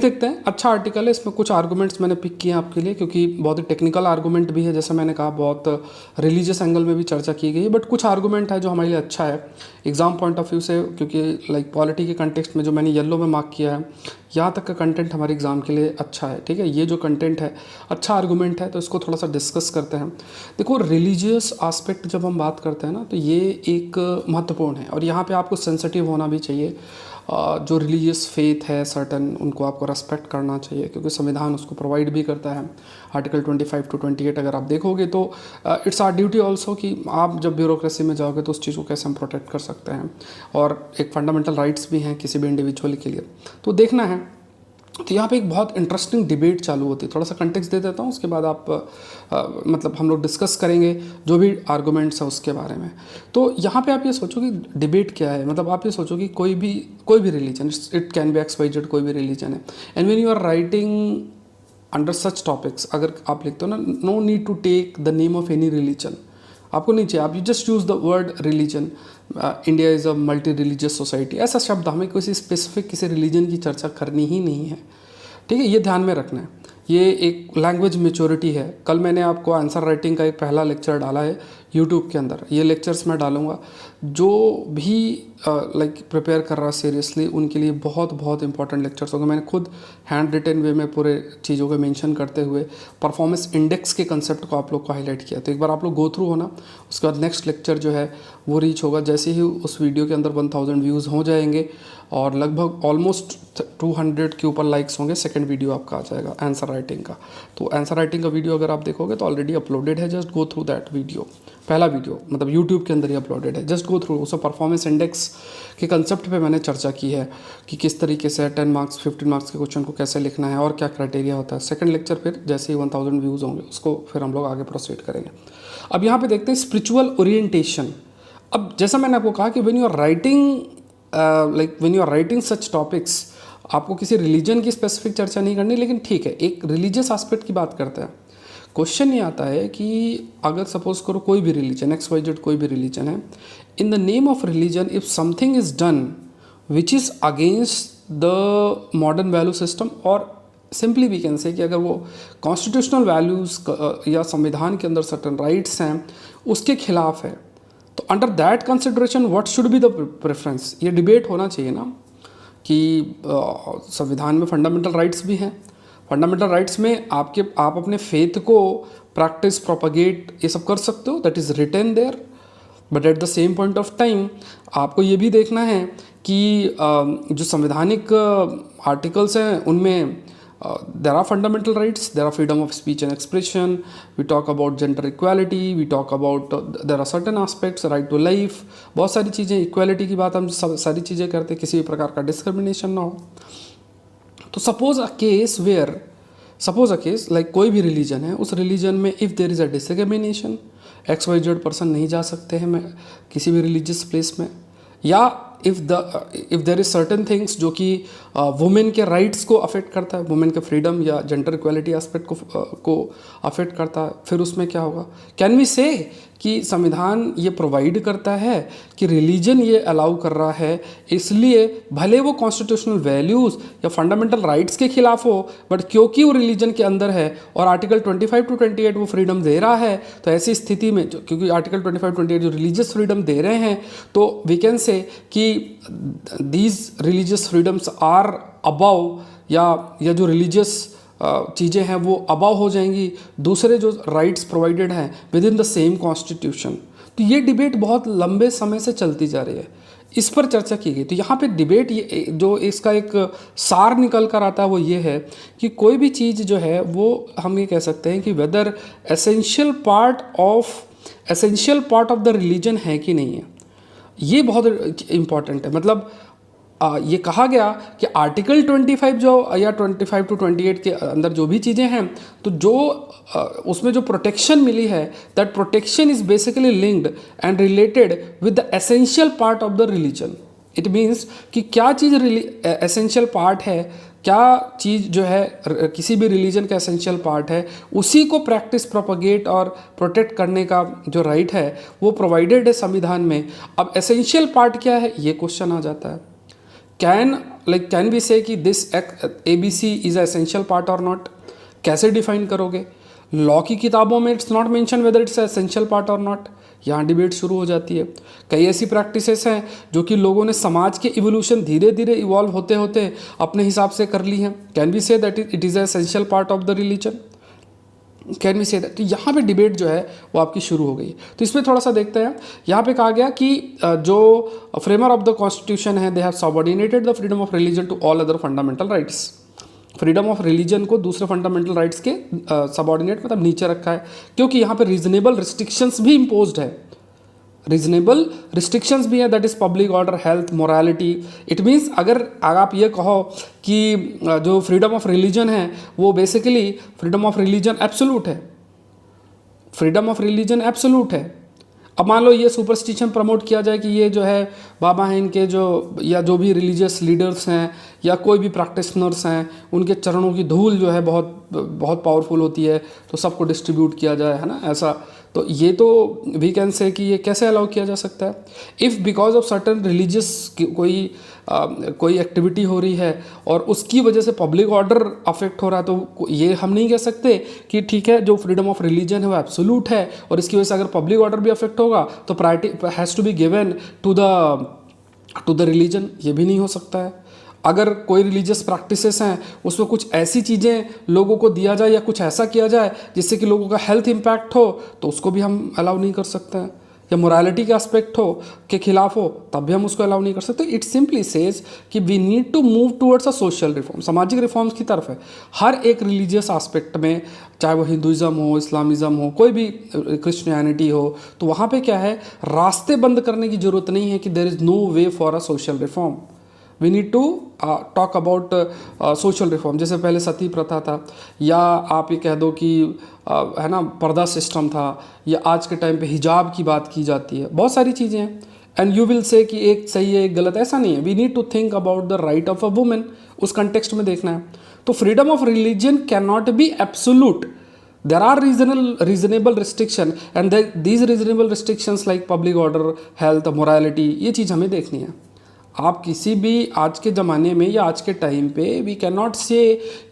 देखते हैं। अच्छा आर्टिकल है, इसमें कुछ आर्गुमेंट्स मैंने पिक किए हैं आपके लिए, क्योंकि बहुत ही टेक्निकल आर्गुमेंट भी है, जैसे मैंने कहा बहुत रिलीजियस एंगल में भी चर्चा की गई है, बट कुछ आर्गुमेंट है जो हमारे लिए अच्छा है एग्जाम पॉइंट ऑफ व्यू से, क्योंकि लाइक पॉलिटी के कंटेक्स्ट में जो मैंने येलो में मार्क किया है, यहाँ तक का कंटेंट हमारे एग्जाम के लिए अच्छा है। ठीक है, ये जो कंटेंट है अच्छा आर्गुमेंट है, तो इसको थोड़ा सा डिस्कस करते हैं। देखो, रिलीजियस आस्पेक्ट जब हम बात करते हैं ना, तो ये एक महत्वपूर्ण है, और यहाँ पे आपको सेंसिटिव होना भी चाहिए। जो रिलीजियस फेथ है सर्टन, उनको आपको रेस्पेक्ट करना चाहिए, क्योंकि संविधान उसको प्रोवाइड भी करता है। आर्टिकल 25 टू 28 अगर आप देखोगे तो इट्स आर ड्यूटी ऑल्सो कि आप जब ब्यूरोक्रेसी में जाओगे तो उस चीज़ को कैसे हम प्रोटेक्ट कर सकते हैं, और एक फंडामेंटल राइट्स भी हैं किसी भी इंडिविजुअल के लिए, तो देखना है। तो यहाँ पे एक बहुत इंटरेस्टिंग डिबेट चालू होती है। थोड़ा सा कंटेक्स्ट दे देता हूँ, उसके बाद आप मतलब हम लोग डिस्कस करेंगे जो भी आर्गुमेंट्स है उसके बारे में। तो यहाँ पे आप ये सोचो कि डिबेट क्या है, मतलब आप ये सोचो कि कोई भी religion, it can be X Y Z, कोई भी रिलीजन है, and when you are writing under such topics, अगर आप लिखते हो ना, no need to take the name of any religion, आपको नहीं चाहिए, आप you just use the word religion. India is a multi religious society, ऐसा शब्द, हमें किसी स्पेसिफिक किसी रिलीजन की चर्चा करनी ही नहीं है। ठीक है, ये ध्यान में रखना है, ये एक लैंग्वेज मेच्योरिटी है। कल मैंने आपको आंसर राइटिंग का एक पहला लेक्चर डाला है यूट्यूब के अंदर, ये लेक्चर्स मैं डालूंगा। जो भी लाइक प्रिपेयर कर रहा है सीरियसली, उनके लिए बहुत बहुत इंपॉर्टेंट लेक्चर्स होंगे। मैंने खुद हैंड रिटन वे में पूरे चीज़ों को मेंशन करते हुए परफॉर्मेंस इंडेक्स के कंसेप्ट को आप लोग को हाईलाइट किया। तो एक बार आप लोग गो थ्रू होना, उसके बाद नेक्स्ट लेक्चर जो है वो रीच होगा जैसे ही उस वीडियो के अंदर 1000 व्यूज़ हो जाएंगे, और लगभग ऑलमोस्ट 200 के ऊपर लाइक्स होंगे, सेकंड वीडियो आपका आ जाएगा आंसर राइटिंग का। तो आंसर राइटिंग का वीडियो अगर आप देखोगे तो ऑलरेडी अपलोडेड है, just go through that video. पहला वीडियो मतलब यूट्यूब के अंदर ही अपलोडेड है, जस्ट गो थ्रू। उसमें परफॉर्मेंस इंडेक्स के कंसेप्ट पे मैंने चर्चा की है कि किस तरीके से 10 मार्क्स 15 मार्क्स के क्वेश्चन को कैसे लिखना है और क्या क्राइटेरिया होता है। सेकंड लेक्चर फिर जैसे ही 1000 व्यूज़ होंगे उसको फिर हम लोग आगे प्रोसीड करेंगे। अब यहाँ पे देखते हैं स्पिरिचुअल ओरिएंटेशन। अब जैसा मैंने आपको कहा कि when you are writing when you are writing such topics, आपको किसी रिलीजन की स्पेसिफिक चर्चा नहीं करनी, लेकिन ठीक है एक रिलीजियस एस्पेक्ट की बात करते हैं। क्वेश्चन ये आता है कि अगर सपोज करो कोई भी रिलीजन एक्स वाई जेड, कोई भी रिलीजन है, इन the name of religion if something is done which is against the modern value system, और सिंपली वी कैन से कि अगर वो कॉन्स्टिट्यूशनल वैल्यूज़ या संविधान के अंदर सर्टन राइट्स हैं उसके खिलाफ है, तो under that consideration what should be the preference. ये डिबेट होना चाहिए ना कि संविधान में फंडामेंटल राइट्स भी हैं, फंडामेंटल राइट्स में आप अपने फेथ को प्रैक्टिस प्रोपगेट ये सब कर सकते हो, that is written there, but at the same point of time आपको ये भी देखना है कि जो संवैधानिक आर्टिकल्स हैं उनमें there are fundamental rights, there are freedom of speech and expression, we talk about gender equality, we talk about there are certain aspects, right to life, बहुत सारी चीज़ें, इक्वालिटी की बात हम सारी चीज़ें करते हैं, किसी भी प्रकार का डिस्क्रिमिनेशन ना हो। तो सपोज अ केस लाइक कोई भी रिलीजन है, उस रिलीजन में if there is a discrimination, X Y Z person नहीं जा सकते हैं मैं किसी भी रिलीजियस प्लेस में, या if there is certain things जो कि वुमेन के राइट्स को अफेक्ट करता है, वुमेन के फ्रीडम या जेंडर इक्वालिटी एस्पेक्ट को अफेक्ट करता है, फिर उसमें क्या होगा। कैन वी से कि संविधान ये प्रोवाइड करता है कि रिलीजन ये अलाउ कर रहा है, इसलिए भले वो कॉन्स्टिट्यूशनल वैल्यूज़ या फंडामेंटल राइट्स के खिलाफ हो, बट क्योंकि वो रिलीजन के अंदर है और आर्टिकल 25 टू 28 वो फ्रीडम दे रहा है, तो ऐसी स्थिति में क्योंकि आर्टिकल 25 28 जो रिलीजियस फ्रीडम दे रहे हैं, तो वी कैन से कि these religious freedoms are above, या जो रिलीजियस चीज़ें हैं वो अबव हो जाएंगी दूसरे जो राइट्स प्रोवाइडेड हैं with in the same constitution. तो ये डिबेट बहुत लंबे समय से चलती जा रही है, इस पर चर्चा की गई। तो यहाँ पे डिबेट ये जो इसका एक सार निकल कर आता है वो ये है कि कोई भी चीज़ जो है वो हम ये कह सकते हैं कि whether essential part of the religion है कि नहीं है, ये बहुत इम्पॉर्टेंट है। मतलब ये कहा गया कि आर्टिकल 25 जो या 25 टू 28 के अंदर जो भी चीज़ें हैं, तो जो उसमें जो प्रोटेक्शन मिली है, that protection is basically linked and related with the essential part of the religion. It means कि क्या चीज़ एसेंशियल पार्ट है, क्या चीज़ जो है किसी भी रिलीजन का एसेंशियल पार्ट है, उसी को प्रैक्टिस प्रोपगेट और प्रोटेक्ट करने का जो राइट है वो प्रोवाइडेड है संविधान में। अब एसेंशियल पार्ट क्या है, ये क्वेश्चन आ जाता है। कैन वी से कि this ABC is a essential part और नॉट? कैसे डिफाइन करोगे? लॉ की किताबों में it's not mention whether it's essential part और नॉट। यहाँ डिबेट शुरू हो जाती है। कई ऐसी प्रैक्टिसेस हैं जो कि लोगों ने समाज के इवोल्यूशन धीरे धीरे इवॉल्व होते होते अपने हिसाब से कर ली हैं। Can we say that it is essential part of the religion? Can we say that? तो यहाँ पे डिबेट जो है वो आपकी शुरू हो गई। तो इसमें थोड़ा सा देखते हैं। यहाँ पे कहा गया कि जो फ्रेमर ऑफ द कॉन्स्टिट्यूशन है, they have subordinated the freedom of religion to all other fundamental rights. Freedom of religion को दूसरे फंडामेंटल राइट्स के सबऑर्डिनेट मतलब नीचे रखा है, क्योंकि यहाँ पे रीजनेबल रिस्ट्रिक्शंस भी इम्पोज्ड है। रीजनेबल रिस्ट्रिक्शंस भी है, that is public order, health, morality. It means अगर आप ये कहो कि जो फ्रीडम ऑफ रिलीजन है वो basically freedom of religion absolute है, फ्रीडम ऑफ रिलीजन एब्सोल्यूट है। अब मान लो ये सुपरस्टिशन प्रमोट किया जाए कि ये जो है बाबा हैं इनके जो, या जो भी रिलीजियस लीडर्स हैं या कोई भी प्रैक्टिशनर्स हैं, उनके चरणों की धूल जो है बहुत बहुत पावरफुल होती है, तो सबको डिस्ट्रीब्यूट किया जाए, है ना, ऐसा। तो ये तो वी कैन से कि ये कैसे अलाउ किया जा सकता है? If because of certain religious कोई एक्टिविटी हो रही है और उसकी वजह से पब्लिक ऑर्डर अफेक्ट हो रहा है, तो ये हम नहीं कह सकते कि ठीक है जो फ्रीडम ऑफ रिलीजन है वो एब्सोल्यूट है, और इसकी वजह से अगर पब्लिक ऑर्डर भी अफेक्ट होगा तो priority has to be given to the religion. ये भी नहीं हो सकता है। अगर कोई रिलीजियस प्रैक्टिसेस हैं उसमें कुछ ऐसी चीज़ें लोगों को दिया जाए या कुछ ऐसा किया जाए जिससे कि लोगों का हेल्थ इम्पैक्ट हो, तो उसको भी हम अलाउ नहीं कर सकते हैं। या मोरालिटी का एस्पेक्ट हो के खिलाफ हो तब भी हम उसको अलाउ नहीं कर सकते। इट सिंपली सेज कि we need to move towards a social reform, सामाजिक रिफॉर्म्स की तरफ है हर एक रिलीजियस एस्पेक्ट में, चाहे वो हिंदुइज्म हो, इस्लामिज़म हो, कोई भी क्रिश्चियनिटी हो। तो वहाँ पे क्या है, रास्ते बंद करने की ज़रूरत नहीं है कि there is no way for a social reform. We need to talk about social reform. जैसे पहले सती प्रथा था, या आप ये कह दो कि है ना पर्दा सिस्टम था, या आज के टाइम पे हिजाब की बात की जाती है, बहुत सारी चीज़ें हैं। एंड यू विल से कि एक सही है एक गलत, ऐसा नहीं है। We need to think about the right of a women, उस कंटेक्स्ट में देखना है। तो freedom of religion can not be absolute. There are reasonable restriction, and these reasonable restrictions like public order, health, morality, ये चीज़ हमें देखनी है। आप किसी भी आज के ज़माने में या आज के टाइम पे वी कैन नॉट से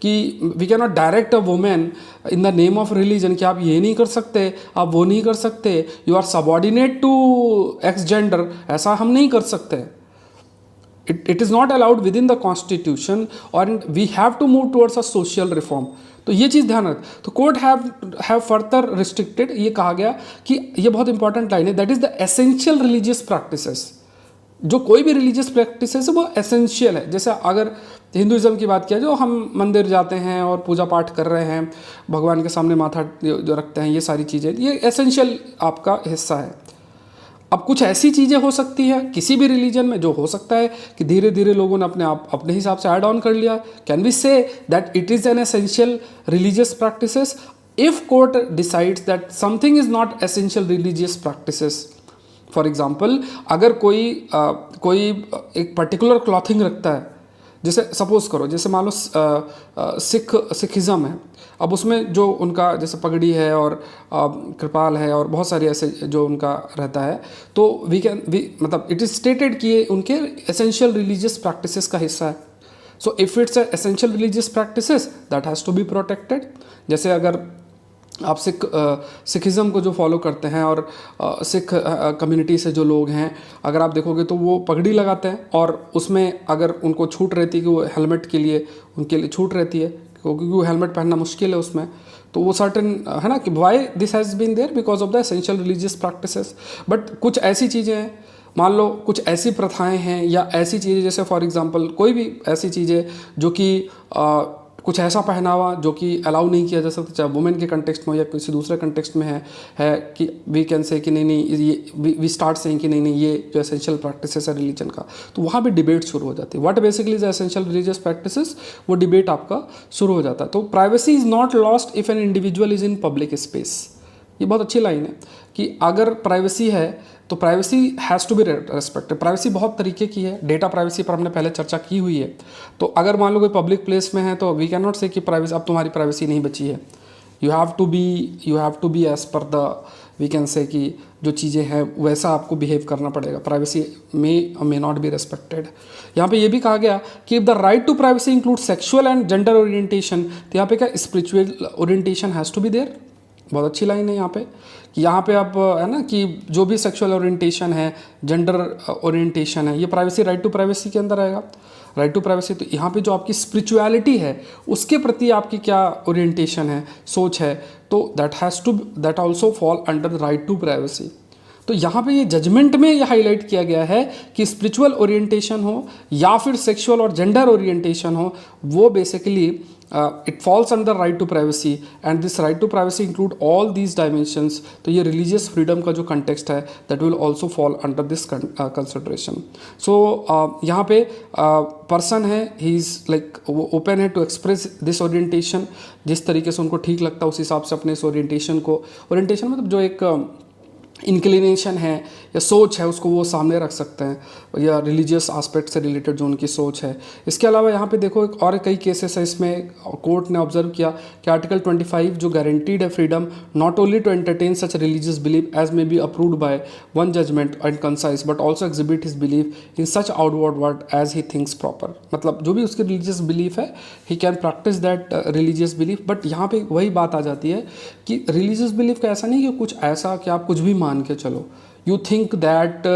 कि we can not direct a women in the name of religion कि आप ये नहीं कर सकते, आप वो नहीं कर सकते, you are subordinate to X gender, ऐसा हम नहीं कर सकते। It is not allowed within the constitution, and we have to move towards a social reform। तो ये चीज़ ध्यान रख। तो कोर्ट हैव फर्दर रिस्ट्रिक्टेड, ये कहा गया कि ये बहुत इंपॉर्टेंट लाइन है, that is the essential religious practices. जो कोई भी रिलीजियस प्रैक्टिसेस है वो एसेंशियल है। जैसे अगर हिंदुइज्म की बात किया, जो हम मंदिर जाते हैं और पूजा पाठ कर रहे हैं, भगवान के सामने माथा जो रखते हैं, ये सारी चीज़ें, ये एसेंशियल आपका हिस्सा है। अब कुछ ऐसी चीज़ें हो सकती है किसी भी रिलीजन में जो हो सकता है कि धीरे धीरे लोगों ने अपने हिसाब से ऐड ऑन कर लिया। Can we say that it is an essential religious practices if court decides that something is not essential religious practices. For example, अगर कोई एक पर्टिकुलर क्लॉथिंग रखता है, जैसे सपोज करो, जैसे मान लो सिखिज़म है, अब उसमें जो उनका जैसे पगड़ी है और कृपाल है और बहुत सारे ऐसे जो उनका रहता है, तो वी मतलब इट इज़ स्टेटेड कि ये उनके एसेंशियल रिलीजियस प्रैक्टिसेस का हिस्सा है। So if it's essential religious practices that has to be protected. जैसे अगर आप सिखिज़म को जो फॉलो करते हैं और सिख कम्युनिटी से जो लोग हैं, अगर आप देखोगे तो वो पगड़ी लगाते हैं, और उसमें अगर उनको छूट रहती है कि वो हेलमेट के लिए उनके लिए छूट रहती है, क्योंकि वो हेलमेट पहनना मुश्किल है उसमें, तो वो सर्टन है ना कि why this has been there because of the essential religious practices. But कुछ ऐसी चीज़ें हैं, मान लो कुछ ऐसी प्रथाएं हैं या ऐसी चीज़ें, जैसे फॉर एग्जांपल कोई भी ऐसी चीज़ें जो कि कुछ ऐसा पहनावा जो कि अलाउ नहीं किया जा सकता, चाहे वुमेन के कंटेक्स्ट में हो या किसी दूसरे कंटेक्स्ट में है कि वी कैन से कि नहीं ये वी स्टार्ट सेइंग कि नहीं ये जो एसेंशियल प्रैक्टिसेस है रिलीजन का, तो वहाँ भी डिबेट शुरू हो जाती है। What basically is essential religious practices, वो डिबेट आपका शुरू हो जाता है। तो privacy is not lost if an individual is in public space. ये बहुत अच्छी लाइन है कि अगर प्राइवेसी है तो privacy has to be respected. Privacy बहुत तरीके की है, डेटा प्राइवेसी पर हमने पहले चर्चा की हुई है। तो अगर मान लो कोई पब्लिक प्लेस में है तो वी कैन नॉट से कि प्राइवेसी, अब तुम्हारी प्राइवेसी नहीं बची है। You have to be as per the we can say कि जो चीज़ें हैं वैसा आपको बिहेव करना पड़ेगा, privacy may not be respected. यहाँ पे ये भी कहा गया कि if the right to privacy include sexual and gender orientation, तो यहाँ पे क्या spiritual orientation has to be there. बहुत अच्छी लाइन है यहाँ पे कि यहाँ पे आप है ना कि जो भी सेक्सुअल ओरिएंटेशन है, जेंडर ओरिएंटेशन है, ये प्राइवेसी, राइट टू प्राइवेसी के अंदर आएगा, राइट टू प्राइवेसी। तो यहाँ पे जो आपकी स्पिरिचुअलिटी है उसके प्रति आपकी क्या ओरिएंटेशन है, सोच है, तो that also fall under the right to privacy. तो यहाँ पे ये जजमेंट में ये हाईलाइट किया गया है कि स्पिरिचुअल ओरिएंटेशन हो या फिर सेक्सुअल और जेंडर ओरिएंटेशन हो, वो basically it falls under right to privacy and this right to privacy include all these dimensions. तो ये रिलीजियस फ्रीडम का जो कंटेक्स्ट है that will also fall under this consideration. So यहाँ पे पर्सन है, ही इज़ लाइक वो open है टू एक्सप्रेस दिस ओरिएंटेशन, जिस तरीके से उनको ठीक लगता है उस हिसाब से अपने इस ओरिएंटेशन को, ओरिएंटेशन मतलब जो एक इंक्लिनेशन है या सोच है उसको वो सामने रख सकते हैं, या रिलीजियस एस्पेक्ट से रिलेटेड जो उनकी सोच है। इसके अलावा यहाँ पे देखो एक और कई केसेस है इसमें, कोर्ट ने ऑब्जर्व किया कि आर्टिकल 25 जो गारंटीड है freedom not only to entertain such religious belief as may be approved by one judgement and concise but also exhibit his belief in such outward word as he thinks proper. मतलब जो भी उसकी religious belief है he can practice that religious belief. But यहाँ पे वही बात आ जाती है कि रिलीजियस बिलीफ का ऐसा नहीं कि कुछ ऐसा कि आप कुछ भी मान के चलो, you think that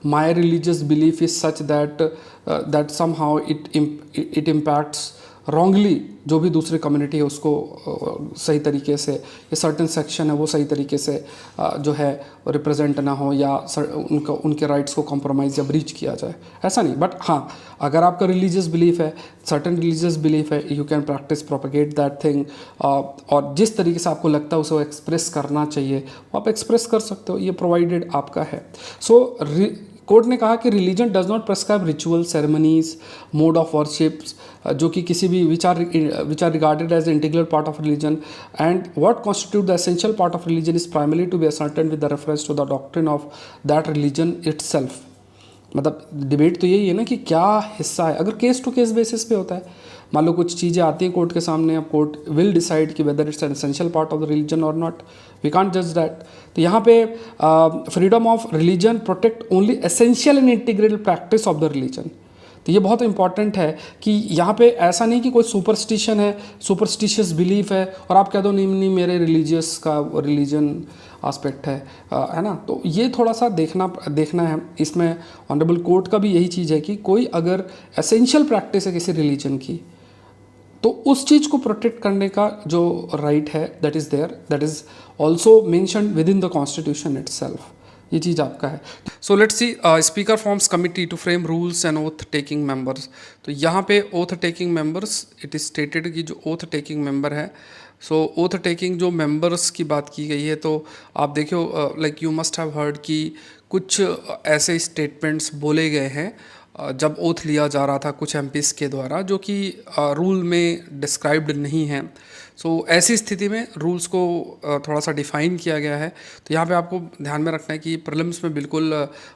my religious belief is such that somehow it impacts wrongly जो भी दूसरी कम्युनिटी है उसको सही तरीके से, या सर्टेन सेक्शन है वो सही तरीके से जो है रिप्रेजेंट ना हो, या उनके राइट्स को कॉम्प्रोमाइज़ या ब्रीच किया जाए, ऐसा नहीं। बट हाँ, अगर आपका रिलीजियस बिलीफ है, सर्टेन रिलीजियस बिलीफ है, you can practice propagate that thing, और जिस तरीके से आपको लगता है उसे एक्सप्रेस करना चाहिए वो आप एक्सप्रेस कर सकते हो, ये प्रोवाइडेड आपका है। सो कोर्ट ने कहा कि religion does not prescribe ritual, ceremonies, mode of worships जो कि किसी भी which are regarded as integral part of religion, and what constitute the essential part of religion is primary to be ascertain with the reference to the doctrine of that religion itself. मतलब debate तो यही है ना कि क्या हिस्सा है, अगर केस टू केस बेसिस पे होता है। मान लो कुछ चीज़ें आती हैं कोर्ट के सामने, अब कोर्ट विल डिसाइड कि whether it's an essential part of the religion और नॉट, वी कांट जज दैट। तो यहाँ पे freedom of religion protect only essential and integral practice of the religion. तो ये बहुत इंपॉर्टेंट है कि यहाँ पे ऐसा नहीं कि कोई सुपरस्टिशन है, सुपरस्टिशियस बिलीफ है और आप कह दो नहीं नहीं मेरे रिलीजियस का रिलीजन एस्पेक्ट है ना। तो ये थोड़ा सा देखना है इसमें। ऑनरेबल कोर्ट का भी यही चीज़ है कि कोई अगर एसेंशियल प्रैक्टिस है किसी रिलीजन की तो उस चीज़ को प्रोटेक्ट करने का जो राइट है that is there, that is also mentioned within the constitution itself. ये चीज़ आपका है। So let's see, speaker forms committee to frame rules and oath taking members. तो यहाँ पे oath taking members it is stated कि जो oath taking member है, सो ओथ टेकिंग जो मेंबर्स की बात की गई है, तो आप देखियो like you must have heard कि कुछ ऐसे स्टेटमेंट्स बोले गए हैं जब ओथ लिया जा रहा था कुछ एमपीज़ के द्वारा जो कि रूल में डिस्क्राइब्ड नहीं है। सो ऐसी स्थिति में रूल्स को थोड़ा सा डिफ़ाइन किया गया है। तो यहाँ पे आपको ध्यान में रखना है कि प्रीलिम्स में बिल्कुल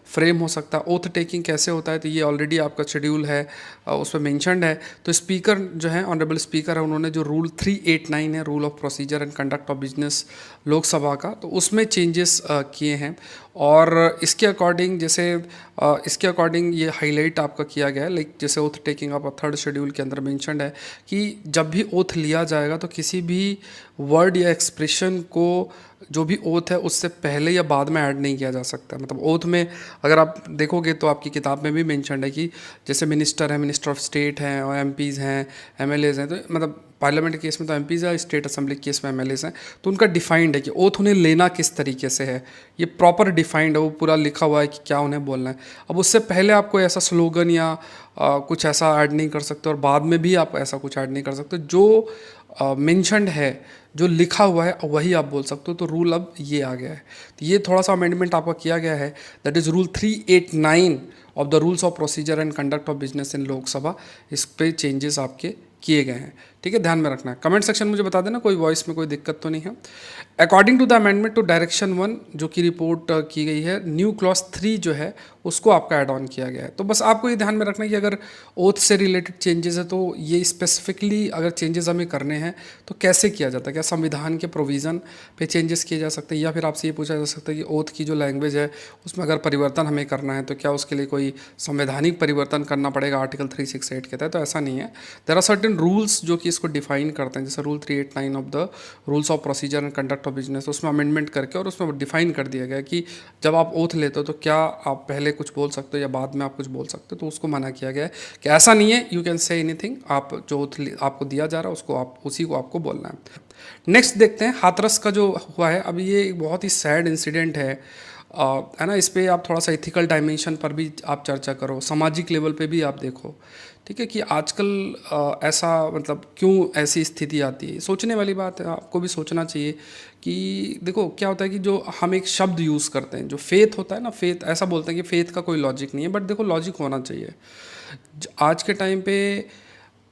फ्रेम हो सकता है। ओथ टेकिंग कैसे होता है, तो ये ऑलरेडी आपका शेड्यूल है उस पर मैंशनड है। तो स्पीकर जो है, ऑनरेबल स्पीकर है, उन्होंने जो रूल 389 है rule of procedure and conduct of business Lok Sabha का, तो उसमें चेंजेस किए हैं। और इसके अकॉर्डिंग इसके अकॉर्डिंग ये हाईलाइट आपका किया गया है, लाइक जैसे ओथ टेकिंग आपका 3rd शेड्यूल के अंदर मेंशनड है कि जब भी ओथ लिया जाएगा तो किसी भी वर्ड या एक्सप्रेशन को जो भी ओथ है उससे पहले या बाद में ऐड नहीं किया जा सकता। मतलब ओथ में अगर आप देखोगे तो आपकी किताब में भी मेंशनड है कि जैसे मिनिस्टर है, मिनिस्टर ऑफ स्टेट हैं, और एमपीज़ हैं, एमएलएज़ हैं, तो मतलब पार्लियामेंट के केस में तो एमपीज़ है, स्टेट असेंबली के केस में एमएलएज़ हैं, तो उनका डिफाइंड है कि ओथ उन्हें लेना किस तरीके से है, ये प्रॉपर डिफाइंड है, वो पूरा लिखा हुआ है कि क्या उन्हें बोलना है। अब उससे पहले आप कोई ऐसा स्लोगन या कुछ ऐसा ऐड नहीं कर सकते, और बाद में भी आप ऐसा कुछ ऐड नहीं कर सकते। जो मेंशनड है, जो लिखा हुआ है, वही आप बोल सकते हो। तो रूल अब ये आ गया है, तो ये थोड़ा सा अमेंडमेंट आपका किया गया है, that is rule 389 of the rules of procedure and conduct of business in Lok Sabha. इस पे चेंजेस आपके किए गए हैं, ठीक। ठीक है, ध्यान में रखना है। कमेंट सेक्शन मुझे बता देना कोई वॉइस में कोई दिक्कत तो नहीं है। According to the amendment to direction 1 जो कि रिपोर्ट की गई है, न्यू क्लॉज 3 जो है उसको आपका ऐड ऑन किया गया है। तो बस आपको ये ध्यान में रखना है कि अगर ओथ से रिलेटेड चेंजेस है तो ये स्पेसिफिकली अगर चेंजेस हमें करने हैं तो कैसे किया जाता है, क्या संविधान के प्रोविज़न पे चेंजेस किए जा सकते हैं, या फिर आपसे ये पूछा जा सकता है कि ओथ की जो लैंग्वेज है उसमें अगर परिवर्तन हमें करना है तो क्या उसके लिए कोई संवैधानिक परिवर्तन करना पड़ेगा आर्टिकल 368 के तहत। तो ऐसा नहीं है, देयर आर सर्टेन रूल्स जो कि इसको डिफाइन करते हैं, जैसे rule 389 of the rules of procedure and conduct of business, उसमें अमेंडमेंट करके और उसमें डिफाइन कर दिया गया कि जब आप ओथ लेते हो तो क्या आप पहले कुछ बोल सकते हो या बाद में आप कुछ बोल सकते हो। तो उसको मना किया गया है कि ऐसा नहीं है, यू कैन से एनीथिंग, आप जो ओथ आपको दिया जा रहा है उसको आप उसी को आपको बोलना है। नेक्स्ट देखते हैं हाथरस का जो हुआ है। अब ये एक बहुत ही सैड इंसिडेंट है ना। इस पे आप थोड़ा सा एथिकल डायमेंशन पर भी आप चर्चा करो, सामाजिक लेवल पे भी आप देखो, ठीक है, कि आजकल ऐसा मतलब क्यों ऐसी स्थिति आती है। सोचने वाली बात है, आपको भी सोचना चाहिए कि देखो क्या होता है कि जो हम एक शब्द यूज़ करते हैं जो फेथ होता है ना, फेथ ऐसा बोलते हैं कि फेथ का कोई लॉजिक नहीं है, बट देखो लॉजिक होना चाहिए। आज के टाइम पे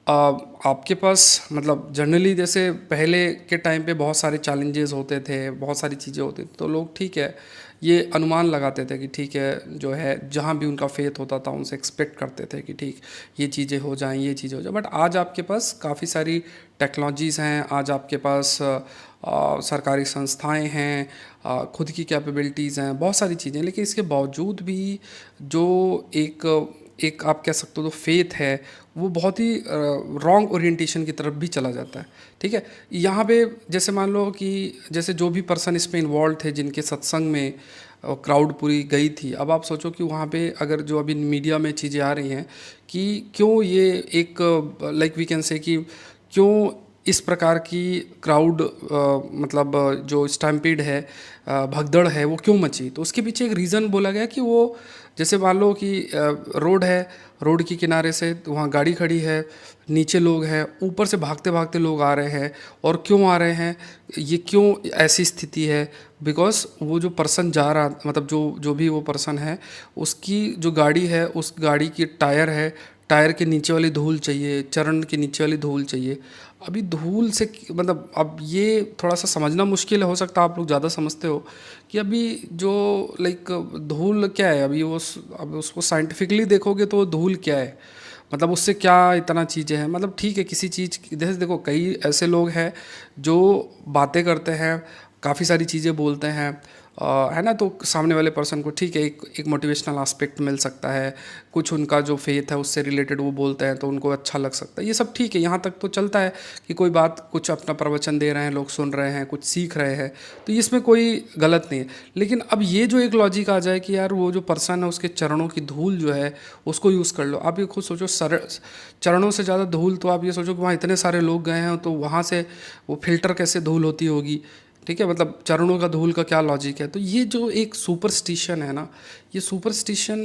आपके पास मतलब जनरली जैसे पहले के टाइम पे बहुत सारे चैलेंजेस होते थे, बहुत सारी चीज़ें होती थी, तो लोग ठीक है ये अनुमान लगाते थे कि ठीक है जो है जहाँ भी उनका फेथ होता था उनसे एक्सपेक्ट करते थे कि ठीक ये चीज़ें हो जाएं, ये चीज़ें हो जाए। बट आज आपके पास काफ़ी सारी टेक्नोलॉजीज़ हैं, आज आपके पास सरकारी संस्थाएं हैं, खुद की कैपेबिलिटीज़ हैं, बहुत सारी चीज़ें, लेकिन इसके बावजूद भी जो एक आप कह सकते हो तो फेथ है वो बहुत ही रॉन्ग ओरिएंटेशन की तरफ भी चला जाता है। ठीक है, यहाँ पे जैसे मान लो कि जैसे जो भी पर्सन इसमें इन्वॉल्व थे जिनके सत्संग में क्राउड पूरी गई थी, अब आप सोचो कि वहाँ पे अगर जो अभी मीडिया में चीज़ें आ रही हैं कि क्यों ये एक लाइक वी कैन से कि क्यों इस प्रकार की क्राउड मतलब जो स्टैम्पीड है भगदड़ है वो क्यों मची, तो उसके पीछे एक रीज़न बोला गया कि वो जैसे मान लो कि रोड है, रोड के किनारे से वहाँ गाड़ी खड़ी है, नीचे लोग हैं, ऊपर से भागते भागते लोग आ रहे हैं, और क्यों आ रहे हैं, ये क्यों ऐसी स्थिति है, बिकॉज वो जो पर्सन जा रहा मतलब जो भी वो पर्सन है उसकी जो गाड़ी है उस गाड़ी की टायर है, टायर के नीचे वाली धूल चाहिए, चरण के नीचे वाली धूल चाहिए। अभी धूल से मतलब अब ये थोड़ा सा समझना मुश्किल है, हो सकता है आप लोग ज़्यादा समझते हो कि अभी जो लाइक धूल क्या है, अभी वो अब उसको साइंटिफिकली देखोगे तो धूल क्या है, मतलब उससे क्या इतना चीज़ें हैं। मतलब ठीक है किसी चीज़ जैसे देखो कई ऐसे लोग हैं जो बातें करते हैं, काफ़ी सारी चीज़ें बोलते हैं है ना, तो सामने वाले पर्सन को ठीक है एक मोटिवेशनल एस्पेक्ट मिल सकता है, कुछ उनका जो फेथ है उससे रिलेटेड वो बोलते हैं तो उनको अच्छा लग सकता है, ये सब ठीक है, यहाँ तक तो चलता है कि कोई बात कुछ अपना प्रवचन दे रहे हैं, लोग सुन रहे हैं, कुछ सीख रहे हैं, तो इसमें कोई गलत नहीं है। लेकिन अब ये जो एक लॉजिक आ जाए कि यार वो जो पर्सन है उसके चरणों की धूल जो है उसको यूज़ कर लो, आप ये खुद सोचो चरणों से ज़्यादा धूल, तो आप ये सोचो कि वहाँ इतने सारे लोग गए हैं तो वहाँ से वो फिल्टर कैसे धूल होती होगी, ठीक है, मतलब चरणों का धूल का क्या लॉजिक है। तो ये जो एक सुपरस्टिशन है ना, ये सुपरस्टिशन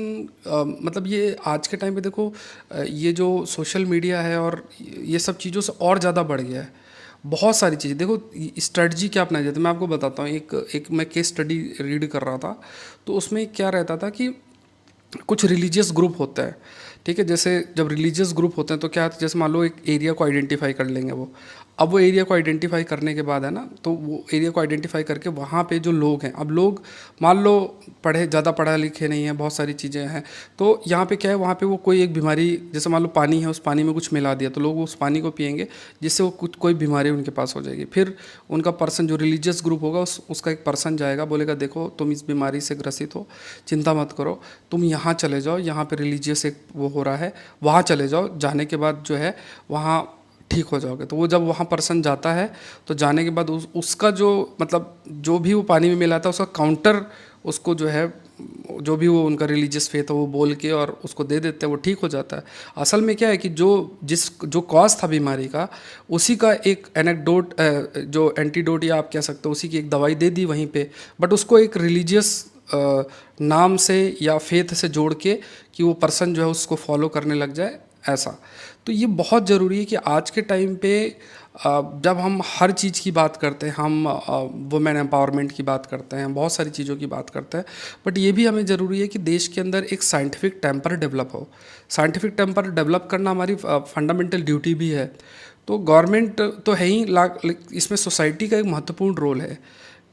मतलब ये आज के टाइम पे देखो ये जो सोशल मीडिया है और ये सब चीज़ों से और ज़्यादा बढ़ गया है। बहुत सारी चीज़ें देखो, स्ट्रेटजी क्या अपनाई जाती है मैं आपको बताता हूँ। एक मैं केस स्टडी रीड कर रहा था, तो उसमें क्या रहता था कि कुछ रिलीजियस ग्रुप होता है, ठीक है, जैसे जब रिलीजियस ग्रुप होते हैं तो क्या, जैसे मान लो एक एरिया को आइडेंटिफाई कर लेंगे वो, अब वो एरिया को आइडेंटिफाई करने के बाद है ना, तो वो एरिया को आइडेंटिफाई करके वहाँ पे जो लोग हैं, अब लोग मान लो ज़्यादा पढ़े लिखे नहीं हैं, बहुत सारी चीज़ें हैं, तो यहाँ पे क्या है, वहाँ पे वो कोई एक बीमारी, जैसे मान लो पानी है, उस पानी में कुछ मिला दिया तो लोग उस पानी को पियेंगे जिससे वो कोई बीमारी उनके पास हो जाएगी। फिर उनका पर्सन जो रिलीजियस ग्रुप होगा उसका एक पर्सन जाएगा, बोलेगा देखो तुम इस बीमारी से ग्रसित हो, चिंता मत करो, तुम यहाँ चले जाओ, यहाँ पे रिलीजियस एक वो हो रहा है, वहाँ चले जाओ, जाने के बाद जो है वहाँ ठीक हो जाओगे। तो वो जब वहाँ पर्सन जाता है तो जाने के बाद उसका जो मतलब जो भी वो पानी में मिला था उसका काउंटर उसको जो है जो भी वो उनका रिलीजियस फेथ है वो बोल के और उसको दे देते हैं, वो ठीक हो जाता है। असल में क्या है कि जो कॉज था बीमारी का उसी का एक एनेक्डोट जो एंटीडोट या आप कह सकते हो उसी की एक दवाई दे दी वहीं पे, बट उसको एक रिलीजियस नाम से या फेथ से जोड़ के कि वो पर्सन जो है उसको फॉलो करने लग जाए ऐसा। तो ये बहुत ज़रूरी है कि आज के टाइम पे जब हम हर चीज़ की बात करते हैं, हम वुमेन एम्पावरमेंट की बात करते हैं, बहुत सारी चीज़ों की बात करते हैं, बट ये भी हमें ज़रूरी है कि देश के अंदर एक साइंटिफिक टेम्पर डेवलप हो। साइंटिफिक टेम्पर डेवलप करना हमारी फंडामेंटल ड्यूटी भी है। तो गवर्नमेंट तो है ही, इसमें सोसाइटी का एक महत्वपूर्ण रोल है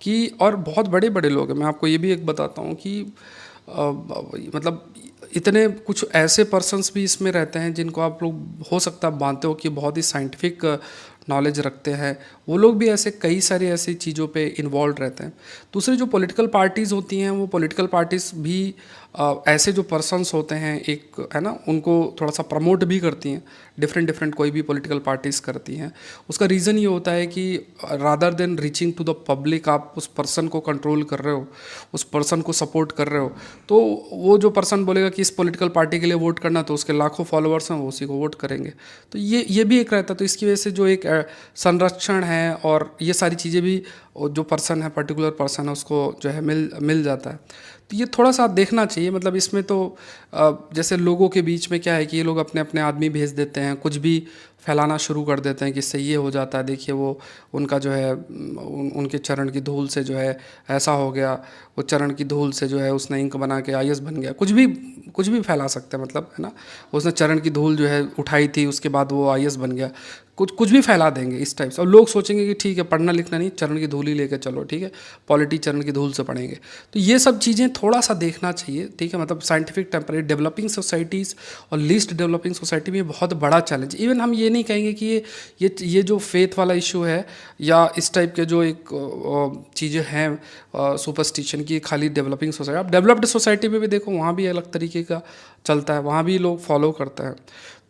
कि, और बहुत बड़े बड़े लोग हैं। मैं आपको ये भी एक बताता हूँ कि मतलब इतने कुछ ऐसे पर्सन्स भी इसमें रहते हैं जिनको आप लोग हो सकता है मानते हो कि बहुत ही साइंटिफिक नॉलेज रखते हैं, वो लोग भी ऐसे कई सारी ऐसी चीज़ों पे इन्वॉल्व रहते हैं। दूसरी जो पॉलिटिकल पार्टीज़ होती हैं, वो पॉलिटिकल पार्टीज़ भी ऐसे जो पर्सन्स होते हैं, एक है ना, उनको थोड़ा सा प्रमोट भी करती हैं। डिफरेंट डिफरेंट कोई भी पॉलिटिकल पार्टीज़ करती हैं। उसका रीज़न ये होता है कि rather than reaching to the public, आप उस पर्सन को कंट्रोल कर रहे हो, उस पर्सन को सपोर्ट कर रहे हो, तो वो जो पर्सन बोलेगा कि इस पॉलिटिकल पार्टी के लिए वोट करना, तो उसके लाखों फॉलोअर्स हैं, वो उसी को वोट करेंगे। तो ये भी एक रहता है। तो इसकी वजह से जो एक संरक्षण है और ये सारी चीज़ें भी जो पर्सन है, पर्टिकुलर पर्सन है, उसको जो है मिल जाता है। तो ये थोड़ा सा देखना चाहिए। मतलब इसमें तो जैसे लोगों के बीच में क्या है कि ये लोग अपने अपने आदमी भेज देते हैं, कुछ भी फैलाना शुरू कर देते हैं कि इससे ये हो जाता है, देखिए वो उनका जो है उनके चरण की धूल से जो है ऐसा हो गया, वो चरण की धूल से जो है उसने इंक बना के आईएएस बन गया, कुछ भी फैला सकते हैं, मतलब है ना। उसने चरण की धूल जो है उठाई थी, उसके बाद वो आईएएस बन गया, कुछ भी फैला देंगे इस टाइप से। और लोग सोचेंगे कि ठीक है, पढ़ना लिखना नहीं, चरण की धूल ही लेके चलो, ठीक है, पॉलिटी चरण की धूल से पढ़ेंगे। तो ये सब चीज़ें थोड़ा सा देखना चाहिए, ठीक है। मतलब साइंटिफिक टेम्परेरी डेवलपिंग सोसाइटीज़ और लीस्ट डेवलपिंग सोसाइटी में बहुत बड़ा चैलेंज। इवन हम ये नहीं कहेंगे कि ये जो फेथ वाला इशू है या इस टाइप के जो एक चीज़ें हैं सुपरस्टिशन की, खाली डेवलपिंग सोसाइटी, आप डेवलप्ड सोसाइटी में भी देखो, वहाँ भी अलग तरीके का चलता है, वहाँ भी लोग फॉलो करते हैं।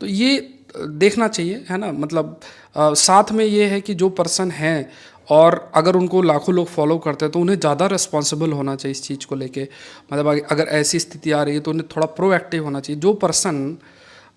तो ये देखना चाहिए, है ना। मतलब साथ में ये है कि जो पर्सन है, और अगर उनको लाखों लोग फॉलो करते हैं, तो उन्हें ज़्यादा रिस्पॉन्सिबल होना चाहिए इस चीज़ को लेके। मतलब अगर ऐसी स्थिति आ रही है तो उन्हें थोड़ा प्रोएक्टिव होना चाहिए। जो पर्सन,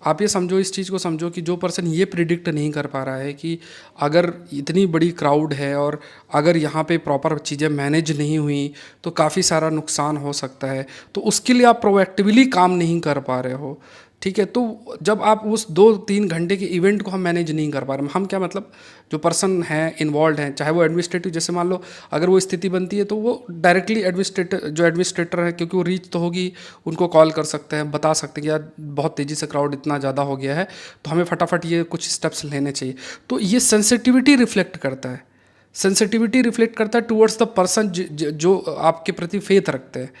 आप ये समझो, इस चीज़ को समझो कि जो पर्सन ये प्रिडिक्ट नहीं कर पा रहा है कि अगर इतनी बड़ी क्राउड है और अगर यहाँ पे प्रॉपर चीज़ें मैनेज नहीं हुई तो काफ़ी सारा नुकसान हो सकता है, तो उसके लिए आप प्रोएक्टिवली काम नहीं कर पा रहे हो, ठीक है। तो जब आप उस 2-3 घंटे के इवेंट को हम मैनेज नहीं कर पा रहे, हम क्या मतलब जो पर्सन हैं इन्वॉल्व हैं, चाहे वो एडमिनिस्ट्रेटिव, जैसे मान लो अगर वो स्थिति बनती है तो वो डायरेक्टली एडमिनिस्ट्रेटर है, क्योंकि वो रीच तो होगी, उनको कॉल कर सकते हैं, बता सकते हैं कि यार बहुत तेज़ी से क्राउड इतना ज़्यादा हो गया है, तो हमें फटाफट ये कुछ स्टेप्स लेने चाहिए। तो ये सेंसिटिविटी रिफ्लेक्ट करता है टुवर्ड्स द पर्सन जो आपके प्रति फेथ रखते हैं।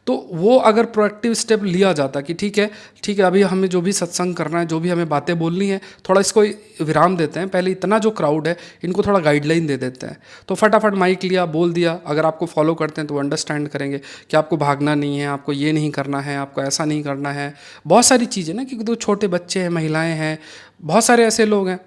तो वो अगर प्रोएक्टिव स्टेप लिया जाता कि ठीक है, अभी हमें जो भी सत्संग करना है, जो भी हमें बातें बोलनी है, थोड़ा इसको विराम देते हैं, पहले इतना जो क्राउड है इनको थोड़ा गाइडलाइन दे देते हैं, तो फटाफट माइक लिया, बोल दिया। अगर आपको फॉलो करते हैं तो अंडरस्टैंड करेंगे कि आपको भागना नहीं है, आपको ये नहीं करना है, आपको ऐसा नहीं करना है। बहुत सारी चीज़ें ना, क्योंकि तो छोटे बच्चे हैं, महिलाएँ हैं, बहुत सारे ऐसे लोग हैं।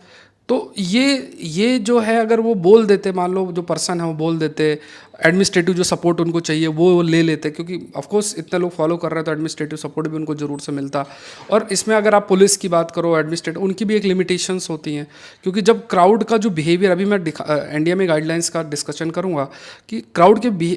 तो ये जो है, अगर वो बोल देते, मान लो जो पर्सन है वो बोल देते, एडमिनिस्ट्रेटिव जो सपोर्ट उनको चाहिए वो ले लेते, क्योंकि ऑफ कोर्स इतने लोग फॉलो कर रहे हैं तो एडमिनिस्ट्रेटिव सपोर्ट भी उनको ज़रूर से मिलता। और इसमें अगर आप पुलिस की बात करो, एडमिनिस्ट्रेटिव, उनकी भी एक लिमिटेशंस होती हैं, क्योंकि जब क्राउड का जो बिहेवियर, अभी मैं एनडीए में गाइडलाइंस का डिस्कशन करूँगा कि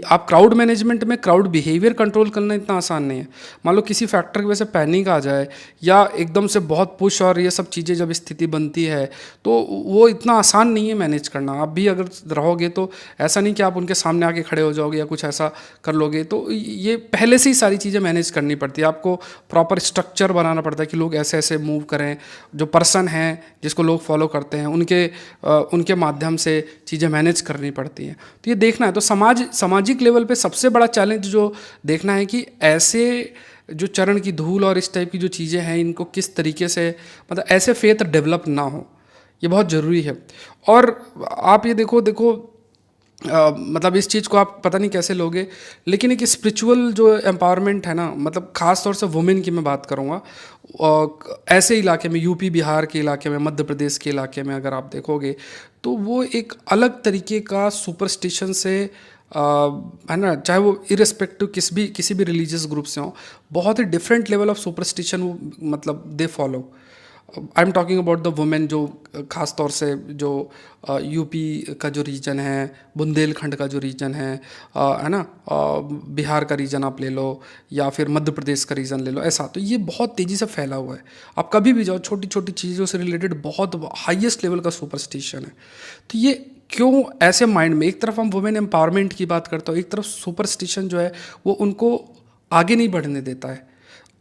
आप क्राउड मैनेजमेंट में क्राउड बिहेवियर कंट्रोल करना इतना आसान नहीं है। मान लो किसी फैक्टर की वजह से पैनिक आ जाए या एकदम से बहुत पुश और ये सब चीज़ें जब स्थिति बनती है, तो वो इतना आसान नहीं है मैनेज करना। आप भी अगर रहोगे तो ऐसा नहीं कि आप उनके सामने आके खड़े हो जाओगे या कुछ ऐसा कर लोगे, तो ये पहले से ही सारी चीज़ें मैनेज करनी पड़ती है। आपको प्रॉपर स्ट्रक्चर बनाना पड़ता है कि लोग ऐसे ऐसे मूव करें, जो पर्सन हैं जिसको लोग फॉलो करते हैं उनके माध्यम से चीज़ें मैनेज करनी पड़ती हैं। तो ये देखना है। तो सामाजिक लेवल पे सबसे बड़ा चैलेंज जो देखना है कि ऐसे जो चरण की धूल और इस टाइप की जो चीज़ें हैं, इनको किस तरीके से, मतलब ऐसे फेथ डेवलप ना हो, ये बहुत ज़रूरी है। और आप ये देखो मतलब इस चीज़ को आप पता नहीं कैसे लोगे, लेकिन एक स्पिरिचुअल जो एम्पावरमेंट है ना, मतलब ख़ास तौर से वुमेन की मैं बात करूँगा, ऐसे इलाके में, यूपी बिहार के इलाके में, मध्य प्रदेश के इलाके में अगर आप देखोगे, तो वो एक अलग तरीके का सुपरस्टिशन से है ना, चाहे वो इरेस्पेक्टिव किसी भी रिलीजियस ग्रुप से हो, बहुत ही डिफरेंट लेवल ऑफ सुपरस्टिशन वो मतलब they follow. I am talking about the women, जो ख़ास तौर से जो यूपी का जो रीजन है, बुंदेलखंड का जो रीजन है ना, बिहार का रीजन आप ले लो या फिर मध्य प्रदेश का रीजन ले लो, ऐसा। तो ये बहुत तेज़ी से फैला हुआ है। आप कभी भी जाओ, छोटी छोटी चीज़ों से रिलेटेड बहुत हाईएस्ट लेवल का सुपरस्टिशन है। तो ये क्यों ऐसे माइंड में, एक तरफ हम वुमेन एम्पावरमेंट की बात करते हो, एक तरफ सुपरस्टिशन जो है वो उनको आगे नहीं बढ़ने देता है।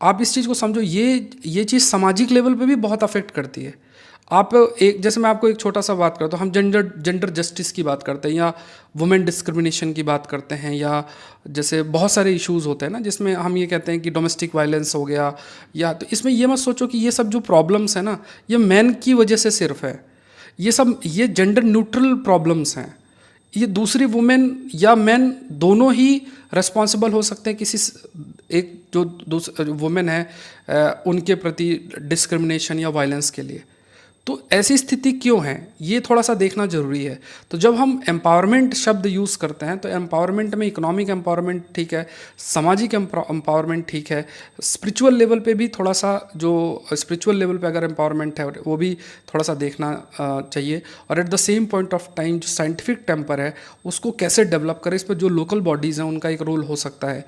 आप इस चीज़ को समझो, ये चीज़ सामाजिक लेवल पे भी बहुत अफेक्ट करती है। आप एक, जैसे मैं आपको एक छोटा सा बात करता हूँ, हम जेंडर जेंडर जस्टिस की बात करते हैं या वुमेन डिस्क्रिमिनेशन की बात करते हैं, या जैसे बहुत सारे इश्यूज होते हैं ना जिसमें हम ये कहते हैं कि डोमेस्टिक वायलेंस हो गया, या तो इसमें ये मत सोचो कि ये सब जो प्रॉब्लम्स है ना ये मैन की वजह से सिर्फ है। ये जेंडर न्यूट्रल प्रॉब्लम्स हैं। ये दूसरी वुमेन या मैन दोनों ही रिस्पॉन्सिबल हो सकते हैं किसी एक जो दूसरी वुमेन है उनके प्रति डिस्क्रिमिनेशन या वायलेंस के लिए। तो ऐसी स्थिति क्यों है ये थोड़ा सा देखना जरूरी है। तो जब हम एम्पावरमेंट शब्द यूज़ करते हैं तो एम्पावरमेंट में इकोनॉमिक एम्पावरमेंट ठीक है, सामाजिक एम्पावरमेंट ठीक है, स्पिरिचुअल लेवल पे भी थोड़ा सा, जो स्पिरिचुअल लेवल पे अगर एम्पावरमेंट है वो भी थोड़ा सा देखना चाहिए। और eight the same point of time जो साइंटिफिक टेम्पर है उसको कैसे डेवलप करें, इस पर जो लोकल बॉडीज़ हैं उनका एक रोल हो सकता है।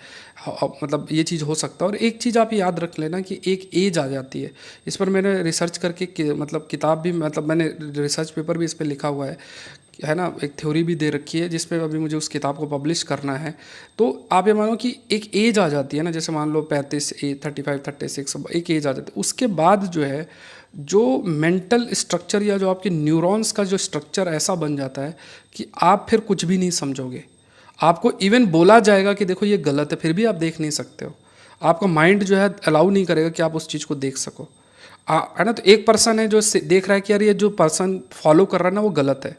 मतलब ये चीज़ हो सकता है। और एक चीज़ आप याद रख लेना कि एक एज आ जाती है, इस पर मैंने रिसर्च करके मतलब किताब भी, मतलब मैंने रिसर्च पेपर भी इस पर लिखा हुआ है ना, एक थ्योरी भी दे रखी है जिस पे अभी मुझे उस किताब को पब्लिश करना है। तो आप ये मानो कि एक एज आ जाती है ना, जैसे मान लो 35, 35, 36 एक एज आ जाती है। उसके बाद जो है जो मेंटल स्ट्रक्चर या जो आपके न्यूरॉन्स का जो स्ट्रक्चर ऐसा बन जाता है कि आप फिर कुछ भी नहीं समझोगे। आपको इवन बोला जाएगा कि देखो ये गलत है, फिर भी आप देख नहीं सकते हो। आपका माइंड जो है अलाउ नहीं करेगा कि आप उस चीज़ को देख सको। है ना। तो एक पर्सन है जो देख रहा है कि यार ये जो पर्सन फॉलो कर रहा है ना वो गलत है।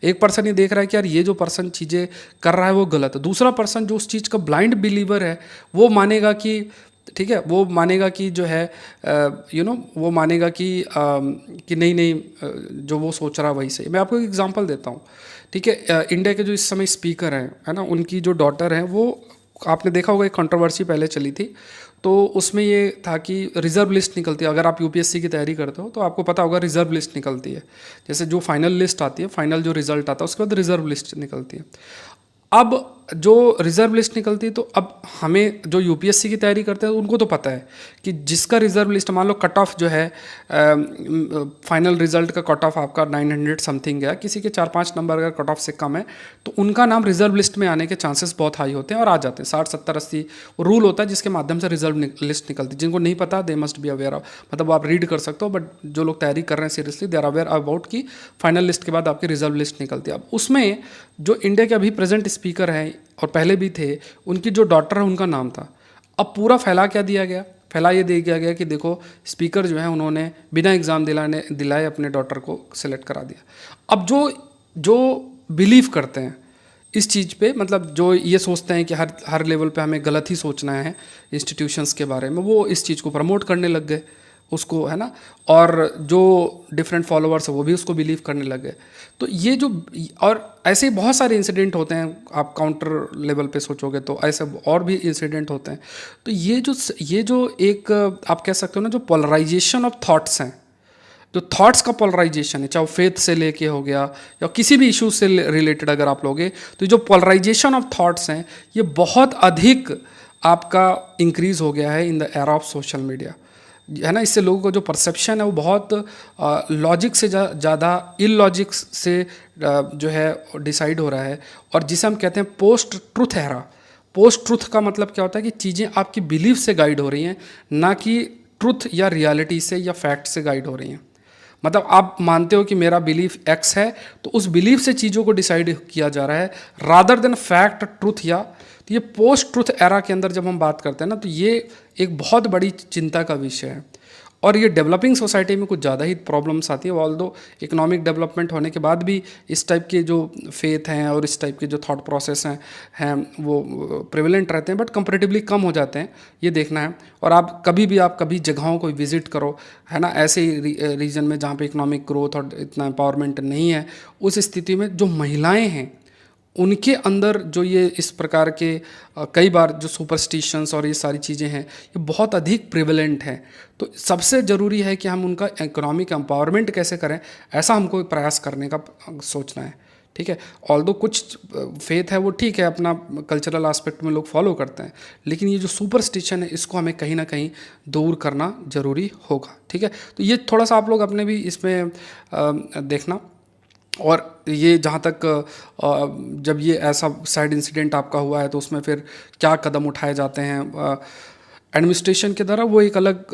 एक पर्सन ये देख रहा है कि यार ये जो पर्सन चीज़ें कर रहा है वो गलत है। दूसरा पर्सन जो उस चीज़ का ब्लाइंड बिलीवर है वो मानेगा कि ठीक है, वो मानेगा कि जो है वो मानेगा कि नहीं नहीं जो वो सोच रहा है वही सही। मैं आपको एक एग्जांपल देता हूँ। ठीक है, इंडिया के जो इस समय स्पीकर हैं है ना, उनकी जो डॉटर है वो, आपने देखा होगा एक कंट्रोवर्सी पहले चली थी। तो उसमें ये था कि रिज़र्व लिस्ट निकलती है। अगर आप यूपीएससी की तैयारी करते हो तो आपको पता होगा रिज़र्व लिस्ट निकलती है। जैसे जो फाइनल लिस्ट आती है, फाइनल जो रिजल्ट आता है उसके बाद रिज़र्व लिस्ट निकलती है। अब जो रिज़र्व लिस्ट निकलती है तो अब हमें जो यूपीएससी की तैयारी करते हैं उनको तो पता है कि जिसका रिज़र्व लिस्ट, मान लो कट ऑफ जो है फाइनल रिजल्ट का कट ऑफ आपका 900 समथिंग है, किसी के 4-5 नंबर अगर कट ऑफ से कम है तो उनका नाम रिज़र्व लिस्ट में आने के चांसेस बहुत हाई होते हैं और आ जाते हैं। 60, 70, 80 रूल होता है जिसके माध्यम से रिजर्व लिस्ट निकलती है। जिनको नहीं पता they must be aware of, मतलब आप रीड कर सकते हो, बट जो लोग तैयारी कर रहे हैं seriously they are aware about कि फाइनल लिस्ट के बाद आपकी रिजर्व लिस्ट निकलती है। अब उसमें जो इंडिया के अभी प्रेजेंट स्पीकर हैं और पहले भी थे, उनकी जो डॉटर है उनका नाम था। अब पूरा फैला क्या दिया गया, फैला ये दिया गया कि देखो स्पीकर जो है उन्होंने बिना एग्ज़ाम दिलाए अपने डॉटर को सिलेक्ट करा दिया। अब जो जो बिलीव करते हैं इस चीज़ पे, मतलब जो ये सोचते हैं कि हर लेवल पे हमें गलत ही सोचना है इंस्टीट्यूशंस के बारे में, वो इस चीज़ को प्रमोट करने लग गए उसको, है ना। और जो डिफरेंट फॉलोअर्स है वो भी उसको बिलीव करने लगे। तो ये जो, और ऐसे बहुत सारे इंसिडेंट होते हैं, आप काउंटर लेवल पे सोचोगे तो ऐसे और भी इंसिडेंट होते हैं। तो ये जो एक आप कह सकते हो ना, जो पोलराइजेशन ऑफ थॉट्स हैं, जो थॉट्स का पोलराइजेशन है, चाहे वो फेथ से लेके हो गया या किसी भी इशू से रिलेटेड अगर आप लोगे, तो जो पोलराइजेशन ऑफ थॉट्स हैं ये बहुत अधिक आपका इंक्रीज हो गया है in the era of social media, है ना। इससे लोगों का जो परसेप्शन है वो बहुत लॉजिक से ज़्यादा इलॉजिक से जो है डिसाइड हो रहा है। और जिसे हम कहते हैं post truth era. Post truth का मतलब क्या होता है कि चीज़ें आपकी बिलीफ से गाइड हो रही हैं, ना कि ट्रुथ या रियलिटी से या फैक्ट से गाइड हो रही हैं। मतलब आप मानते हो कि मेरा बिलीफ एक्स है तो उस बिलीफ से चीज़ों को डिसाइड किया जा रहा है रादर देन फैक्ट ट्रुथ। या तो ये पोस्ट ट्रुथ एरा के अंदर जब हम बात करते हैं ना, तो ये एक बहुत बड़ी चिंता का विषय है। और ये डेवलपिंग सोसाइटी में कुछ ज़्यादा ही प्रॉब्लम्स आती है। ऑल्दो इकोनॉमिक डेवलपमेंट होने के बाद भी इस टाइप के जो फेथ हैं और इस टाइप के जो थॉट प्रोसेस हैं वो प्रेवलेंट रहते हैं, बट कंपैरेटिवली कम हो जाते हैं, ये देखना है। और आप कभी जगहों को विज़िट करो, है ना, ऐसे रीजन में जहाँ पे इकोनॉमिक ग्रोथ और इतना एम्पावरमेंट नहीं है, उस स्थिति में जो महिलाएँ हैं उनके अंदर जो ये इस प्रकार के कई बार जो सुपरस्टिशंस और ये सारी चीज़ें हैं ये बहुत अधिक प्रिवेलेंट हैं। तो सबसे ज़रूरी है कि हम उनका इकोनॉमिक एम्पावरमेंट कैसे करें, ऐसा हमको प्रयास करने का सोचना है। ठीक है, ऑल्दो कुछ फेथ है वो ठीक है, अपना कल्चरल एस्पेक्ट में लोग फॉलो करते हैं, लेकिन ये जो सुपरस्टिशन है इसको हमें कहीं ना कहीं दूर करना ज़रूरी होगा। ठीक है, तो ये थोड़ा सा आप लोग अपने भी इसमें देखना। और ये जहाँ तक जब ये ऐसा साइड इंसिडेंट आपका हुआ है तो उसमें फिर क्या कदम उठाए जाते हैं। एडमिनिस्ट्रेशन के द्वारा वो एक अलग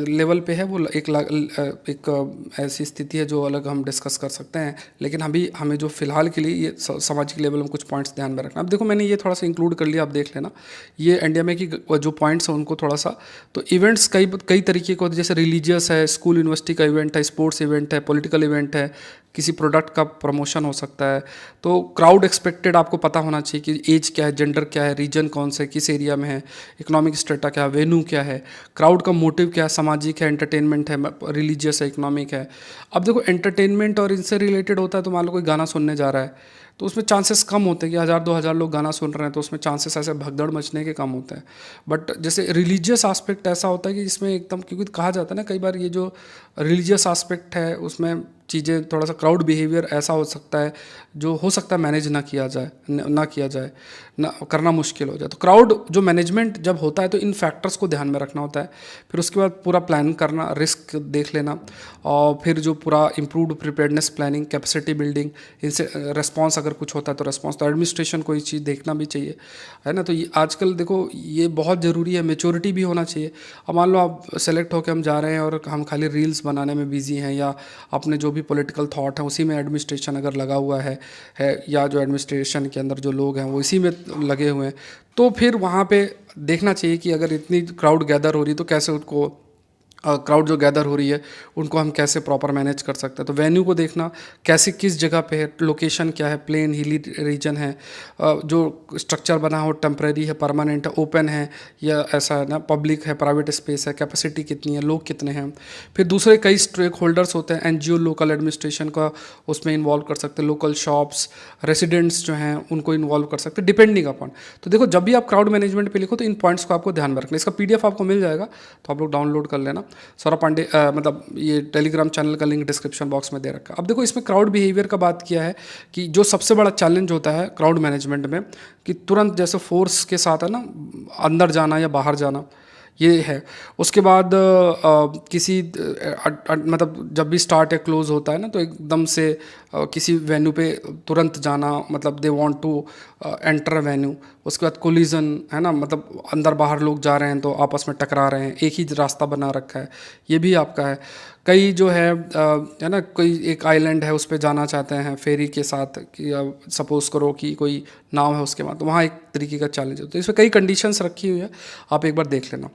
लेवल पे है, वो एक ऐसी स्थिति है जो अलग हम डिस्कस कर सकते हैं। लेकिन अभी हमें जो फ़िलहाल के लिए ये सामाजिक लेवल में कुछ पॉइंट्स ध्यान में रखना। अब देखो मैंने ये थोड़ा सा इंक्लूड कर लिया, आप देख लेना ये इंडिया में कि जो पॉइंट्स हैं उनको थोड़ा सा। तो इवेंट्स कई कई तरीके के होते हैं, जैसे रिलीजियस है, स्कूल यूनिवर्सिटी का इवेंट है, स्पोर्ट्स इवेंट है, पॉलिटिकल इवेंट है, किसी प्रोडक्ट का प्रमोशन हो सकता है। तो क्राउड एक्सपेक्टेड आपको पता होना चाहिए कि एज क्या है, जेंडर क्या है, रीजन कौन सा है, किस एरिया में है, इकोनॉमिक स्टेटा क्या है, वेन्यू क्या है, क्राउड का मोटिव क्या है, सामाजिक है, एंटरटेनमेंट है, रिलीजियस है, इकोनॉमिक है। अब देखो एंटरटेनमेंट और इनसे रिलेटेड होता है, तो मान लो कोई गाना सुनने जा रहा है तो उसमें चांसेस कम होते हैं कि 1000-2000 लोग गाना सुन रहे हैं, तो उसमें चांसेस ऐसे भगदड़ मचने के कम होते हैं। बट जैसे रिलीजियस आस्पेक्ट ऐसा होता है कि इसमें एकदम, क्योंकि कहा जाता है ना कई बार ये जो रिलीजियस आस्पेक्ट है उसमें चीज़ें थोड़ा सा क्राउड बिहेवियर ऐसा हो सकता है जो हो सकता है मैनेज ना किया जाए, ना किया जाए, ना करना मुश्किल हो जाए। तो क्राउड जो मैनेजमेंट जब होता है तो इन फैक्टर्स को ध्यान में रखना होता है। फिर उसके बाद पूरा प्लान करना, रिस्क देख लेना, और फिर जो पूरा improved preparedness planning, capacity building, इनसे रिस्पॉन्स अगर कुछ होता है तो रिस्पॉन्स, तो एडमिनिस्ट्रेशन को ये चीज़ देखना भी चाहिए, है ना। तो ये आजकल देखो ये बहुत ज़रूरी है, मेच्योरिटी भी होना चाहिए। अब मान लो आप सेलेक्ट होकर हम जा रहे हैं और हम खाली रील्स बनाने में बिजी हैं, या अपने जो भी पॉलिटिकल थॉट है उसी में एडमिनिस्ट्रेशन अगर लगा हुआ है या जो एडमिनिस्ट्रेशन के अंदर जो लोग हैं वो इसी में लगे हुए हैं, तो फिर वहाँ पे देखना चाहिए कि अगर इतनी क्राउड गैदर हो रही है तो कैसे उनको क्राउड जो गैदर हो रही है उनको हम कैसे प्रॉपर मैनेज कर सकते हैं। तो वेन्यू को देखना, कैसे किस जगह पे है, लोकेशन क्या है, प्लेन हिली रीजन है, जो स्ट्रक्चर बना हो टेम्परेरी है, परमानेंट है, ओपन है, या ऐसा है ना पब्लिक है, प्राइवेट स्पेस है, कैपेसिटी कितनी है, लोग कितने हैं। फिर दूसरे कई स्टेक होल्डर्स होते हैं, एनजीओ, लोकल एडमिनिस्ट्रेशन का उसमें इन्वॉल्व कर सकते हैं, लोकल शॉप्स, रेसिडेंट्स जो हैं उनको इन्वॉल्व कर सकते हैं, डिपेंडिंग अपॉन। तो देखो जब भी आप क्राउड मैनेजमेंट पे लिखो तो इन पॉइंट्स को आपको ध्यान में रखना। इसका पीडीएफ आपको मिल जाएगा, तो आप लोग डाउनलोड कर लेना। सौरभ पांडे मतलब ये टेलीग्राम चैनल का लिंक डिस्क्रिप्शन बॉक्स में दे रखा है। अब देखो इसमें क्राउड बिहेवियर का बात किया है कि जो सबसे बड़ा चैलेंज होता है क्राउड मैनेजमेंट में कि तुरंत जैसे फोर्स के साथ है ना अंदर जाना या बाहर जाना, ये है। उसके बाद किसी मतलब जब भी स्टार्ट या क्लोज होता है ना तो एकदम से किसी वेन्यू पे तुरंत जाना, मतलब they want to enter venue. उसके बाद कोलिजन है ना, मतलब अंदर बाहर लोग जा रहे हैं तो आपस में टकरा रहे हैं, एक ही रास्ता बना रखा है, ये भी आपका है। कई जो है ना कोई एक आइलैंड है उस पर जाना चाहते हैं फेरी के साथ, कि सपोज़ करो कि कोई नाव है उसके बाद, तो वहाँ एक तरीके का चैलेंज होता है। इसमें कई कंडीशंस रखी हुई है, आप एक बार देख लेना।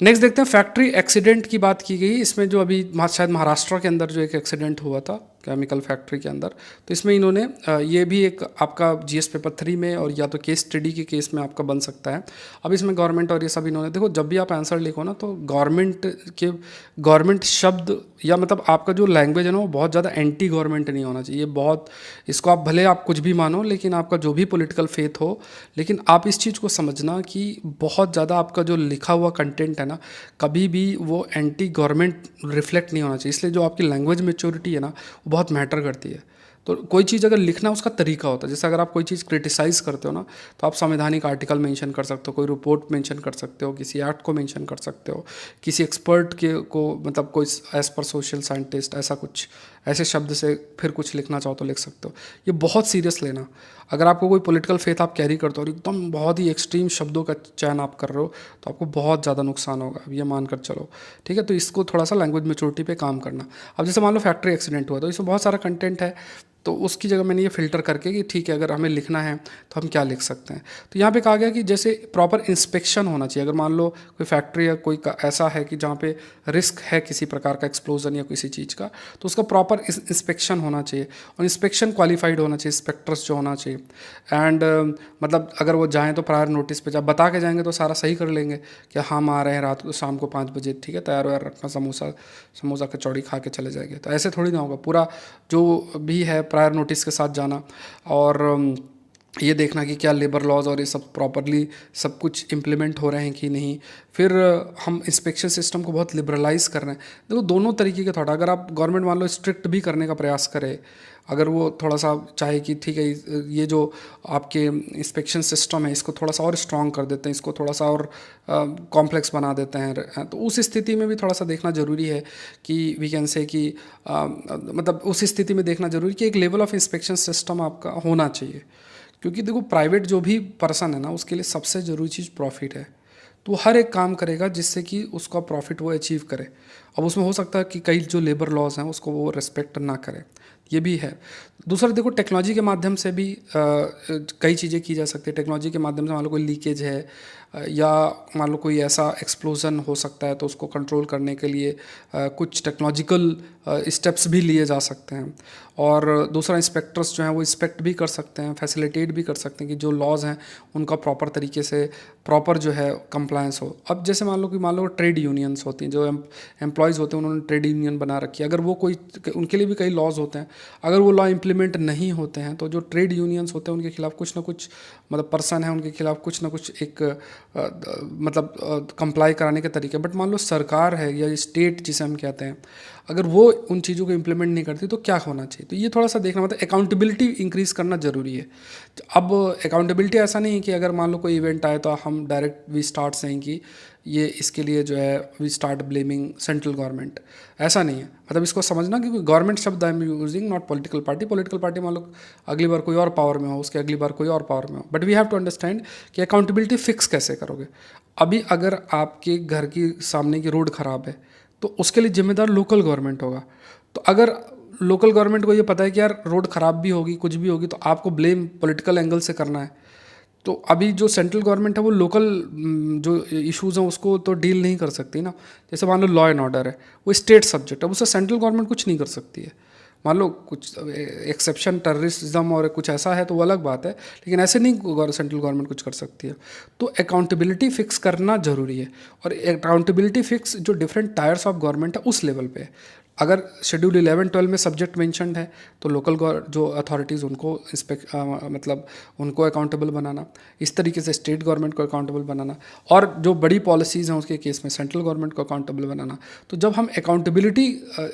नेक्स्ट देखते हैं फैक्ट्री एक्सीडेंट की बात की गई। इसमें जो अभी शायद महाराष्ट्र के अंदर जो एक एक्सीडेंट हुआ था केमिकल फैक्ट्री के अंदर, तो इसमें इन्होंने ये भी एक आपका जीएस पेपर 3 में और या तो केस स्टडी के केस में आपका बन सकता है। अब इसमें गवर्नमेंट और ये सब इन्होंने, देखो जब भी आप आंसर लिखो ना तो गवर्नमेंट शब्द या मतलब आपका जो लैंग्वेज है ना वो बहुत ज़्यादा एंटी गवर्नमेंट नहीं होना चाहिए। बहुत इसको आप भले आप कुछ भी मानो, लेकिन आपका जो भी पॉलिटिकल फेथ हो, लेकिन आप इस चीज़ को समझना कि बहुत ज़्यादा आपका जो लिखा हुआ कंटेंट है ना कभी भी वो एंटी गवर्नमेंट रिफ्लेक्ट नहीं होना चाहिए। इसलिए जो आपकी लैंग्वेज मैच्योरिटी है ना वो बहुत मैटर करती है। तो कोई चीज़ अगर लिखना उसका तरीका होता है, जैसे अगर आप कोई चीज़ क्रिटिसाइज़ करते हो ना तो आप संवैधानिक आर्टिकल मेंशन कर सकते हो, कोई रिपोर्ट मेंशन कर सकते हो, किसी एक्ट को मेंशन कर सकते हो, किसी एक्सपर्ट के को मतलब कोई एज पर सोशल साइंटिस्ट ऐसा कुछ ऐसे शब्द से फिर कुछ लिखना चाहो तो लिख सकते हो। ये बहुत सीरियस लेना। अगर आपको कोई पॉलिटिकल फेथ आप कैरी करते हो और एकदम बहुत ही एक्सट्रीम शब्दों का चयन आप कर रहे हो तो आपको बहुत ज़्यादा नुकसान होगा, अब ये मान कर चलो, ठीक है। तो इसको थोड़ा सा लैंग्वेज मैच्योरिटी पे काम करना। अब जैसे मान लो फैक्ट्री एक्सीडेंट हुआ तो इसमें बहुत सारा कंटेंट है, तो उसकी जगह मैंने ये फ़िल्टर करके कि ठीक है अगर हमें लिखना है तो हम क्या लिख सकते हैं। तो यहाँ पे कहा गया कि जैसे प्रॉपर इंस्पेक्शन होना चाहिए। अगर मान लो कोई फैक्ट्री या कोई ऐसा है कि जहाँ पे रिस्क है किसी प्रकार का एक्सप्लोजन या किसी चीज़ का, तो उसका प्रॉपर इंस्पेक्शन होना चाहिए और इंस्पेक्शन क्वालिफाइड होना चाहिए, इंस्पेक्टर्स जो होना चाहिए। एंड मतलब अगर वो जाएँ तो प्रायर नोटिस पे बता के जाएंगे तो सारा सही कर लेंगे कि हम आ रहे हैं रात को शाम को 5 बजे, ठीक है, तैयार व्यार रखना, समोसा कचौड़ी खा के चले जाएंगे। तो ऐसे थोड़ी ना होगा, पूरा जो भी है प्रायर नोटिस के साथ जाना और ये देखना कि क्या लेबर लॉज और ये सब प्रॉपरली सब कुछ इम्प्लीमेंट हो रहे हैं कि नहीं। फिर हम इंस्पेक्शन सिस्टम को बहुत लिबरलाइज़ कर रहे हैं। देखो दोनों तरीके का थोड़ा, अगर आप गवर्नमेंट मान लो स्ट्रिक्ट भी करने का प्रयास करे, अगर वो थोड़ा सा चाहे कि ठीक है ये जो आपके इंस्पेक्शन सिस्टम है इसको थोड़ा सा और स्ट्रॉन्ग कर देते हैं, इसको थोड़ा सा और कॉम्प्लेक्स बना देते हैं, तो उस स्थिति में भी थोड़ा सा देखना ज़रूरी है कि वी कैन से कि मतलब उस स्थिति में देखना ज़रूरी कि एक लेवल ऑफ इंस्पेक्शन सिस्टम आपका होना चाहिए। क्योंकि देखो प्राइवेट जो भी पर्सन है ना उसके लिए सबसे ज़रूरी चीज़ प्रॉफिट है। तो वो हर एक काम करेगा जिससे कि उसका प्रॉफिट वो अचीव करे। अब उसमें हो सकता है कि कई जो लेबर लॉज हैं उसको वो रिस्पेक्ट ना करे, ये भी है। दूसरा देखो, टेक्नोलॉजी के माध्यम से भी कई चीज़ें की जा सकती है। टेक्नोलॉजी के माध्यम से मान लो कोई लीकेज है या मान लो कोई ऐसा एक्सप्लोजन हो सकता है, तो उसको कंट्रोल करने के लिए कुछ टेक्नोलॉजिकल स्टेप्स भी लिए जा सकते हैं। और दूसरा, इंस्पेक्टर्स जो हैं वो इंस्पेक्ट भी कर सकते हैं, फैसिलिटेट भी कर सकते हैं कि जो लॉज़ हैं उनका प्रॉपर तरीके से प्रॉपर जो है कंप्लायंस हो। अब जैसे मान लो ट्रेड यूनियंस होती हैं, जो एम्प्लॉयज़ होते हैं उन्होंने ट्रेड यूनियन बना रखी है, अगर वो कोई, उनके लिए भी कई लॉज होते हैं, अगर वो लॉ इम्प्लीमेंट नहीं होते हैं तो जो ट्रेड यूनियंस होते हैं उनके खिलाफ कुछ ना कुछ, मतलब पर्सन है उनके खिलाफ कुछ ना कुछ एक मतलब कंप्लाई कराने के तरीके। बट मान लो सरकार है या स्टेट जिसे हम कहते हैं, अगर वो उन चीज़ों को इम्प्लीमेंट नहीं करती तो क्या होना चाहिए, तो ये थोड़ा सा देखना, मतलब अकाउंटेबिलिटी इंक्रीज़ करना ज़रूरी है। अब अकाउंटेबिलिटी ऐसा नहीं है कि अगर मान लो कोई इवेंट आए तो हम डायरेक्ट वी स्टार्ट सेइंग कि ये इसके लिए जो है we start blaming central government, ऐसा नहीं है। मतलब इसको समझना कि गवर्नमेंट शब्द I am using, not political party. Political party मान लो अगली बार कोई और पावर में हो, उसके अगली बार कोई और पावर में हो, but we have to understand कि अकाउंटेबिलिटी फिक्स कैसे करोगे। अभी अगर आपके घर की सामने की रोड ख़राब है तो उसके लिए जिम्मेदार लोकल गवर्नमेंट होगा। तो अगर लोकल गवर्नमेंट को ये पता है कि यार रोड ख़राब भी होगी, कुछ भी होगी, तो आपको ब्लेम पॉलिटिकल एंगल से करना है। तो अभी जो सेंट्रल गवर्नमेंट है वो लोकल जो इश्यूज़ हैं उसको तो डील नहीं कर सकती ना। जैसे मान लो लॉ एंड ऑर्डर है, वो स्टेट सब्जेक्ट है, उससे सेंट्रल गवर्नमेंट कुछ नहीं कर सकती है। मान लो कुछ एक्सेप्शन टेररिज्म और कुछ ऐसा है तो वो अलग बात है, लेकिन ऐसे नहीं सेंट्रल गवर्नमेंट कुछ कर सकती है। तो अकाउंटेबिलिटी फिक्स करना ज़रूरी है, और अकाउंटेबिलिटी फिक्स जो डिफरेंट टायर्स ऑफ गवर्नमेंट है उस लेवल पे है। अगर शेड्यूल 11-12 में सब्जेक्ट मेंशनड है तो लोकल जो अथॉरिटीज़ उनको मतलब उनको अकाउंटेबल बनाना, इस तरीके से स्टेट गवर्नमेंट को अकाउंटेबल बनाना, और जो बड़ी पॉलिसीज़ हैं उसके केस में सेंट्रल गवर्नमेंट को अकाउंटेबल बनाना। तो जब हम अकाउंटेबिलिटी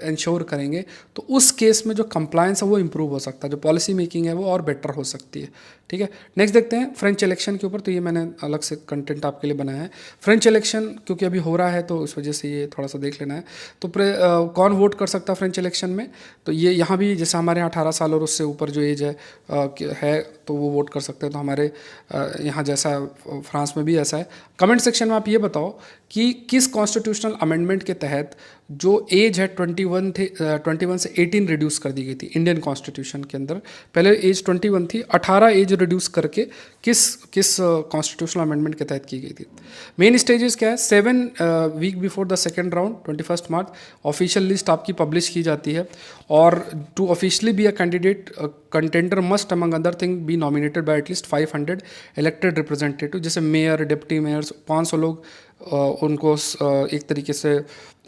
इंश्योर करेंगे तो उस केस में जो कंप्लायंस है वो इम्प्रूव हो सकता है, जो पॉलिसी मेकिंग है वो और बेटर हो सकती है। ठीक है, नेक्स्ट देखते हैं फ्रेंच इलेक्शन के ऊपर। तो ये मैंने अलग से कंटेंट आपके लिए बनाया है। फ्रेंच इलेक्शन क्योंकि अभी हो रहा है तो इस वजह से ये थोड़ा सा देख लेना है। तो कौन वोट कर सकता है फ्रेंच इलेक्शन में, तो ये यहाँ भी जैसे हमारे यहाँ 18 साल और उससे ऊपर जो एज है तो वो वोट कर सकते हैं। तो हमारे यहाँ जैसा फ्रांस में भी ऐसा है। कमेंट सेक्शन में आप ये बताओ कि किस कॉन्स्टिट्यूशनल अमेंडमेंट के तहत जो एज है 21 से 18 रिड्यूस कर दी गई थी इंडियन कॉन्स्टिट्यूशन के अंदर। पहले एज 21 थी, 18 एज रिड्यूस करके किस कॉन्स्टिट्यूशनल अमेंडमेंट के तहत की गई थी। मेन स्टेजेस क्या है, 7 week before the second round 21 March official list आपकी पब्लिश की जाती है। और to officially be a candidate contender must among other thing be nominated by at least 500 elected representative, जैसे मेयर, डिप्टी मेयर्स, 500 लोग उनको एक तरीके से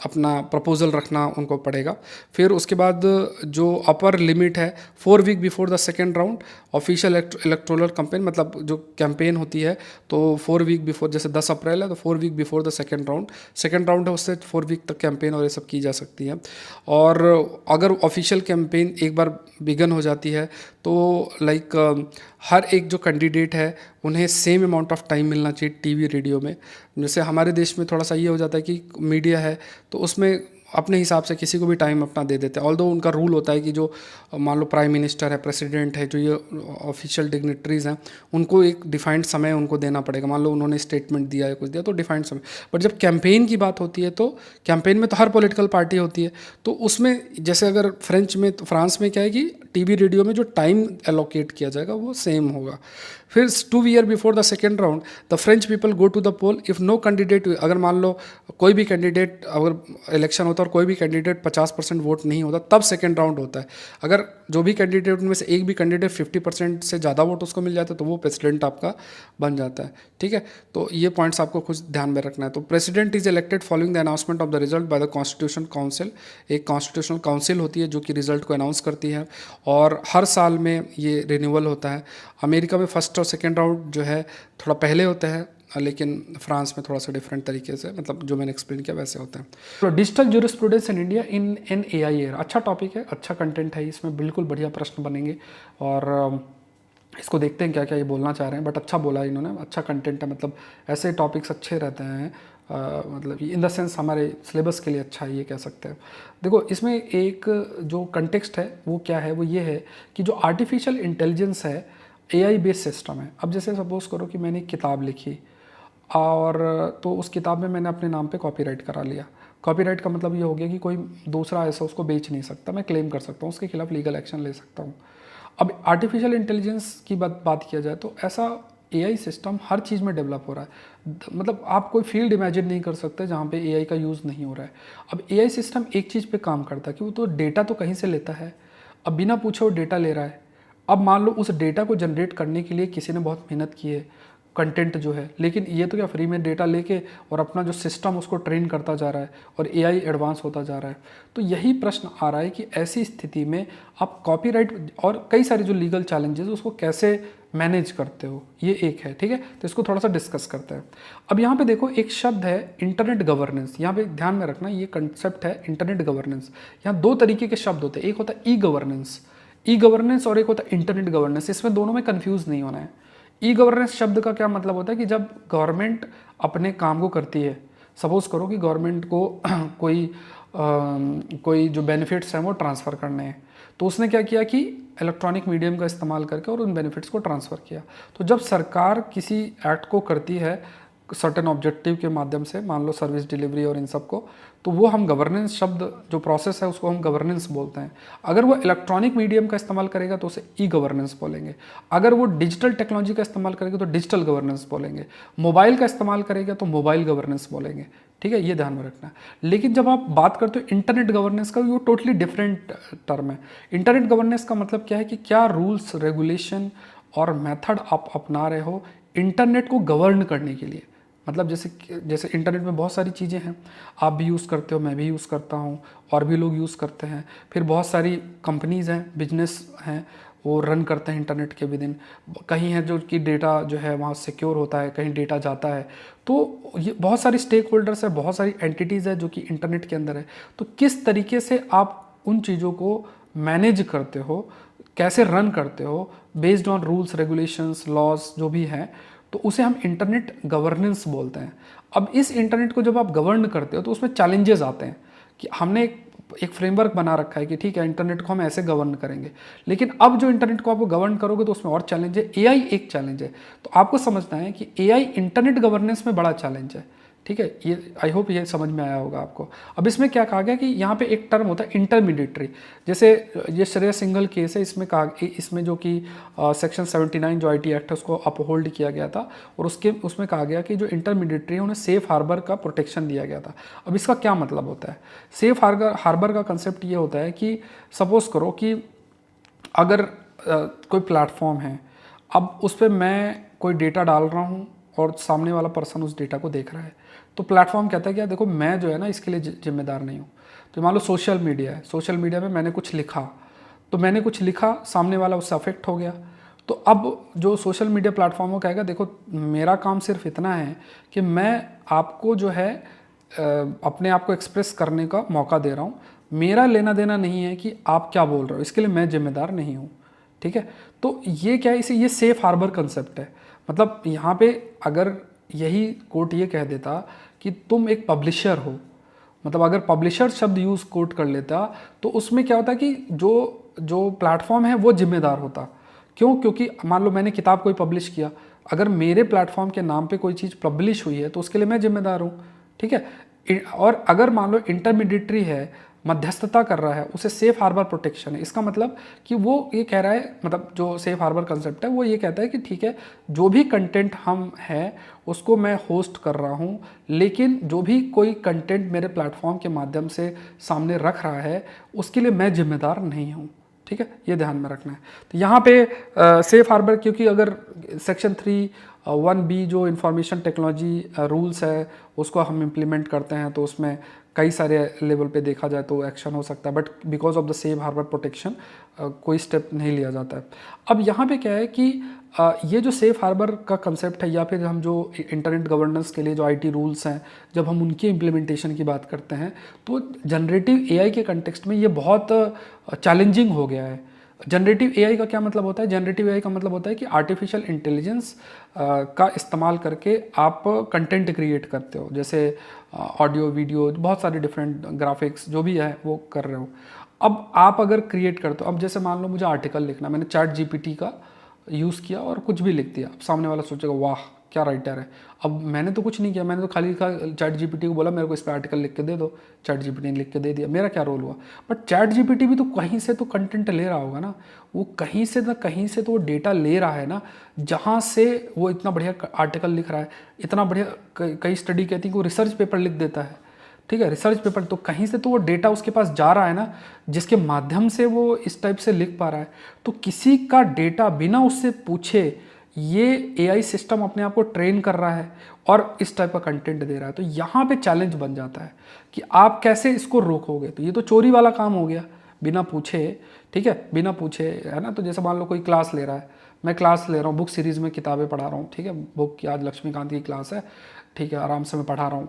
अपना प्रपोजल रखना उनको पड़ेगा। फिर उसके बाद जो अपर लिमिट है 4 week before the second round official electoral campaign, मतलब जो कैंपेन होती है तो 4 वीक बिफोर, जैसे 10 अप्रैल है तो 4 week before the second round है, उससे 4 वीक तक कैंपेन और ये सब की जा सकती है। और अगर ऑफिशियल कैंपेन एक बार बिगन हो जाती है तो लाइक हर एक जो कैंडिडेट है उन्हें सेम अमाउंट ऑफ टाइम मिलना चाहिए टीवी रेडियो में। जैसे हमारे देश में थोड़ा सा ये हो जाता है कि मीडिया है तो उसमें अपने हिसाब से किसी को भी टाइम अपना दे देते हैं। ऑल्दो उनका रूल होता है कि जो मान लो प्राइम मिनिस्टर है, प्रेसिडेंट है, जो ये ऑफिशियल डिग्नेटरीज़ हैं उनको एक डिफाइंड समय उनको देना पड़ेगा। मान लो उन्होंने स्टेटमेंट दिया है, कुछ दिया, तो डिफाइंड समय। बट जब कैंपेन की बात होती है तो कैंपेन में तो हर पॉलिटिकल पार्टी होती है, तो उसमें जैसे अगर फ्रांस में क्या है कि टीवी रेडियो में जो टाइम एलोकेट किया जाएगा वो सेम होगा। फिर 2 year before the second round the French people go to the poll if no candidate, अगर मान लो कोई भी कैंडिडेट, अगर इलेक्शन होता है और कोई भी कैंडिडेट 50% वोट नहीं होता तब सेकेंड राउंड होता है। अगर जो भी कैंडिडेट उनमें से एक भी कैंडिडेट 50% से ज़्यादा वोट उसको मिल जाता है तो वो प्रेसिडेंट आपका बन जाता है। ठीक है, तो ये पॉइंट्स आपको कुछ ध्यान में रखना है। तो president is elected following the announcement of the result by the constitution council. एक कॉन्स्टिट्यूशनल काउंसिल होती है जो कि रिजल्ट को अनाउंस करती है, और हर साल में ये रिन्यूअल होता है। अमेरिका में फर्स्ट और सेकेंड राउंड जो है थोड़ा पहले होता है, लेकिन फ्रांस में थोड़ा सा डिफरेंट तरीके से, मतलब जो मैंने एक्सप्लेन किया वैसे होता है। तो digital jurisprudence in India in an AI era, अच्छा टॉपिक है, अच्छा कंटेंट है, इसमें बिल्कुल बढ़िया प्रश्न बनेंगे। और इसको देखते हैं क्या क्या ये बोलना चाह रहे हैं, बट अच्छा बोला इन्होंने, अच्छा कंटेंट है। मतलब ऐसे टॉपिक्स अच्छे रहते हैं, मतलब इन द सेंस हमारे सिलेबस के लिए अच्छा है, ये कह सकते हैं। देखो इसमें एक जो कंटेक्स्ट है वो क्या है, वो ये है कि जो आर्टिफिशियल इंटेलिजेंस है AI बेस्ड सिस्टम है। अब जैसे सपोज करो कि मैंने एक किताब लिखी, और तो उस किताब में मैंने अपने नाम पे कॉपीराइट करा लिया। कॉपीराइट का मतलब ये हो गया कि कोई दूसरा ऐसा उसको बेच नहीं सकता, मैं क्लेम कर सकता हूँ, उसके खिलाफ लीगल एक्शन ले सकता हूँ। अब आर्टिफिशियल इंटेलिजेंस की बात किया जाए तो ऐसा एआई सिस्टम हर चीज़ में डेवलप हो रहा है। मतलब आप कोई फील्ड इमेजिन नहीं कर सकते जहाँ पे एआई का यूज़ नहीं हो रहा है। अब एआई सिस्टम एक चीज़ पे काम करता है कि वो तो डेटा तो कहीं से लेता है, अब बिना पूछे वो डेटा ले रहा है। अब मान लो उस डेटा को जनरेट करने के लिए किसी ने बहुत मेहनत की है, कंटेंट जो है, लेकिन ये तो क्या फ्री में डेटा लेके और अपना जो सिस्टम उसको ट्रेन करता जा रहा है और एआई एडवांस होता जा रहा है। तो यही प्रश्न आ रहा है कि ऐसी स्थिति में आप कॉपीराइट और कई सारे जो लीगल चैलेंजेस उसको कैसे मैनेज करते हो, ये एक है। ठीक है, तो इसको थोड़ा सा डिस्कस करते हैं। अब यहाँ पे देखो एक शब्द है इंटरनेट गवर्नेंस, यहाँ पे ध्यान में रखना ये कंसेप्ट है इंटरनेट गवर्नेंस। यहाँ दो तरीके के शब्द होते हैं, एक होता है ई गवर्नेंस, ई गवर्नेंस, और एक होता है इंटरनेट गवर्नेंस। इसमें दोनों में कंफ्यूज नहीं होना है। ई गवर्नेंस शब्द का क्या मतलब होता है कि जब गवर्नमेंट अपने काम को करती है, सपोज करो कि गवर्नमेंट को कोई जो बेनिफिट्स हैं वो ट्रांसफ़र करने हैं, तो उसने क्या किया कि इलेक्ट्रॉनिक मीडियम का इस्तेमाल करके और उन बेनिफिट्स को ट्रांसफ़र किया। तो जब सरकार किसी एक्ट को करती है सर्टेन ऑब्जेक्टिव के माध्यम से, मान लो सर्विस डिलीवरी और इन सब को, तो वो हम गवर्नेंस शब्द जो प्रोसेस है उसको हम गवर्नेंस बोलते हैं। अगर वो इलेक्ट्रॉनिक मीडियम का इस्तेमाल करेगा तो उसे ई गवर्नेंस बोलेंगे। अगर वो डिजिटल टेक्नोलॉजी का इस्तेमाल करेगा तो डिजिटल गवर्नेंस बोलेंगे। मोबाइल का इस्तेमाल करेगा तो मोबाइल गवर्नेंस बोलेंगे। ठीक है, ये ध्यान में रखना है। लेकिन जब आप बात करते हो इंटरनेट गवर्नेंस का, वो टोटली डिफरेंट टर्म है। इंटरनेट गवर्नेंस का मतलब क्या है कि क्या रूल्स रेगुलेशन और मेथड आप अपना रहे हो इंटरनेट को गवर्न करने के लिए। मतलब जैसे जैसे इंटरनेट में बहुत सारी चीज़ें हैं, आप भी यूज़ करते हो, मैं भी यूज़ करता हूँ, और भी लोग यूज़ करते हैं। फिर बहुत सारी कंपनीज़ हैं, बिजनेस हैं, वो रन करते हैं इंटरनेट के विदिन। कहीं है जो कि डेटा जो है वहाँ सिक्योर होता है, कहीं डेटा जाता है। तो ये बहुत सारी स्टेक होल्डर्स है, बहुत सारी एंटिटीज़ है जो कि इंटरनेट के अंदर है। तो किस तरीके से आप उन चीज़ों को मैनेज करते हो, कैसे रन करते हो based on rules regulations laws जो भी हैं, तो उसे हम इंटरनेट गवर्नेंस बोलते हैं। अब इस इंटरनेट को जब आप गवर्न करते हो तो उसमें चैलेंजेस आते हैं कि हमने एक फ्रेमवर्क बना रखा है कि ठीक है इंटरनेट को हम ऐसे गवर्न करेंगे, लेकिन अब जो इंटरनेट को आप गवर्न करोगे तो उसमें और चैलेंज है। एआई एक चैलेंज है। तो आपको समझना है कि एआई इंटरनेट गवर्नेंस में बड़ा चैलेंज है। ठीक है, ये आई होप ये समझ में आया होगा आपको। अब इसमें क्या कहा गया कि यहाँ पे एक टर्म होता है इंटरमीडिएटरी। जैसे ये श्रेयस सिंघल केस है, इसमें कहा, इसमें जो कि सेक्शन 79 जो आईटी एक्ट है उसको अपहोल्ड किया गया था, और उसमें कहा गया कि जो इंटरमीडिएटरी है उन्हें सेफ हार्बर का प्रोटेक्शन दिया गया था। अब इसका क्या मतलब होता है? सेफ हार्बर का कंसेप्ट ये होता है कि सपोज करो कि अगर कोई प्लेटफॉर्म है, अब उस पर मैं कोई डेटा डाल रहा हूँ और सामने वाला पर्सन उस डेटा को देख रहा है, तो प्लेटफॉर्म कहता है कि देखो मैं जो है ना इसके लिए जिम्मेदार नहीं हूँ। तो मान लो सोशल मीडिया है, सोशल मीडिया में मैंने कुछ लिखा, तो मैंने कुछ लिखा, सामने वाला उससे अफेक्ट हो गया, तो अब जो सोशल मीडिया प्लेटफॉर्म वो कहेगा देखो मेरा काम सिर्फ इतना है कि मैं आपको जो है अपने आप को एक्सप्रेस करने का मौका दे रहा हूँ, मेरा लेना देना नहीं है कि आप क्या बोल रहे हो, इसके लिए मैं जिम्मेदार नहीं हूँ। ठीक है, तो ये क्या है, इसे ये सेफ हार्बर कंसेप्ट है। मतलब यहाँ पे अगर यही कोर्ट ये कह देता कि तुम एक पब्लिशर हो, मतलब अगर पब्लिशर शब्द यूज़ कोट कर लेता तो उसमें क्या होता कि जो प्लेटफॉर्म है वो जिम्मेदार होता। क्यों? क्योंकि मान लो मैंने किताब कोई पब्लिश किया, अगर मेरे प्लेटफॉर्म के नाम पे कोई चीज़ पब्लिश हुई है तो उसके लिए मैं जिम्मेदार हूँ। ठीक है, और अगर मान लो इंटरमीडिएटरी है, मध्यस्थता कर रहा है, उसे सेफ हार्बर प्रोटेक्शन है। इसका मतलब कि वो ये कह रहा है, मतलब जो सेफ हार्बर कंसेप्ट है वो ये कहता है कि ठीक है जो भी कंटेंट हम है उसको मैं होस्ट कर रहा हूँ, लेकिन जो भी कोई कंटेंट मेरे प्लेटफॉर्म के माध्यम से सामने रख रहा है उसके लिए मैं जिम्मेदार नहीं हूँ। ठीक है, ये ध्यान में रखना है। तो यहाँ पे सेफ हार्बर, क्योंकि अगर सेक्शन 3(1)(b) जो इंफॉर्मेशन टेक्नोलॉजी रूल्स है उसको हम इम्प्लीमेंट करते हैं तो उसमें कई सारे लेवल पे देखा जाए तो एक्शन हो सकता है, but because of the safe harbour protection कोई स्टेप नहीं लिया जाता है। अब यहाँ पे क्या है कि ये जो सेफ हार्बर का कंसेप्ट है, या फिर हम जो इंटरनेट गवर्नेंस के लिए जो आईटी रूल्स हैं, जब हम उनकी इम्प्लीमेंटेशन की बात करते हैं तो जनरेटिव एआई के कंटेक्स्ट में ये बहुत चैलेंजिंग हो गया है। जनरेटिव एआई का क्या मतलब होता है? जनरेटिव एआई का मतलब होता है कि आर्टिफिशियल इंटेलिजेंस का इस्तेमाल करके आप कंटेंट क्रिएट करते हो, जैसे ऑडियो वीडियो बहुत सारे डिफरेंट ग्राफिक्स जो भी है वो कर रहे हो। अब आप अगर क्रिएट करते हो, अब जैसे मान लो मुझे आर्टिकल लिखना, मैंने चैट जीपीटी का यूज़ किया और कुछ भी लिख दिया। अब सामने वाला सोचेगा वाह क्या राइटर है। अब मैंने तो कुछ नहीं किया, मैंने तो खाली चैट जीपीटी को बोला मेरे को इस पर आर्टिकल लिख के दे दो, चैट जीपीटी ने लिख के दे दिया, मेरा क्या रोल हुआ। बट चैट जीपीटी भी तो कहीं से तो कंटेंट ले रहा होगा ना, वो कहीं से ना कहीं से तो वो डेटा ले रहा है ना, जहाँ से वो इतना बढ़िया आर्टिकल लिख रहा है, इतना बढ़िया। कई स्टडी कहती है कि वो रिसर्च पेपर लिख देता है, ठीक है, रिसर्च पेपर, तो कहीं से तो वो डेटा उसके पास जा रहा है ना, जिसके माध्यम से वो इस टाइप से लिख पा रहा है। तो किसी का डेटा बिना उससे पूछे ये एआई सिस्टम अपने आप को ट्रेन कर रहा है और इस टाइप का कंटेंट दे रहा है। तो यहाँ पे चैलेंज बन जाता है कि आप कैसे इसको रोकोगे। तो ये तो चोरी वाला काम हो गया, बिना पूछे, ठीक है, बिना पूछे, है ना। तो जैसे मान लो कोई क्लास ले रहा है, मैं क्लास ले रहा हूँ, बुक सीरीज़ में किताबें पढ़ा रहा हूँ, ठीक है, बुक की आज लक्ष्मीकांत की क्लास है, ठीक है, आराम से मैं पढ़ा रहा हूँ।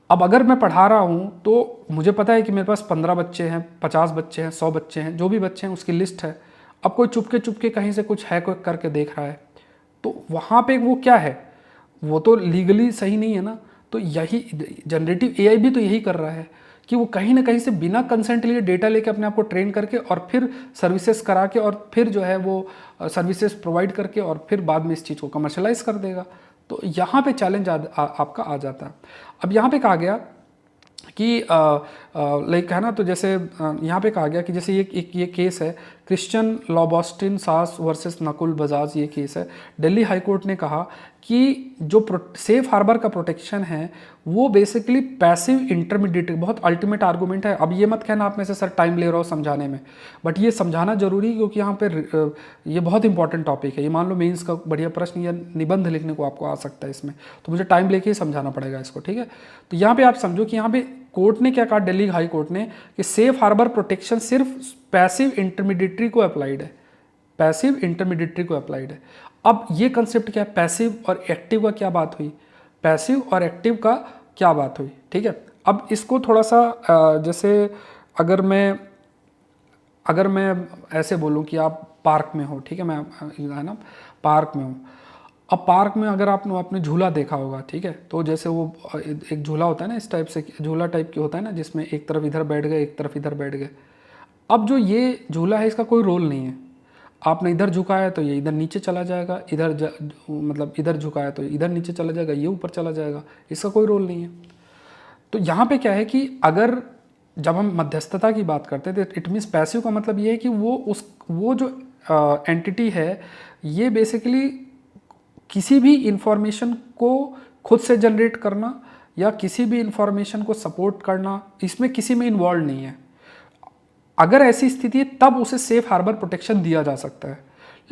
अब अगर मैं पढ़ा रहा हूँ तो मुझे पता है कि मेरे पास 15 बच्चे हैं, 50 बच्चे हैं, 100 बच्चे हैं, जो भी बच्चे हैं उसकी लिस्ट है। अब कोई चुपके चुपके कहीं से कुछ हैक करके देख रहा है, तो वहाँ पे वो क्या है, वो तो लीगली सही नहीं है ना। तो यही जनरेटिव एआई भी तो यही कर रहा है कि वो कहीं ना कहीं से बिना कंसेंट लिए डेटा लेके अपने आप को ट्रेन करके और फिर सर्विसेज करा के और फिर जो है वो सर्विसेज प्रोवाइड करके और फिर बाद में इस चीज़ को कमर्शलाइज कर देगा। तो यहाँ पे चैलेंज आपका आ जाता है। अब यहाँ पे कहा गया कि लाइक है ना, तो जैसे यहाँ पे कहा गया कि जैसे ये केस है क्रिश्चियन लॉबस्टिन सास वर्सेस नकुल बजाज, ये केस है। दिल्ली हाई कोर्ट ने कहा कि जो सेफ हार्बर का प्रोटेक्शन है वो बेसिकली पैसिव इंटरमीडिएट, बहुत अल्टीमेट आर्गूमेंट है। अब ये मत कहना आप में से सर टाइम ले रहा हो समझाने में, बट ये समझाना जरूरी है क्योंकि यहाँ पे ये बहुत इंपॉर्टेंट टॉपिक है। ये मान लो मेंस का बढ़िया प्रश्न या निबंध लिखने को आपको आ सकता है इसमें, तो मुझे टाइम लेके ही समझाना पड़ेगा इसको, ठीक है। तो यहाँ पे आप समझो कि यहाँ पे कोर्ट ने क्या कहा, दिल्ली हाई कोर्ट ने, कि सेफ हार्बर प्रोटेक्शन सिर्फ पैसिव इंटरमीडिएटरी को अप्लाइड है, पैसिव इंटरमीडिएटरी को अप्लाइड है। अब ये कंसेप्ट क्या है, पैसिव और एक्टिव का क्या बात हुई, पैसिव और एक्टिव का क्या बात हुई, ठीक है। अब इसको थोड़ा सा जैसे अगर मैं ऐसे बोलूँ कि आप पार्क में हो, ठीक है, मैं है ना पार्क में हूँ। अब पार्क में अगर आपने झूला देखा होगा, ठीक है, तो जैसे वो एक झूला होता है ना, इस टाइप से झूला टाइप की होता है ना, जिसमें एक तरफ इधर बैठ गए एक तरफ इधर बैठ गए। अब जो ये झूला है इसका कोई रोल नहीं है, आपने इधर झुकाया तो ये इधर नीचे चला जाएगा, मतलब इधर झुकाया तो इधर नीचे चला जाएगा, ये ऊपर चला जाएगा, इसका कोई रोल नहीं है। तो यहाँ पे क्या है कि अगर जब हम मध्यस्थता की बात करते हैं तो इट मीन्स पैसिव का मतलब ये है कि वो जो एंटिटी है ये बेसिकली किसी भी इंफॉर्मेशन को खुद से जनरेट करना या किसी भी इंफॉर्मेशन को सपोर्ट करना, इसमें किसी में इन्वॉल्व नहीं है। अगर ऐसी स्थिति है तब उसे सेफ हार्बर प्रोटेक्शन दिया जा सकता है।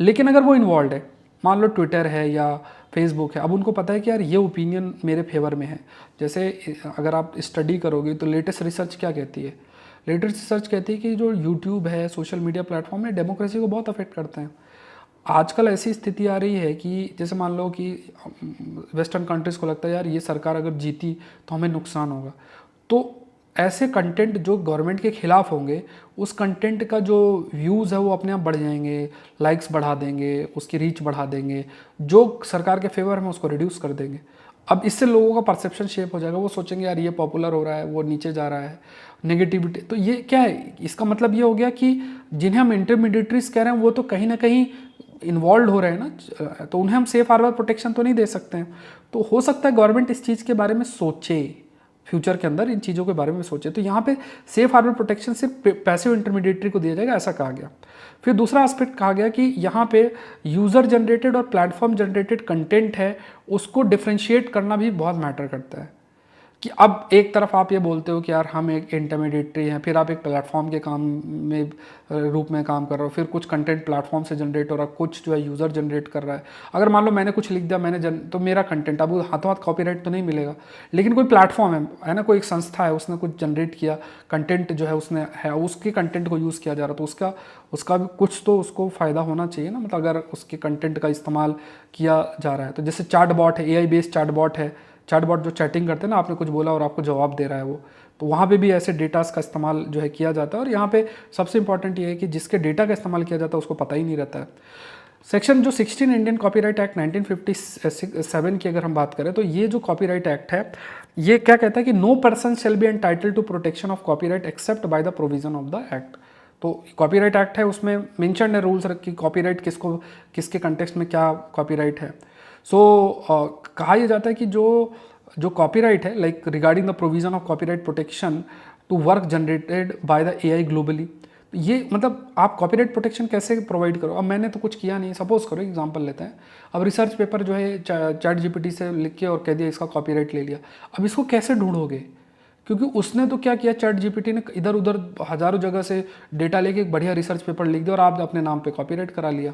लेकिन अगर वो इन्वॉल्व है, मान लो ट्विटर है या फेसबुक है, अब उनको पता है कि यार ये ओपिनियन मेरे फेवर में है। जैसे अगर आप स्टडी करोगे तो लेटेस्ट रिसर्च क्या कहती है, लेटेस्ट रिसर्च कहती है कि जो यूट्यूब है, सोशल मीडिया प्लेटफॉर्म है, डेमोक्रेसी को बहुत अफेक्ट करते हैं। आजकल ऐसी स्थिति आ रही है कि जैसे मान लो कि वेस्टर्न कंट्रीज़ को लगता है यार ये सरकार अगर जीती तो हमें नुकसान होगा, तो ऐसे कंटेंट जो गवर्नमेंट के खिलाफ होंगे उस कंटेंट का जो व्यूज़ है वो अपने आप बढ़ जाएंगे, लाइक्स बढ़ा देंगे, उसकी रीच बढ़ा देंगे, जो सरकार के फेवर में उसको रिड्यूस कर देंगे। अब इससे लोगों का परसेप्शन शेप हो जाएगा, वो सोचेंगे यार ये पॉपुलर हो रहा है, वो नीचे जा रहा है, नेगेटिविटी। तो ये क्या है, इसका मतलब ये हो गया कि जिन्हें हम इंटरमीडिएटरीज कह रहे हैं वो तो कहीं ना कहीं इन्वॉल्व हो रहे हैं ना, तो उन्हें हम सेफ हार्बर प्रोटेक्शन तो नहीं दे सकते हैं। तो हो सकता है गवर्नमेंट इस चीज़ के बारे में सोचे, फ्यूचर के अंदर इन चीज़ों के बारे में सोचे। तो यहाँ पे सेफ हार्बर प्रोटेक्शन सिर्फ पैसिव इंटरमीडिएटरी को दिया जाएगा, ऐसा कहा गया। फिर दूसरा एस्पेक्ट कहा गया कि यहाँ पे यूज़र जनरेटेड और प्लेटफॉर्म जनरेटेड कंटेंट है उसको डिफ्रेंशिएट करना भी बहुत मैटर करता है। कि अब एक तरफ आप ये बोलते हो कि यार हम एक इंटरमीडिएटरी हैं, फिर आप एक प्लेटफॉर्म के काम में रूप में काम कर रहे हो, फिर कुछ कंटेंट प्लेटफॉर्म से जनरेट हो रहा है, कुछ जो है यूज़र जनरेट कर रहा है। अगर मान लो मैंने कुछ लिख दिया तो मेरा कंटेंट, अब हाथों हाथ कॉपीराइट तो नहीं मिलेगा, लेकिन कोई प्लेटफॉर्म है ना, कोई एक संस्था है, उसने कुछ जनरेट किया कंटेंट जो है, उसने है उसके कंटेंट को यूज़ किया जा रहा, तो उसका भी कुछ तो उसको फ़ायदा होना चाहिए ना, मतलब अगर उसके कंटेंट का इस्तेमाल किया जा रहा है। तो जैसे चैट बॉट है, AI बेस्ड चैट बॉट है, चैट बॉट जो चैटिंग करते हैं ना, आपने कुछ बोला और आपको जवाब दे रहा है वो, तो वहाँ पे भी ऐसे डेटास का इस्तेमाल जो है किया जाता है। और यहाँ पे सबसे इंपॉर्टेंट ये है कि जिसके डेटा का इस्तेमाल किया जाता है उसको पता ही नहीं रहता है। सेक्शन जो 16 इंडियन कॉपीराइट एक्ट 1957 की अगर हम बात करें, तो ये जो कॉपीराइट एक्ट है ये क्या कहता है कि no person shall be entitled to protection of copyright except by the provision of the act. तो कॉपीराइट एक्ट है, उसमें मेंशन है रूल्स कि कॉपीराइट किसको, किसके कंटेक्स्ट में क्या कॉपीराइट है। सो कहा यह जाता है कि जो कॉपीराइट है, like regarding the provision of copyright protection to work generated by the AI globally. ये मतलब आप कॉपीराइट प्रोटेक्शन कैसे प्रोवाइड करो। अब मैंने तो कुछ किया नहीं, सपोज करो एग्जांपल लेते हैं, अब रिसर्च पेपर जो है चैट जीपीटी से लिख के और कह दिया इसका कॉपीराइट ले लिया, अब इसको कैसे ढूंढोगे, क्योंकि उसने तो क्या किया, चैट जीपीटी ने इधर उधर हज़ारों जगह से डेटा लेके एक बढ़िया रिसर्च पेपर लिख दिया और आप अपने नाम पे कॉपीराइट करा लिया।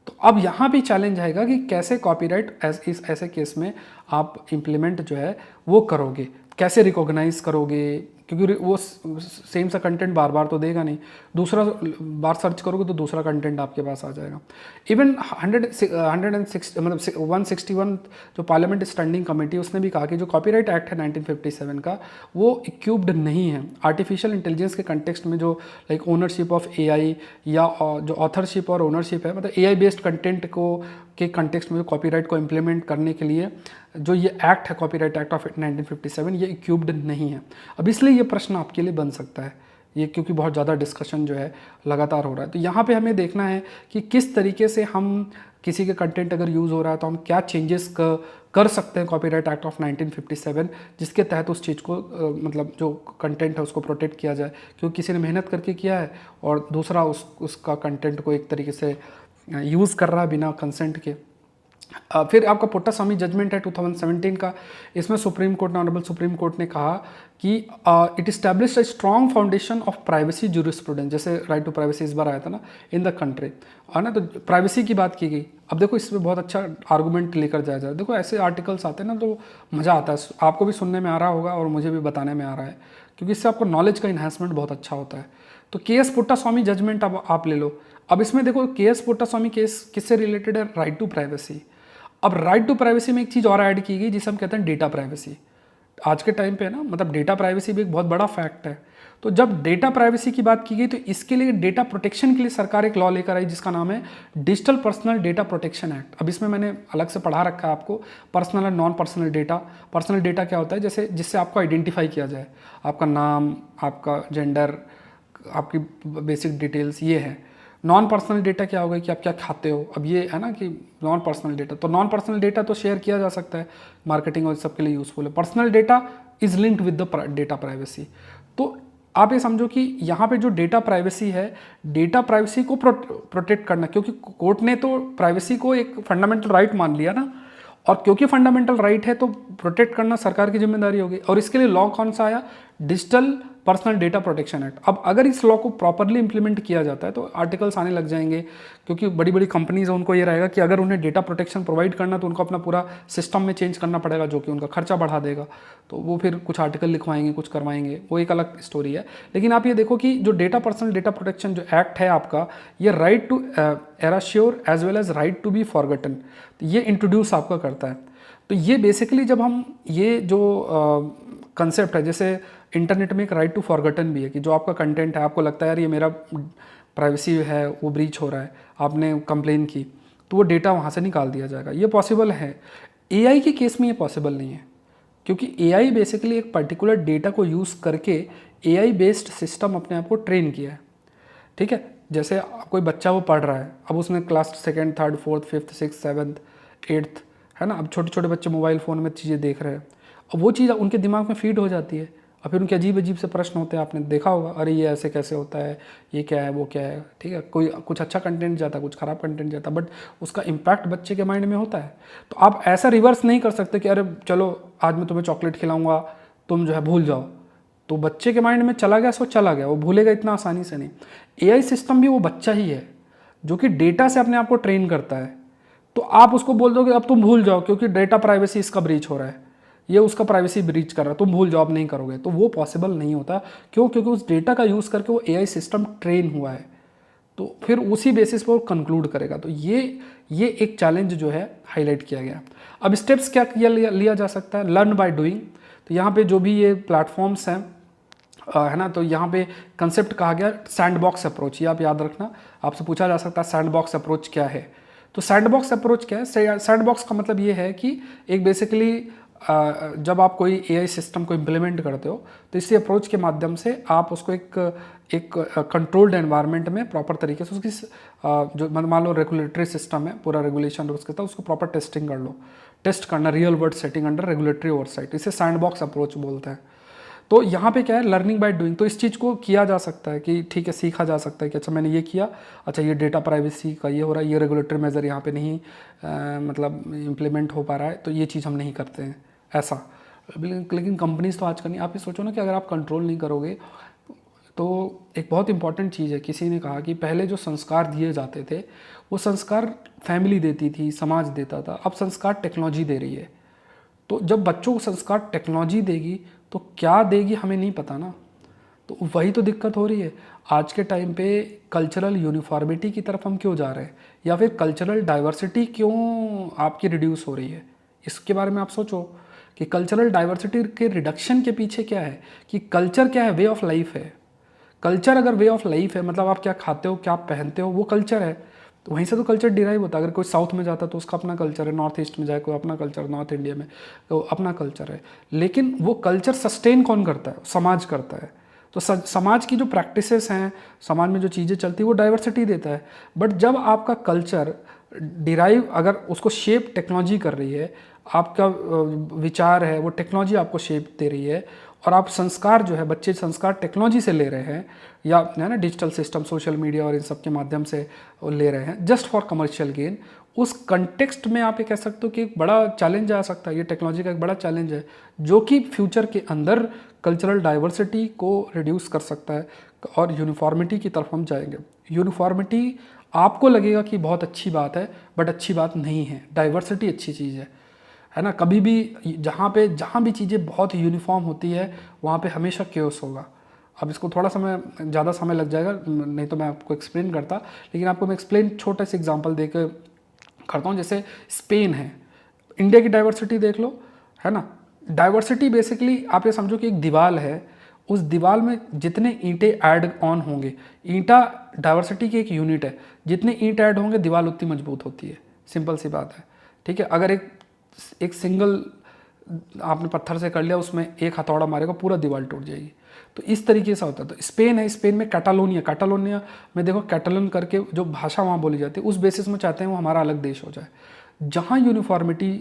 तो अब यहाँ भी चैलेंज आएगा कि कैसे कॉपीराइट इस ऐसे केस में आप इम्प्लीमेंट जो है वो करोगे, कैसे रिकॉग्नाइज करोगे, क्योंकि वो सेम सा कंटेंट बार बार तो देगा नहीं, दूसरा बार सर्च करोगे तो दूसरा कंटेंट आपके पास आ जाएगा। इवन 106 मतलब 161 जो पार्लियामेंट स्टैंडिंग कमेटी, उसने भी कहा कि जो कॉपीराइट एक्ट है 1957 का, वो इक्विप्ड नहीं है आर्टिफिशियल इंटेलिजेंस के कंटेक्स्ट में, जो लाइक ओनरशिप ऑफ एआई या जो ऑथरशिप और ओनरशिप है, मतलब एआई बेस्ड कंटेंट को के कंटेक्स्ट में कॉपीराइट को इम्प्लीमेंट करने के लिए जो ये एक्ट है, कॉपीराइट एक्ट ऑफ 1957, ये इक्विप्ड नहीं है। अब इसलिए ये प्रश्न आपके लिए बन सकता है ये, क्योंकि बहुत ज़्यादा डिस्कशन जो है लगातार हो रहा है। तो यहाँ पे हमें देखना है कि किस तरीके से हम किसी के कंटेंट अगर यूज़ हो रहा है तो हम क्या चेंजेस कर सकते हैं कॉपीराइट एक्ट ऑफ 1957, जिसके तहत उस चीज़ को मतलब जो कंटेंट है उसको प्रोटेक्ट किया जाए, क्योंकि किसी ने मेहनत करके किया है और दूसरा उसका कंटेंट को एक तरीके से यूज़ कर रहा है बिना कंसेंट के। फिर आपका पुट्टास्वामी जजमेंट है 2017 का, इसमें सुप्रीम कोर्ट ने, ऑनरेबल सुप्रीम कोर्ट ने कहा कि it establish a strong foundation of privacy jurisprudence, जैसे राइट टू प्राइवेसी इस बार आया था ना इन द कंट्री, है ना, तो प्राइवेसी की बात की गई। अब देखो इसमें बहुत अच्छा आर्गूमेंट लेकर जाया जाए, देखो ऐसे आर्टिकल्स आते हैं ना तो मज़ा आता है, आपको भी सुनने में आ रहा होगा और मुझे भी बताने में आ रहा है, क्योंकि इससे आपको नॉलेज का इन्हांसमेंट बहुत अच्छा होता है। तो केएस पुट्टास्वामी जजमेंट अब आप ले लो। अब इसमें देखो केएस पुट्टास्वामी केस किससे रिलेटेड है, राइट टू प्राइवेसी। अब राइट टू प्राइवेसी में एक चीज़ और ऐड की गई जिसे हम कहते हैं डेटा प्राइवेसी। आज के टाइम पे ना, मतलब डेटा प्राइवेसी भी एक बहुत बड़ा फैक्ट है। तो जब डेटा प्राइवेसी की बात की गई तो इसके लिए डेटा प्रोटेक्शन के लिए सरकार एक लॉ लेकर आई जिसका नाम है digital personal data protection act. अब इसमें मैंने अलग से पढ़ा रखा है आपको, पर्सनल और non personal data. Personal data क्या होता है, जैसे जिससे आपको आइडेंटिफाई किया जाए, आपका नाम, आपका जेंडर, आपकी बेसिक डिटेल्स, ये है। नॉन पर्सनल डेटा क्या होगा कि आप क्या खाते हो, अब ये है ना कि नॉन पर्सनल डेटा, तो नॉन पर्सनल डेटा तो शेयर किया जा सकता है, मार्केटिंग और सबके लिए यूजफुल है। Personal data is linked with the data privacy. तो आप ये समझो कि यहाँ पे जो डेटा प्राइवेसी है, डेटा प्राइवेसी को प्रोटेक्ट करना, क्योंकि कोर्ट ने तो प्राइवेसी को एक फंडामेंटल राइट मान लिया ना, और क्योंकि फंडामेंटल राइट है तो प्रोटेक्ट करना सरकार की जिम्मेदारी होगी। और इसके लिए लॉ कौन सा आया, digital personal data protection act. अब अगर इस लॉ को प्रॉपरली इंप्लीमेंट किया जाता है तो आर्टिकल्स आने लग जाएंगे, क्योंकि बड़ी बड़ी कंपनीज है, उनको ये रहेगा कि अगर उन्हें डेटा प्रोटेक्शन प्रोवाइड करना तो उनको अपना पूरा सिस्टम में चेंज करना पड़ेगा, जो कि उनका खर्चा बढ़ा देगा। तो वो फिर कुछ आर्टिकल लिखवाएंगे, कुछ करवाएंगे, वो एक अलग स्टोरी है। लेकिन आप ये देखो कि जो डेटा पर्सनल डेटा प्रोटेक्शन जो एक्ट है आपका, ये right to erasure as well as right to be forgotten, ये इंट्रोड्यूस आपका करता है। तो ये बेसिकली जब हम ये जो कंसेप्ट है, जैसे इंटरनेट में एक राइट टू फॉरगटन भी है कि जो आपका कंटेंट है, आपको लगता है यार ये मेरा प्राइवेसी है वो ब्रीच हो रहा है, आपने कंप्लेन की, तो वो डेटा वहाँ से निकाल दिया जाएगा। ये पॉसिबल है। एआई के केस में ये पॉसिबल नहीं है, क्योंकि एआई बेसिकली एक पर्टिकुलर डेटा को यूज़ करके एआई बेस्ड सिस्टम अपने आप को ट्रेन किया है। ठीक है, जैसे कोई बच्चा वो पढ़ रहा है, अब उसने class 2nd 3rd 4th 5th 6th 7th 8th, है ना, अब छोटे छोटे बच्चे मोबाइल फ़ोन में चीज़ें देख रहे हैं, अब वो चीज़ उनके दिमाग में फीड हो जाती है, और फिर उनके अजीब अजीब से प्रश्न होते हैं, आपने देखा होगा, अरे ये ऐसे कैसे होता है, ये क्या है, वो क्या है। ठीक है, कोई कुछ अच्छा कंटेंट जाता है, कुछ ख़राब कंटेंट जाता है, बट उसका इम्पैक्ट बच्चे के माइंड में होता है। तो आप ऐसा रिवर्स नहीं कर सकते कि अरे चलो आज मैं तुम्हें चॉकलेट खिलाऊंगा, तुम जो है भूल जाओ। तो बच्चे के माइंड में चला गया सो चला गया, वो भूलेगा इतना आसानी से नहीं। एआई सिस्टम भी वो बच्चा ही है जो कि डेटा से अपने आप को ट्रेन करता है। तो आप उसको बोल दोगे अब तुम भूल जाओ क्योंकि डेटा प्राइवेसी इसका ब्रीच हो रहा है, ये उसका प्राइवेसी ब्रीच कर रहा है, तुम भूल जाओ, आप नहीं करोगे, तो वो पॉसिबल नहीं होता। क्यों? क्योंकि उस डेटा का यूज़ करके वो एआई सिस्टम ट्रेन हुआ है, तो फिर उसी बेसिस पर वो कंक्लूड करेगा। तो ये एक चैलेंज जो है हाईलाइट किया गया। अब स्टेप्स क्या लिया जा सकता है, लर्न बाय डूइंग। तो यहाँ पे जो भी ये प्लेटफॉर्म्स हैं, है ना, तो यहाँ पे कंसेप्ट कहा गया सैंडबॉक्स अप्रोच। ये आप याद रखना, आपसे पूछा जा सकता है सैंडबॉक्स अप्रोच क्या है। तो सैंडबॉक्स अप्रोच क्या है, सैंडबॉक्स का मतलब ये है कि एक बेसिकली जब आप कोई एआई सिस्टम को इम्प्लीमेंट करते हो तो इसी अप्रोच के माध्यम से आप उसको एक कंट्रोल्ड एनवायरनमेंट में प्रॉपर तरीके से उसकी जो मान लो रेगुलेटरी सिस्टम है, पूरा रेगुलेशन रूल्स के तहत उसको प्रॉपर टेस्टिंग कर लो। टेस्ट करना, real world setting under regulatory oversight, इसे सैंडबॉक्स अप्रोच बोलते हैं। तो यहाँ पे क्या है, लर्निंग बाय डूइंग। तो इस चीज़ को किया जा सकता है कि ठीक है, सीखा जा सकता है कि अच्छा मैंने ये किया, अच्छा ये डेटा प्राइवेसी का ये हो रहा है, ये रेगुलेटरी मेजर यहाँ पे नहीं मतलब इम्प्लीमेंट हो पा रहा है, तो ये चीज़ हम नहीं करते हैं ऐसा। लेकिन कंपनीज तो आज का नहीं। आप ये सोचो ना कि अगर आप कंट्रोल नहीं करोगे तो एक बहुत इंपॉर्टेंट चीज़ है, किसी ने कहा कि पहले जो संस्कार दिए जाते थे वो संस्कार फैमिली देती थी, समाज देता था, अब संस्कार टेक्नोलॉजी दे रही है। तो जब बच्चों को संस्कार टेक्नोलॉजी देगी तो क्या देगी हमें नहीं पता ना। तो वही तो दिक्कत हो रही है आज के टाइम पे। कल्चरल यूनिफॉर्मिटी की तरफ हम क्यों जा रहे हैं, या फिर कल्चरल डाइवर्सिटी क्यों आपकी रिड्यूस हो रही है, इसके बारे में आप सोचो कि कल्चरल डाइवर्सिटी के रिडक्शन के पीछे क्या है। कि कल्चर क्या है, वे ऑफ लाइफ है। कल्चर अगर वे ऑफ लाइफ है मतलब आप क्या खाते हो, क्या आप पहनते हो, वो कल्चर है। तो वहीं से तो कल्चर डिराइव होता है। अगर कोई साउथ में जाता है तो उसका अपना कल्चर है, नॉर्थ ईस्ट में जाए कोई अपना कल्चर, नॉर्थ इंडिया में तो अपना कल्चर है। लेकिन वो कल्चर सस्टेन कौन करता है, समाज करता है। तो समाज की जो प्रैक्टिसेस हैं, समाज में जो चीज़ें चलती है वो डाइवर्सिटी देता है। बट जब आपका कल्चर डिराइव, अगर उसको शेप टेक्नोलॉजी कर रही है, आपका विचार है वो टेक्नोलॉजी आपको शेप दे रही है, और आप संस्कार जो है, बच्चे संस्कार टेक्नोलॉजी से ले रहे हैं, या है ना डिजिटल सिस्टम, सोशल मीडिया और इन सब के माध्यम से ले रहे हैं जस्ट फॉर कमर्शियल गेन, उस कंटेक्स्ट में आप ये कह सकते हो कि एक बड़ा चैलेंज आ सकता है। ये टेक्नोलॉजी का एक बड़ा चैलेंज है जो कि फ्यूचर के अंदर कल्चरल डाइवर्सिटी को रिड्यूस कर सकता है और यूनिफॉर्मिटी की तरफ हम जाएंगे। यूनिफॉर्मिटी आपको लगेगा कि बहुत अच्छी बात है, बट अच्छी बात नहीं है। डाइवर्सिटी अच्छी चीज़ है ना। कभी भी जहाँ भी चीज़ें बहुत यूनिफॉर्म होती है वहाँ पे हमेशा केओस होगा। अब इसको थोड़ा ज़्यादा समय लग जाएगा, नहीं तो मैं आपको एक्सप्लेन करता, लेकिन आपको मैं एक्सप्लेन छोटा सा एग्जांपल देकर करता हूँ। जैसे स्पेन है, इंडिया की डाइवर्सिटी देख लो, है ना। डाइवर्सिटी बेसिकली आप ये समझो कि एक दीवार है, उस दीवार में जितने ईंटें ऐड ऑन होंगे, ईंटा डाइवर्सिटी की एक यूनिट है, जितने ईंट ऐड होंगे दीवार उतनी मजबूत होती है। सिंपल सी बात है, ठीक है। अगर एक सिंगल आपने पत्थर से कर लिया, उसमें एक हथौड़ा मारेगा पूरा दीवार टूट जाएगी। तो इस तरीके से होता है। तो स्पेन है, स्पेन में कैटालोनिया में देखो, कैटलन करके जो भाषा वहाँ बोली जाती है, उस बेसिस में चाहते हैं वो हमारा अलग देश हो जाए। जहाँ यूनिफॉर्मिटी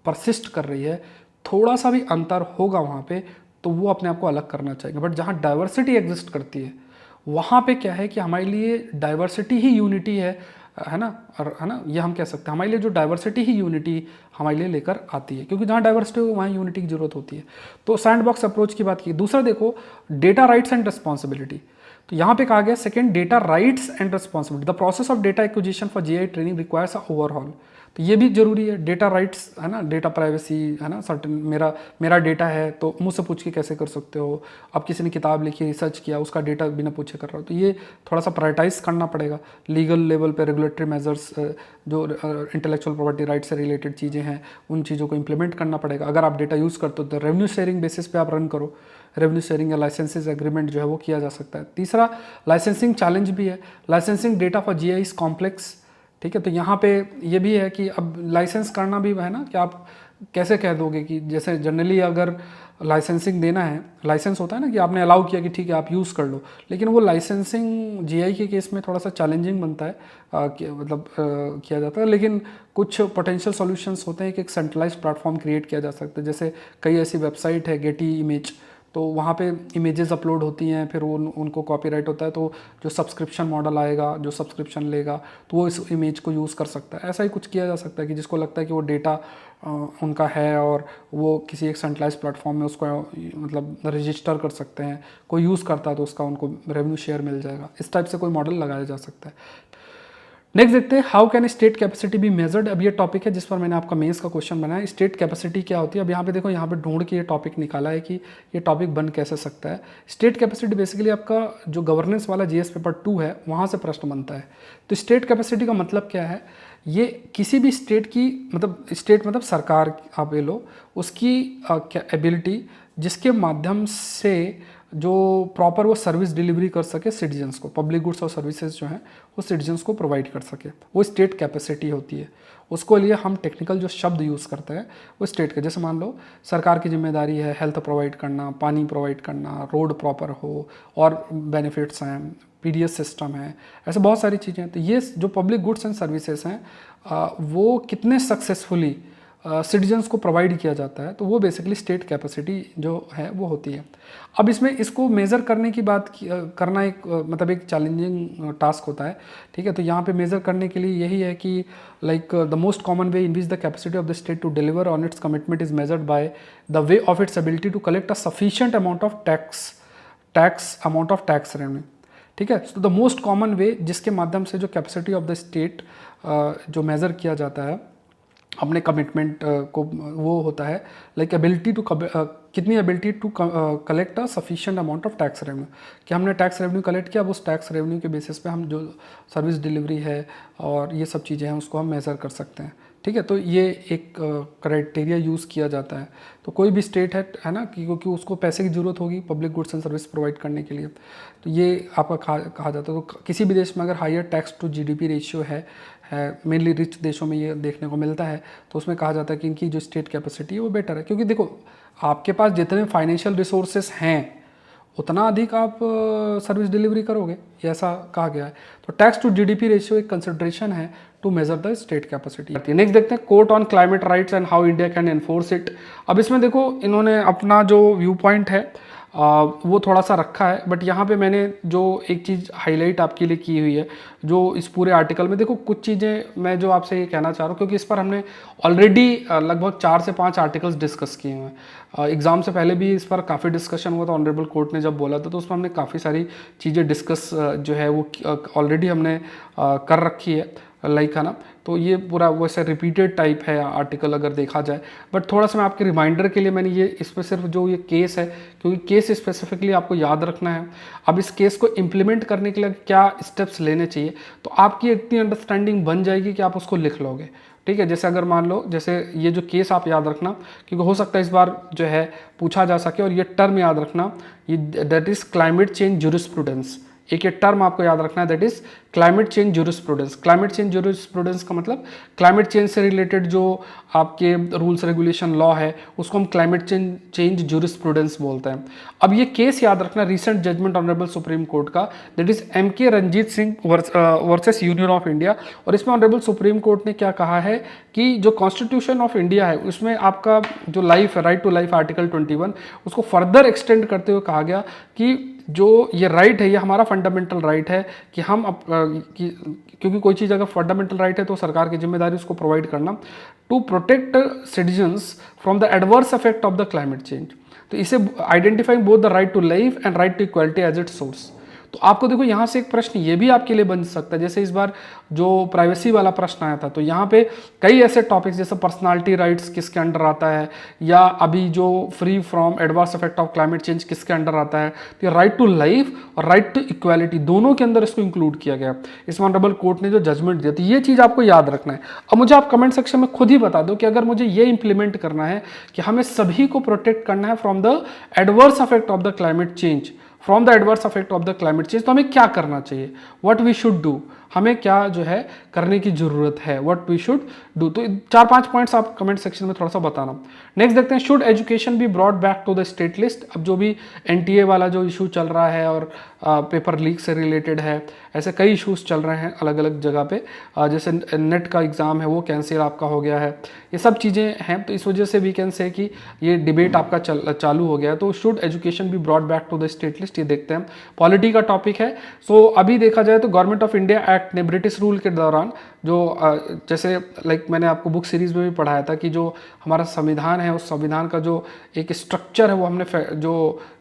परसिस्ट कर रही है, थोड़ा सा भी अंतर होगा वहाँ पे तो वो अपने आप को अलग करना चाहेंगे। बट जहाँ डाइवर्सिटी एग्जिस्ट करती है वहाँ पे क्या है कि हमारे लिए डाइवर्सिटी ही यूनिटी है ना। और है ना, ये हम कह सकते हैं हमारे लिए जो डाइवर्सिटी ही यूनिटी हमारे लिए लेकर आती है, क्योंकि जहाँ डाइवर्सिटी हो वहाँ यूनिटी की जरूरत होती है। तो सैंडबॉक्स अप्रोच की बात की। दूसरा देखो, डेटा राइट्स एंड रिस्पॉन्सिबिलिटी। तो यहाँ पे कहा गया second, data rights and responsibility, the process of data acquisition for GI training requires a overhaul. तो ये भी जरूरी है, डेटा राइट्स, है ना, डेटा प्राइवेसी, है ना। सर्टेन मेरा डेटा है तो मुझसे पूछ के कैसे कर सकते हो। अब किसी ने किताब लिखी, रिसर्च किया, उसका डेटा बिना पूछे कर रहा हो, तो ये थोड़ा सा प्रायोरिटाइज करना पड़ेगा। लीगल लेवल पे रेगुलेटरी मेजर्स, जो इंटेलेक्चुअल प्रॉपर्टी राइट से रिलेटेड चीज़ें हैं, उन चीज़ों को इंप्लीमेंट करना पड़ेगा। अगर आप डेटा यूज़ करते हो तो रेवेन्यू शेयरिंग बेसिस पे आप रन करो, रेवेन्यू शेयरिंग या लाइसेंसेज एग्रीमेंट जो है वो किया जा सकता है। तीसरा, लाइसेंसिंग चैलेंज भी है। Licensing data for GI is complex, ठीक है। तो यहाँ पे ये भी है कि अब लाइसेंस करना भी है ना, कि आप कैसे कह दोगे कि जैसे जनरली अगर लाइसेंसिंग देना है, लाइसेंस होता है ना कि आपने अलाउ किया कि ठीक है आप यूज़ कर लो, लेकिन वो लाइसेंसिंग जीआई के केस में थोड़ा सा चैलेंजिंग बनता है, किया जाता है। लेकिन कुछ पोटेंशियल सॉल्यूशंस होते हैं कि एक सेंट्रलाइज्ड प्लेटफॉर्म क्रिएट किया जा सकता है। जैसे कई ऐसी वेबसाइट है, गेटी इमेज, तो वहाँ पे इमेजेस अपलोड होती हैं, फिर वो उनको कॉपीराइट होता है, तो जो सब्सक्रिप्शन मॉडल आएगा, जो सब्सक्रिप्शन लेगा तो वो इस इमेज को यूज़ कर सकता है। ऐसा ही कुछ किया जा सकता है कि जिसको लगता है कि वो डेटा उनका है और वो किसी एक सेंट्रलाइज प्लेटफॉर्म में उसको मतलब रजिस्टर कर सकते हैं, कोई यूज़ करता है तो उसका उनको रेवेन्यू शेयर मिल जाएगा। इस टाइप से कोई मॉडल लगाया जा सकता है। नेक्स्ट देखते हैं, how can state capacity be measured. अब ये टॉपिक है जिस पर मैंने आपका मेंस का क्वेश्चन बनाया। स्टेट कैपेसिटी क्या होती है। अब यहाँ पे देखो, यहाँ पे ढूंढ के ये टॉपिक निकाला है कि ये टॉपिक बन कैसे सकता है। स्टेट कैपेसिटी बेसिकली आपका जो गवर्नेंस वाला जीएस पेपर 2 है वहाँ से प्रश्न बनता है। तो स्टेट कैपेसिटी का मतलब क्या है, ये किसी भी स्टेट की, मतलब स्टेट मतलब सरकार आप ये लो, उसकी एबिलिटी जिसके माध्यम से जो प्रॉपर वो सर्विस डिलीवरी कर सके सिटीजन्स को, पब्लिक गुड्स और सर्विसेज जो हैं वो सिटीजन्स को प्रोवाइड कर सके, वो स्टेट कैपेसिटी होती है। उसको लिए हम टेक्निकल जो शब्द यूज़ करते हैं वो स्टेट के, जैसे मान लो सरकार की जिम्मेदारी है हेल्थ प्रोवाइड करना, पानी प्रोवाइड करना, रोड प्रॉपर हो और बेनिफिट्स हैं, पीडीएस सिस्टम है, ऐसे बहुत सारी चीज़ें हैं। तो ये जो पब्लिक गुड्स एंड सर्विसेज हैं वो कितने सक्सेसफुली सिटीजन्स को प्रोवाइड किया जाता है, तो वो बेसिकली स्टेट कैपेसिटी जो है वो होती है। अब इसमें इसको मेज़र करने की बात करना एक मतलब एक चैलेंजिंग टास्क होता है, ठीक है। तो यहाँ पे मेज़र करने के लिए यही है कि like the most common way in which the capacity of the state to deliver on its commitment is measured by the way of its ability to collect a sufficient amount of tax revenue, ठीक है। तो the most common वे जिसके माध्यम से जो capacity of the state जो measure किया जाता है अपने कमिटमेंट को, वो होता है लाइक एबिलिटी टू कितनी ability to collect a sufficient amount of tax revenue, कि हमने टैक्स रेवेन्यू कलेक्ट किया, अब उस टैक्स रेवेन्यू के बेसिस पे हम जो सर्विस डिलीवरी है और ये सब चीज़ें हैं उसको हम मेज़र कर सकते हैं, ठीक है। तो ये एक क्राइटेरिया यूज़ किया जाता है। तो कोई भी स्टेट है ना, क्योंकि उसको पैसे की ज़रूरत होगी public goods and service provide करने के लिए, तो ये आपका कहा जाता है। तो किसी भी देश में अगर higher tax to GDP ratio है मेनली रिच देशों में ये देखने को मिलता है, तो उसमें कहा जाता है कि इनकी जो स्टेट कैपेसिटी है वो बेटर है, क्योंकि देखो आपके पास जितने फाइनेंशियल रिसोर्सेस हैं उतना अधिक आप सर्विस डिलीवरी करोगे, ये ऐसा कहा गया है। तो टैक्स टू जीडीपी रेशियो एक कंसिडरेशन है to measure the state capacity. Next देखते हैं court on climate rights and how India can enforce it. अब इसमें देखो इन्होंने अपना जो व्यू पॉइंट है वो थोड़ा सा रखा है, बट यहाँ पे मैंने जो एक चीज़ हाईलाइट आपके लिए की हुई है जो इस पूरे आर्टिकल में, देखो कुछ चीज़ें मैं जो आपसे ये कहना चाह रहा हूँ, क्योंकि इस पर हमने ऑलरेडी लगभग 4 से 5 आर्टिकल्स डिस्कस किए हैं। एग्ज़ाम से पहले भी इस पर काफ़ी डिस्कशन हुआ था, ऑनरेबल कोर्ट ने जब बोला था तो उसमें हमने काफ़ी सारी चीज़ें डिस्कस जो है वो ऑलरेडी हमने कर रखी है, लाइक है ना। तो ये पूरा वैसे रिपीटेड टाइप है आर्टिकल अगर देखा जाए, बट थोड़ा सा मैं आपके रिमाइंडर के लिए मैंने ये इस पर सिर्फ जो ये केस है, क्योंकि केस स्पेसिफिकली आपको याद रखना है। अब इस केस को इम्प्लीमेंट करने के लिए क्या स्टेप्स लेने चाहिए, तो आपकी इतनी अंडरस्टैंडिंग बन जाएगी कि आप उसको लिख लोगे, ठीक है। जैसे अगर मान लो जैसे ये जो केस आप याद रखना, क्योंकि हो सकता है इस बार जो है पूछा जा सके, और ये टर्म याद रखना, ये that is climate change jurisprudence. एक ये टर्म आपको याद रखना है, that is climate change jurisprudence. Climate change jurisprudence का मतलब क्लाइमेट चेंज से रिलेटेड जो आपके रूल्स रेगुलेशन लॉ है उसको हम क्लाइमेट चेंज ज्यूरिस्प्रूडेंस बोलते हैं। अब ये केस याद रखना, recent judgment honourable supreme court का, that is MK Ranjit Singh versus union of India. और इसमें ऑनरेबल सुप्रीम कोर्ट ने क्या कहा है कि जो कॉन्स्टिट्यूशन ऑफ इंडिया है उसमें आपका जो लाइफ है, राइट टू लाइफ, आर्टिकल 21, उसको फर्दर एक्सटेंड करते हुए कहा गया कि जो ये राइट है ये हमारा फंडामेंटल राइट है कि हम क्योंकि कोई चीज़ अगर फंडामेंटल राइट है तो सरकार की जिम्मेदारी उसको प्रोवाइड करना, to protect citizens from the adverse effect of the climate change. तो इसे identifying both the right to life and right to equality as its source. तो आपको देखो यहाँ से एक प्रश्न ये भी आपके लिए बन सकता है, जैसे इस बार जो प्राइवेसी वाला प्रश्न आया था, तो यहाँ पे कई ऐसे टॉपिक्स जैसे पर्सनालिटी राइट्स किसके अंडर आता है, या अभी जो free from adverse effect of climate change किसके अंडर आता है, तो राइट टू लाइफ और राइट टू इक्वालिटी दोनों के अंदर इसको इंक्लूड किया गया। इसमें ऑनरेबल कोर्ट ने जो जजमेंट दिया, तो ये चीज़ आपको याद रखना है। अब मुझे आप कमेंट सेक्शन में खुद ही बता दो कि अगर मुझे ये इंप्लीमेंट करना है कि हमें सभी को प्रोटेक्ट करना है from the adverse effect of the climate change, from the adverse effect of the climate change, तो हमें क्या करना चाहिए, व्हाट वी शुड डू, हमें क्या जो है करने की जरूरत है, व्हाट वी शुड डू। तो 4-5 पॉइंट्स आप कमेंट सेक्शन में थोड़ा सा बताना। नेक्स्ट देखते हैं, should education be brought back to the state list. अब जो भी एनटीए वाला जो इशू चल रहा है और पेपर लीक से रिलेटेड है, ऐसे कई इशूज़ चल रहे हैं अलग अलग जगह पे, जैसे नेट का एग्ज़ाम है वो कैंसिल आपका हो गया है, ये सब चीज़ें हैं। तो इस वजह से वी कैन से कि ये डिबेट आपका चालू हो गया है। तो should education be brought back to the state list, ये देखते हैं। पॉलिटी का टॉपिक है। सो अभी देखा जाए तो गवर्नमेंट ऑफ इंडिया एक्ट ने ब्रिटिश रूल के दौरान जो जैसे लाइक मैंने आपको बुक सीरीज़ में भी पढ़ाया था कि जो हमारा संविधान है उस संविधान का जो एक स्ट्रक्चर है वो हमने जो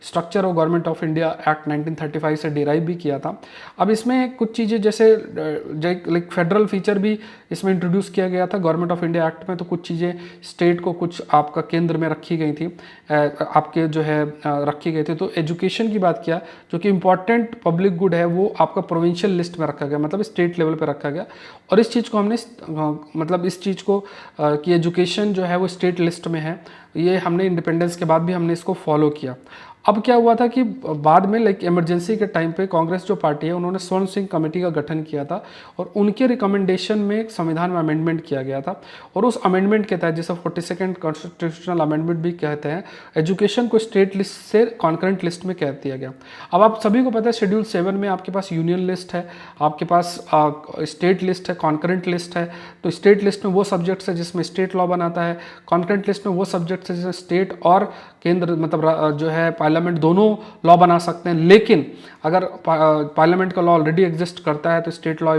स्ट्रक्चर है गवर्नमेंट ऑफ इंडिया एक्ट 1935 से डिराइव भी किया था। अब इसमें कुछ चीज़ें जैसे लाइक फेडरल फीचर भी इसमें इंट्रोड्यूस किया गया था गवर्नमेंट ऑफ इंडिया एक्ट में। तो कुछ चीज़ें स्टेट को कुछ आपका केंद्र में रखी गई थी, आपके जो है रखी गई थी। तो एजुकेशन की बात किया, जो कि इंपॉर्टेंट पब्लिक गुड है, वो आपका प्रोविंशियल लिस्ट में रखा गया, मतलब स्टेट लेवल पर रखा गया। और इस चीज़ को हमने मतलब इस चीज़ को कि एजुकेशन जो है वो स्टेट लिस्ट में है, ये हमने इंडिपेंडेंस के बाद भी हमने इसको फॉलो किया। अब क्या हुआ था कि बाद में लाइक इमरजेंसी के टाइम पे कांग्रेस जो पार्टी है उन्होंने स्वर्ण सिंह कमेटी का गठन किया था और उनके रिकमेंडेशन में संविधान में अमेंडमेंट किया गया था और उस अमेंडमेंट के तहत जिसे 42nd कॉन्स्टिट्यूशनल अमेंडमेंट भी कहते हैं, एजुकेशन को स्टेट लिस्ट से कॉन्करेंट लिस्ट में कह दिया गया। अब आप सभी को पता है शेड्यूल 7 में आपके पास यूनियन लिस्ट है, आपके पास स्टेट लिस्ट है, कॉन्करेंट लिस्ट है। तो स्टेट लिस्ट में वो सब्जेक्ट्स है जिसमें स्टेट लॉ बनाता है, कॉन्करेंट लिस्ट में वो सब्जेक्ट्स है जिसमें स्टेट और केंद्र मतलब जो है पार्लियामेंट दोनों लॉ बना सकते हैं। लेकिन अगर पार्लियामेंट का लॉ ऑलरेडी एग्जिस्ट करता है तो स्टेट लॉ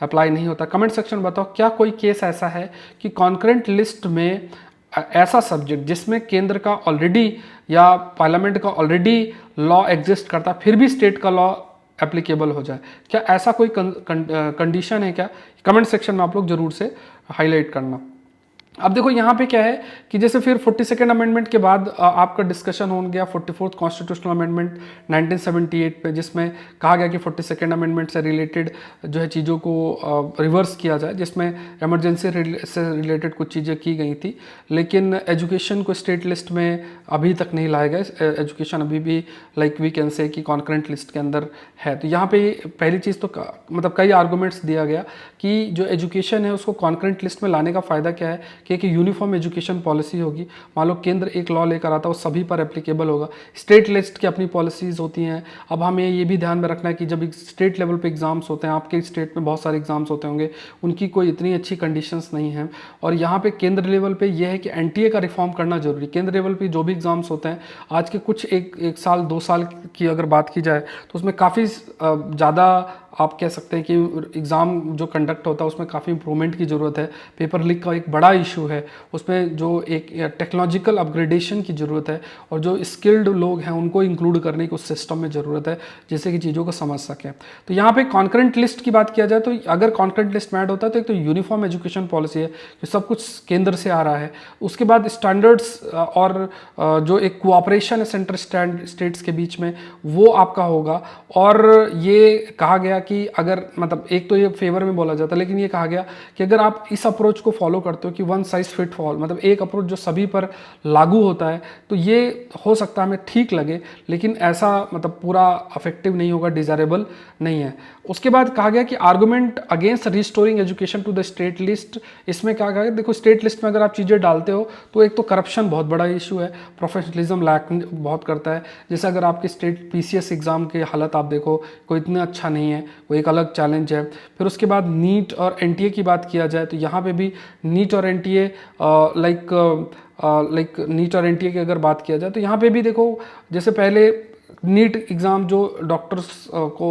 अप्लाई नहीं होता। कमेंट सेक्शन में बताओ क्या कोई केस ऐसा है कि कॉन्करेंट लिस्ट में ऐसा सब्जेक्ट जिसमें केंद्र का ऑलरेडी या पार्लियामेंट का ऑलरेडी लॉ एग्जिस्ट करता है फिर भी स्टेट का लॉ एप्लीकेबल हो जाए, क्या ऐसा कोई कंडीशन है क्या? कमेंट सेक्शन में आप लोग जरूर से हाईलाइट करना। अब देखो यहाँ पे क्या है कि जैसे फिर 42nd अमेंडमेंट के बाद आपका डिस्कशन हो गया 44th कॉन्स्टिट्यूशनल अमेंडमेंट 1978 पे, जिसमें कहा गया कि 42nd अमेंडमेंट से रिलेटेड जो है चीज़ों को रिवर्स किया जाए, जिसमें इमरजेंसी से रिलेटेड कुछ चीज़ें की गई थी। लेकिन एजुकेशन को स्टेट लिस्ट में अभी तक नहीं लाया गया। एजुकेशन अभी भी लाइक वी कैन से कि कॉन्करेंट लिस्ट के अंदर है। तो यहाँ पे पहली चीज़ तो मतलब कई आर्गूमेंट्स दिया गया कि जो एजुकेशन है उसको कॉन्करेंट लिस्ट में लाने का फ़ायदा क्या है कि एक यूनिफॉर्म एजुकेशन पॉलिसी होगी। मान लो केंद्र एक लॉ लेकर आता है वो सभी पर एप्लीकेबल होगा। स्टेट लिस्ट की अपनी पॉलिसीज़ होती हैं। अब हमें ये भी ध्यान में रखना है कि जब स्टेट लेवल पे एग्ज़ाम्स होते हैं, आपके स्टेट में बहुत सारे एग्ज़ाम्स होते होंगे, उनकी कोई इतनी अच्छी कंडीशंस नहीं है। और यहाँ पे केंद्र लेवल पे यह है कि एनटीए का रिफॉर्म करना जरूरी। केंद्र लेवल पे जो भी एग्ज़ाम्स होते हैं आज के कुछ एक साल 2 साल की अगर बात की जाए तो उसमें काफ़ी ज़्यादा आप कह सकते हैं कि एग्ज़ाम जो कंडक्ट होता है उसमें काफ़ी इंप्रूवमेंट की ज़रूरत है। पेपर लीक का एक बड़ा इशू है, उसमें जो एक टेक्नोलॉजिकल अपग्रेडेशन की ज़रूरत है और जो स्किल्ड लोग हैं उनको इंक्लूड करने की उस सिस्टम में ज़रूरत है जिससे कि चीज़ों को समझ सकें। तो यहाँ पे कॉन्करेंट लिस्ट की बात किया जाए तो अगर कॉन्करेंट लिस्ट में ऐड होता है तो एक तो यूनिफॉर्म एजुकेशन पॉलिसी है जो सब कुछ केंद्र से आ रहा है। उसके बाद स्टैंडर्ड्स और जो एक कोऑपरेशन है सेंटर स्टेट्स के बीच में वो आपका होगा। और ये कहा गया कि अगर मतलब एक तो ये फेवर में बोला जाता है, लेकिन ये कहा गया कि अगर आप इस अप्रोच को फॉलो करते हो कि वन साइज फिट फॉल, मतलब एक अप्रोच जो सभी पर लागू होता है, तो ये हो सकता है हमें ठीक लगे लेकिन ऐसा मतलब पूरा अफेक्टिव नहीं होगा, डिजायरेबल नहीं है। उसके बाद कहा गया कि argument against restoring education to the state list, इसमें क्या कहा गया, देखो स्टेट लिस्ट में अगर आप चीज़ें डालते हो तो एक तो करप्शन बहुत बड़ा इशू है, प्रोफेशनलिज्म लैक बहुत करता है। जैसे अगर आपके स्टेट पीसीएस एग्जाम की हालत आप देखो कोई इतना अच्छा नहीं है, वो एक अलग चैलेंज है। फिर उसके बाद नीट और एनटीए की बात किया जाए तो यहाँ पे भी नीट और एनटीए लाइक नीट और एनटीए की अगर बात किया जाए तो यहाँ पे भी देखो जैसे पहले नीट एग्ज़ाम जो डॉक्टर्स को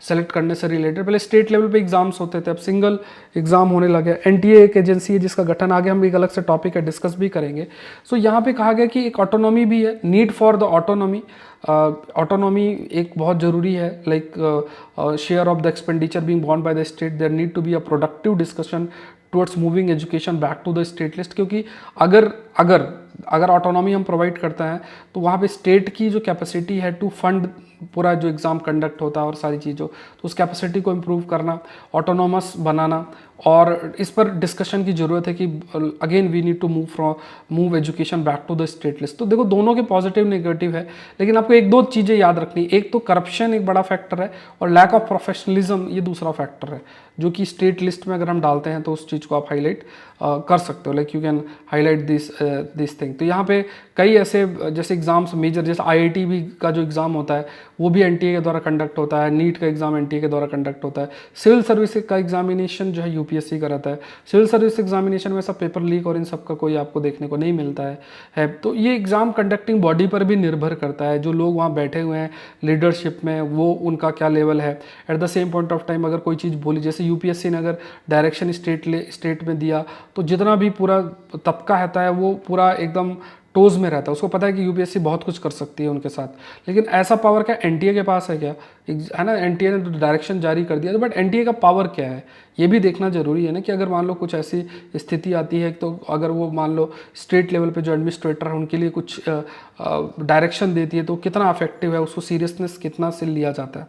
सेलेक्ट करने से रिलेटेड पहले स्टेट लेवल पे एग्जाम्स होते थे, अब सिंगल एग्ज़ाम होने लगे। एनटीए एक एजेंसी है जिसका गठन आगे हम एक अलग से टॉपिक है डिस्कस भी करेंगे। सो यहाँ पे कहा गया कि एक ऑटोनॉमी भी है, need for the autonomy. Autonomy एक बहुत ज़रूरी है, like share of the expenditure being borne by the state, there need to be a productive discussion towards moving education back to the state list. क्योंकि अगर autonomy हम provide करते हैं तो वहाँ पे स्टेट की जो कैपेसिटी है टू फंड पूरा जो एग्ज़ाम कंडक्ट होता है और सारी चीज़ों, तो उस कैपेसिटी को इम्प्रूव करना, ऑटोनॉमस बनाना, और इस पर डिस्कशन की ज़रूरत है कि again we need to move education back to the state list. तो देखो दोनों के पॉजिटिव नेगेटिव है, लेकिन आपको एक दो चीज़ें याद रखनी। एक तो करप्शन एक बड़ा फैक्टर है और लैक ऑफ प्रोफेशनलिज्म ये दूसरा फैक्टर है, जो कि स्टेट लिस्ट में अगर हम डालते हैं तो उस चीज़ को आप हाईलाइट कर सकते हो, like you can highlight this thing. तो यहाँ पे कई ऐसे जैसे एग्जाम्स मेजर, जैसे आईआईटी भी का जो एग्ज़ाम होता है वो भी एनटीए के द्वारा कंडक्ट होता है, नीट का एग्ज़ाम एनटीए के द्वारा कंडक्ट होता है, सिविल सर्विस का एग्जामिनेशन जो है यूपीएससी कराता है। सिविल सर्विस एग्जामिनेशन में सब पेपर लीक और इन सब का कोई आपको देखने को नहीं मिलता है। तो ये एग्ज़ाम कंडक्टिंग बॉडी पर भी निर्भर करता है, जो लोग वहाँ बैठे हुए हैं लीडरशिप में वो उनका क्या लेवल है। Eight the same point of time अगर कोई चीज़ बोली, जैसे यूपीएससी ने अगर डायरेक्शन स्टेट में दिया तो जितना भी पूरा तबका रहता है वो पूरा एकदम टोज में रहता है, उसको पता है कि यूपीएससी बहुत कुछ कर सकती है उनके साथ। लेकिन ऐसा पावर क्या एनटीए के पास है क्या, है ना? एनटीए ने तो डायरेक्शन जारी कर दिया, तो बट एनटीए का पावर क्या है ये भी देखना जरूरी है ना, कि अगर मान लो कुछ ऐसी स्थिति आती है तो अगर वो मान लो स्टेट लेवल पे जो एडमिनिस्ट्रेटर है उनके लिए कुछ डायरेक्शन देती है तो कितना अफेक्टिव है, उसको सीरियसनेस कितना से लिया जाता है।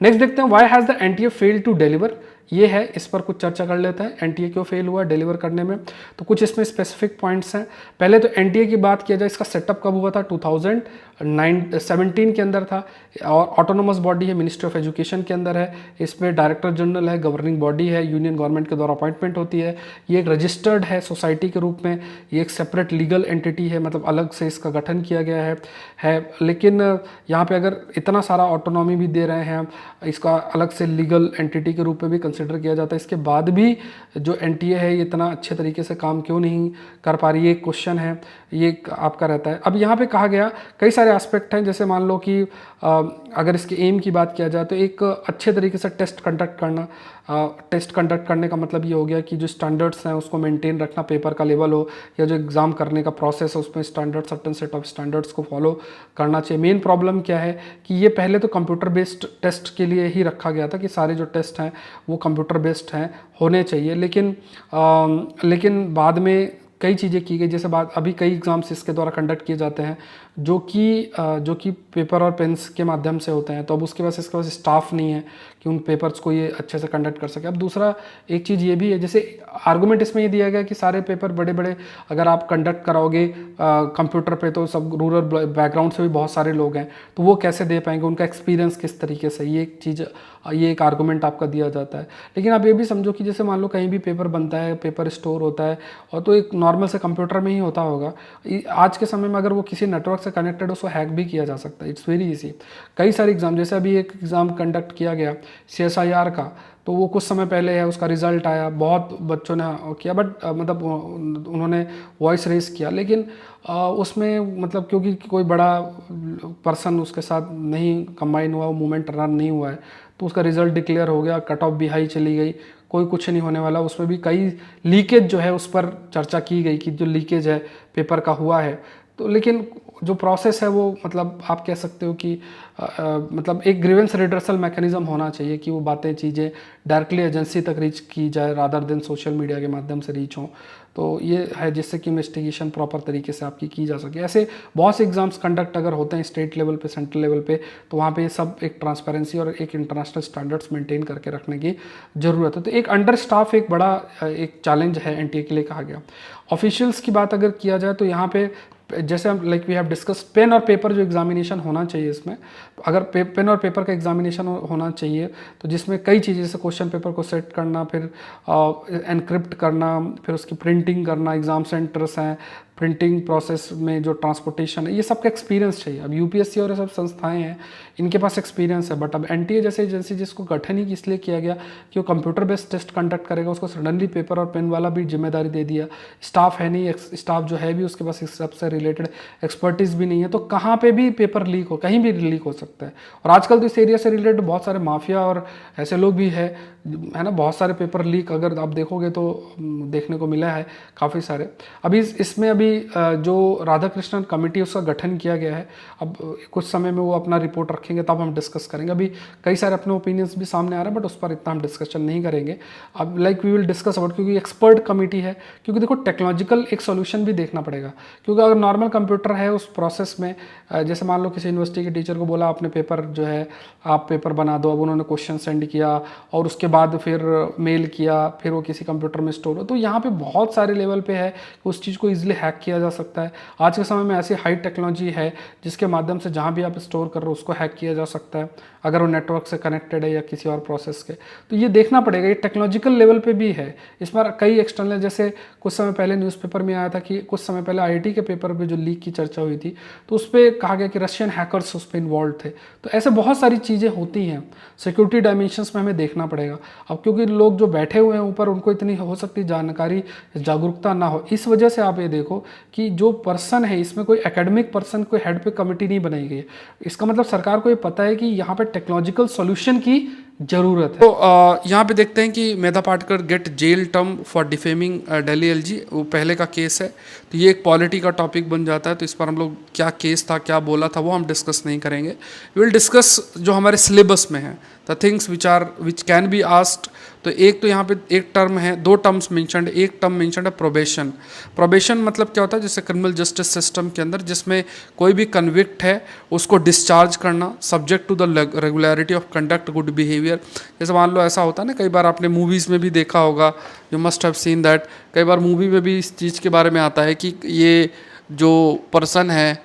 नेक्स्ट देखते हैं, why has the NTA failed to deliver. ये है, इस पर कुछ चर्चा कर लेते हैं। एनटीए क्यों फेल हुआ डिलीवर करने में, तो कुछ इसमें स्पेसिफिक पॉइंट्स हैं। पहले तो एनटीए की बात किया जाए, इसका सेटअप कब हुआ था, 2017 के अंदर था, और ऑटोनोमस बॉडी है, मिनिस्ट्री ऑफ एजुकेशन के अंदर है। इसमें डायरेक्टर जनरल है, गवर्निंग बॉडी है, यूनियन गवर्नमेंट के द्वारा अपॉइंटमेंट होती है। ये एक रजिस्टर्ड है सोसाइटी के रूप में, ये एक सेपरेट लीगल एंटिटी है, मतलब अलग से इसका गठन किया गया है। लेकिन यहाँ पे अगर इतना सारा ऑटोनॉमी भी दे रहे हैं, इसका अलग से लीगल एंटिटी के रूप में भी कंसिडर किया जाता है, इसके बाद भी जो एनटीए है ये इतना अच्छे तरीके से काम क्यों नहीं कर पा रही है, एक क्वेश्चन है, ये आपका रहता है। अब यहाँ पे कहा गया कई सारे एस्पेक्ट हैं, जैसे मान लो कि अगर इसके एम की बात किया जाए तो एक अच्छे तरीके से टेस्ट कंडक्ट करना। टेस्ट कंडक्ट करने का मतलब ये हो गया कि जो स्टैंडर्ड्स हैं उसको मेंटेन रखना, पेपर का लेवल हो या जो एग्ज़ाम करने का प्रोसेस है उसमें standard, certain set of standards को फॉलो करना चाहिए। मेन प्रॉब्लम क्या है कि ये पहले तो कंप्यूटर बेस्ड टेस्ट के लिए ही रखा गया था कि सारे जो टेस्ट हैं वो कंप्यूटर बेस्ड हैं, होने चाहिए, लेकिन बाद में कई चीज़ें की गई। जैसे बात अभी कई एग्ज़ाम्स इसके द्वारा कंडक्ट किए जाते हैं जो कि पेपर और पेन्स के माध्यम से होते हैं, तो अब उसके पास इसके पास स्टाफ नहीं है कि उन पेपर्स को ये अच्छे से कंडक्ट कर सके। अब दूसरा एक चीज़ ये भी है, जैसे आर्गूमेंट इसमें ये दिया गया कि सारे पेपर बड़े बड़े अगर आप कंडक्ट कराओगे कंप्यूटर पे तो सब रूरल बैकग्राउंड से भी बहुत सारे लोग हैं, तो वो कैसे दे पाएंगे, उनका एक्सपीरियंस किस तरीके से, ये एक चीज़, ये एक आर्गूमेंट आपका दिया जाता है। लेकिन आप ये भी समझो कि जैसे मान लो कहीं भी पेपर बनता है, पेपर स्टोर होता है, और तो एक नॉर्मल से कंप्यूटर में ही होता होगा। आज के समय में अगर वो किसी नेटवर्क से कनेक्टेड हो, उसको हैक भी किया जा सकता है, इट्स वेरी इजी। कई सारे एग्जाम, जैसे अभी एक एग्ज़ाम कंडक्ट किया गया CSIR का, तो वो कुछ समय पहले है, उसका रिजल्ट आया, बहुत बच्चों ने किया, बट मतलब उन्होंने वॉइस रेस किया, लेकिन उसमें मतलब क्योंकि कोई बड़ा पर्सन उसके साथ नहीं कंबाइन हुआ, वो मूवमेंट रन नहीं हुआ है, तो उसका रिजल्ट डिक्लेयर हो गया, कट ऑफ भी हाई चली गई, कोई कुछ नहीं होने वाला। उसमें भी कई लीकेज जो है उस पर चर्चा की गई कि जो लीकेज है पेपर का हुआ है, तो लेकिन जो प्रोसेस है वो मतलब आप कह सकते हो कि मतलब एक ग्रीवेंस रिड्रेसल मैकेनिज्म होना चाहिए कि वो बातें, चीज़ें डायरेक्टली एजेंसी तक रीच की जाए रादर देन सोशल मीडिया के माध्यम से रीच हों। तो ये है जिससे कि इन्वेस्टिगेशन प्रॉपर तरीके से आपकी की जा सके। ऐसे बहुत से एग्जाम्स कंडक्ट अगर होते हैं स्टेट लेवल पे, सेंट्रल लेवल पे, तो वहाँ पे सब एक ट्रांसपेरेंसी और एक इंटरनेशनल स्टैंडर्ड्स मेंटेन करके रखने की ज़रूरत है। तो एक अंडर स्टाफ एक बड़ा एक चैलेंज है एनटीए के लिए कहा गया। ऑफिशियल्स की बात अगर किया जाए तो यहाँ पे जैसे हम like we have discuss, pen और पेपर जो एग्जामिनेशन होना चाहिए इसमें, अगर पेन और पेपर का एग्जामिनेशन होना चाहिए तो जिसमें कई चीज़ें, जैसे क्वेश्चन पेपर को सेट करना, फिर एनक्रिप्ट करना, फिर उसकी प्रिंटिंग करना, एग्ज़ाम सेंटर्स हैं, प्रिंटिंग प्रोसेस में जो ट्रांसपोर्टेशन है, ये सब का एक्सपीरियंस चाहिए। अब यूपीएससी और ये सब संस्थाएं हैं, इनके पास एक्सपीरियंस है, बट अब एनटीए जैसे एजेंसी जिसको गठन ही इसलिए किया गया कि वो कंप्यूटर बेस्ड टेस्ट कंडक्ट करेगा, उसको सडनली पेपर और पेन वाला भी जिम्मेदारी दे दिया। स्टाफ है नहीं, स्टाफ जो है भी उसके पास इस सबसे रिलेटेड एक्सपर्टीज़ भी नहीं है, तो कहाँ पे भी पेपर लीक हो, कहीं भी लीक हो सकता है। और आजकल तो इस एरिया से रिलेटेड बहुत सारे माफिया और ऐसे लोग भी है ना, बहुत सारे पेपर लीक अगर आप देखोगे तो देखने को मिला है काफ़ी सारे। अभी इसमें अभी जो राधाकृष्णन कमेटी उसका गठन किया गया है, अब कुछ समय में वो अपना रिपोर्ट रखेंगे तब हम डिस्कस करेंगे। अभी कई सारे अपने ओपिनियंस भी सामने आ रहे हैं, बट उस पर इतना हम डिस्कशन नहीं करेंगे। अब like we will discuss about, क्योंकि एक्सपर्ट कमेटी है, क्योंकि देखो टेक्नोलॉजिकल एक सोल्यूशन भी देखना पड़ेगा। क्योंकि अगर नॉर्मल कंप्यूटर है उस प्रोसेस में, जैसे मान लो किसी यूनिवर्सिटी के टीचर को बोला आपने पेपर जो है आप पेपर बना दो, अब उन्होंने क्वेश्चन सेंड किया और उसके बाद फिर मेल किया, फिर वो किसी कंप्यूटर में स्टोर हो, तो यहाँ पे बहुत सारे लेवल पे है कि उस चीज़ को ईजिली हैक किया जा सकता है। आज के समय में ऐसी हाई टेक्नोलॉजी है जिसके माध्यम से जहाँ भी आप स्टोर कर रहे हो उसको हैक किया जा सकता है, अगर वो नेटवर्क से कनेक्टेड है या किसी और प्रोसेस के। तो ये देखना पड़ेगा, ये टेक्नोलॉजिकल लेवल पे भी है। इस पर कई एक्सटर्नल, जैसे कुछ समय पहले न्यूज़पेपर में आया था कि कुछ समय पहले आईआईटी के पेपर पे जो लीक की चर्चा हुई थी, तो उस पर कहा गया कि रशियन हैकर्स उस पर इन्वॉल्व थे। तो ऐसे बहुत सारी चीज़ें होती हैं, सिक्योरिटी डायमेंशंस में हमें देखना पड़ेगा। अब क्योंकि लोग जो बैठे हुए हैं ऊपर, उनको इतनी हो सकती जानकारी, जागरूकता ना हो, इस वजह से आप ये देखो कि जो पर्सन है इसमें कोई एकेडमिक पर्सन, कोई हेड पे कमेटी नहीं बनाई गई है। इसका मतलब सरकार को ये पता है कि यहाँ पे टेक्नोलॉजिकल सॉल्यूशन की जरूरत है। तो यहाँ पे देखते हैं कि Medha Patkar gets jail term for defaming Delhi LG, वो पहले का केस है, तो ये एक पॉलिटी का टॉपिक बन जाता है। तो इस पर हम लोग क्या केस था, क्या बोला था, वो हम डिस्कस नहीं करेंगे। वी विल डिस्कस जो हमारे सिलेबस में है, the things which can be asked, तो एक तो यहाँ पे एक टर्म है, दो टर्म्स मेंशन्ड, एक टर्म मेंशन्ड है प्रोबेशन। प्रोबेशन मतलब क्या होता है, जैसे क्रिमिनल जस्टिस सिस्टम के अंदर जिसमें कोई भी कन्विक्ट है उसको डिस्चार्ज करना subject to the regularity of conduct good behaviour. जैसे मान लो ऐसा होता है ना, कई बार आपने मूवीज़ में भी देखा होगा, you must have seen that, कई बार मूवी में भी इस चीज़ के बारे में आता है कि ये जो पर्सन है,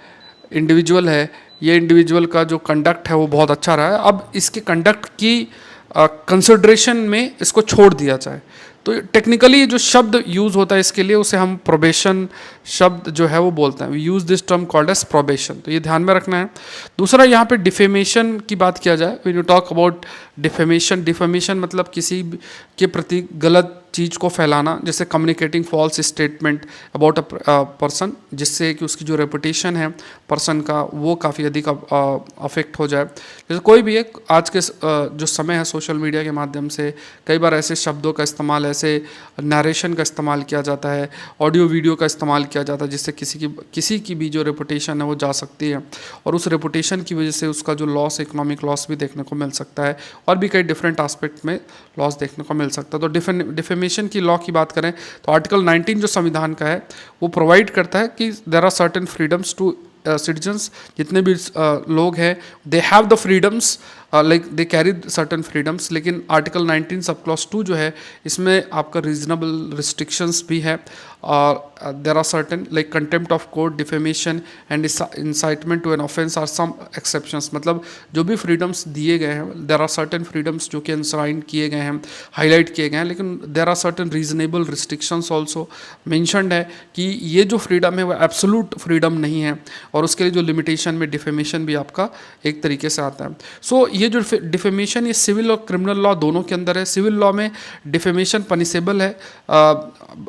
इंडिविजुअल है, ये इंडिविजुअल का जो कंडक्ट है वो बहुत अच्छा रहा है, अब इसके कंडक्ट की कंसिडरेशन में इसको छोड़ दिया जाए। तो टेक्निकली जो शब्द यूज़ होता है इसके लिए उसे हम प्रोबेशन शब्द जो है वो बोलते हैं, we use this term called as probation, तो ये ध्यान में रखना है। दूसरा यहाँ पे डिफेमेशन की बात किया जाए, when you talk about defamation, defamation मतलब किसी के प्रति गलत चीज़ को फैलाना, जैसे communicating false statement about a person, जिससे कि उसकी जो रेपुटेशन है पर्सन का वो काफ़ी अधिक अफेक्ट हो जाए। जैसे कोई भी एक आज के जो समय है सोशल मीडिया के माध्यम से कई बार ऐसे शब्दों का इस्तेमाल, ऐसे नरेशन का इस्तेमाल किया जाता है, ऑडियो वीडियो का इस्तेमाल किया जाता है, जिससे किसी की भी जो रेपुटेशन है वो जा सकती है, और उस रेपुटेशन की वजह से उसका जो लॉस, इकोनॉमिक लॉस भी देखने को मिल सकता है, और भी कई डिफरेंट एस्पेक्ट में लॉस देखने को मिल सकता है। तो डिफेमेशन की लॉ की बात करें तो आर्टिकल 19 जो संविधान का है वो प्रोवाइड करता है कि there are certain freedoms to citizens, जितने भी लोग हैं they have the freedoms, like they carry certain freedoms, लेकिन आर्टिकल 19 सब क्लॉज 2 जो है इसमें आपका रीजनेबल रिस्ट्रिक्शंस भी है, और there are certain like contempt of court, defamation and incitement to an offence are some exceptions. मतलब जो भी फ्रीडम्स दिए गए हैं, देर आर सर्टन फ्रीडम्स जो कि इंश्राइन किए गए हैं, हाईलाइट किए गए हैं, लेकिन there are certain reasonable restrictions also mentioned है कि ये जो फ्रीडम है वो एब्सोल्यूट फ्रीडम नहीं है, और उसके लिए जो लिमिटेशन में डिफेमेशन भी आपका एक तरीके से आता है। सो ये जो डिफेमेशन ये सिविल और क्रिमिनल लॉ दोनों के अंदर है। सिविल लॉ में डिफेमेशन पनिशेबल है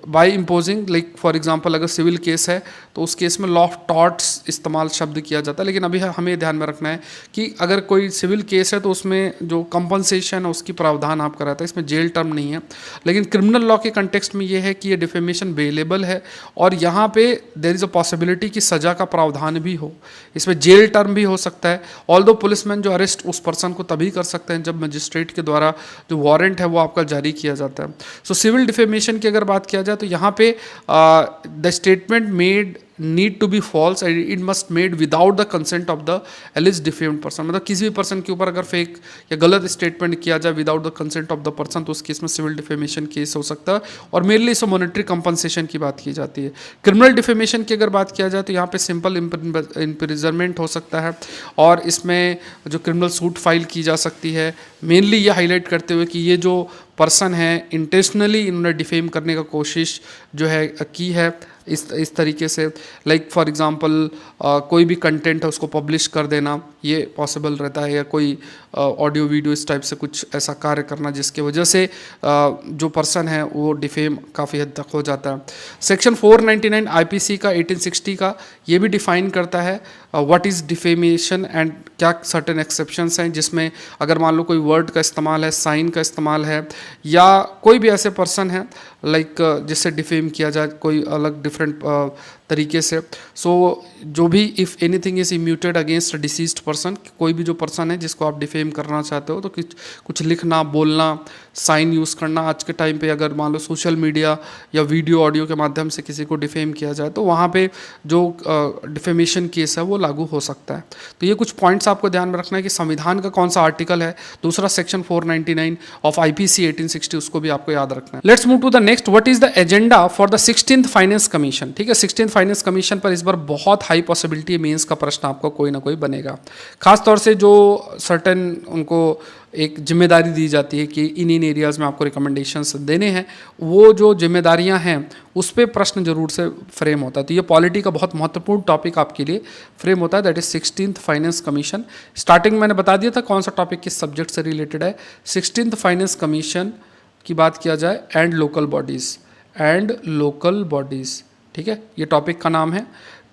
by imposing, like for example अगर सिविल केस है तो उस केस में लॉ ऑफ टॉर्ट्स इस्तेमाल शब्द किया जाता है, लेकिन अभी हमें ध्यान में रखना है कि अगर कोई सिविल केस है तो उसमें जो कंपनसेशन है उसकी प्रावधान आपका रहता है, इसमें जेल टर्म नहीं है। लेकिन क्रिमिनल लॉ के कंटेक्स्ट में ये है कि ये डिफेमेशन बेलेबल है, और यहाँ पे देयर इज़ अ पॉसिबिलिटी कि सज़ा का प्रावधान भी हो, इसमें जेल टर्म भी हो सकता है। ऑल्दो पुलिसमैन जो अरेस्ट उस पर्सन को तभी कर सकते हैं जब मजिस्ट्रेट के द्वारा जो वारंट है वो आपका जारी किया जाता है। सो सिविल डिफेमेशन की अगर बात किया जाए तो यहाँ पे the statement made need to be false and it must made without the consent of the alleged defamed person. मतलब किसी भी पर्सन के ऊपर अगर फेक या गलत स्टेटमेंट किया जाए without the consent of the person, तो उस केस में सिविल डिफेमेशन केस हो सकता है, और मेनली इसे मॉनेटरी कंपनसेशन की बात की जाती है। क्रिमिनल डिफेमेशन की अगर बात किया जाए तो यहाँ पे सिंपल इम्प्रिजनमेंट हो सकता है, और इसमें जो क्रिमिनल सूट फाइल की जा सकती है, मेनली ये हाईलाइट करते हुए कि ये जो पर्सन है इंटेंशनली इन्होंने डिफेम करने का कोशिश जो है की है इस तरीके से, लाइक फॉर एग्जांपल कोई भी कंटेंट है उसको पब्लिश कर देना, ये पॉसिबल रहता है, या कोई ऑडियो वीडियो इस टाइप से कुछ ऐसा कार्य करना जिसके वजह से जो पर्सन है वो डिफेम काफ़ी हद तक हो जाता है। सेक्शन 499 आईपीसी का 1860 का ये भी डिफाइन करता है व्हाट इज़ डिफेमेशन एंड क्या सर्टेन एक्सेप्शंस हैं, जिसमें अगर मान लो कोई वर्ड का इस्तेमाल है, साइन का इस्तेमाल है, या कोई भी ऐसे पर्सन है लाइक जिससे डिफेम किया जाए कोई अलग डिफरेंट तरीके से। सो जो भी if anything is imputed against deceased person, कोई भी जो पर्सन है जिसको आप डिफेम करना चाहते हो, तो कुछ लिखना, बोलना, साइन यूज़ करना, आज के टाइम पे अगर मान लो सोशल मीडिया या वीडियो ऑडियो के माध्यम से किसी को डिफेम किया जाए तो वहाँ पे जो डिफेमेशन केस है वो लागू हो सकता है। तो ये कुछ पॉइंट्स आपको ध्यान में रखना है कि संविधान का कौन सा आर्टिकल है, दूसरा सेक्शन 499 ऑफ आईपीसी 1860 उसको भी आपको याद रखना है। Let's move to the next, what is the agenda for the 16th finance commission. ठीक है, 16th फाइनेंस कमीशन पर इस बार बहुत हाई पॉसिबिलिटी है मेंस का प्रश्न आपको कोई ना कोई बनेगा, खासतौर से जो सर्टेन उनको एक जिम्मेदारी दी जाती है कि इन एरियाज़ में आपको रिकमेंडेशंस देने हैं, वो जो जिम्मेदारियां हैं उस पर प्रश्न जरूर से फ्रेम होता है। तो ये पॉलिटी का बहुत महत्वपूर्ण टॉपिक आपके लिए फ्रेम होता है, that is 16th finance commission. Starting मैंने बता दिया था कौन सा टॉपिक किस सब्जेक्ट से रिलेटेड है। 16th फाइनेंस कमीशन की बात किया जाए एंड लोकल बॉडीज़, ठीक है, ये टॉपिक का नाम है।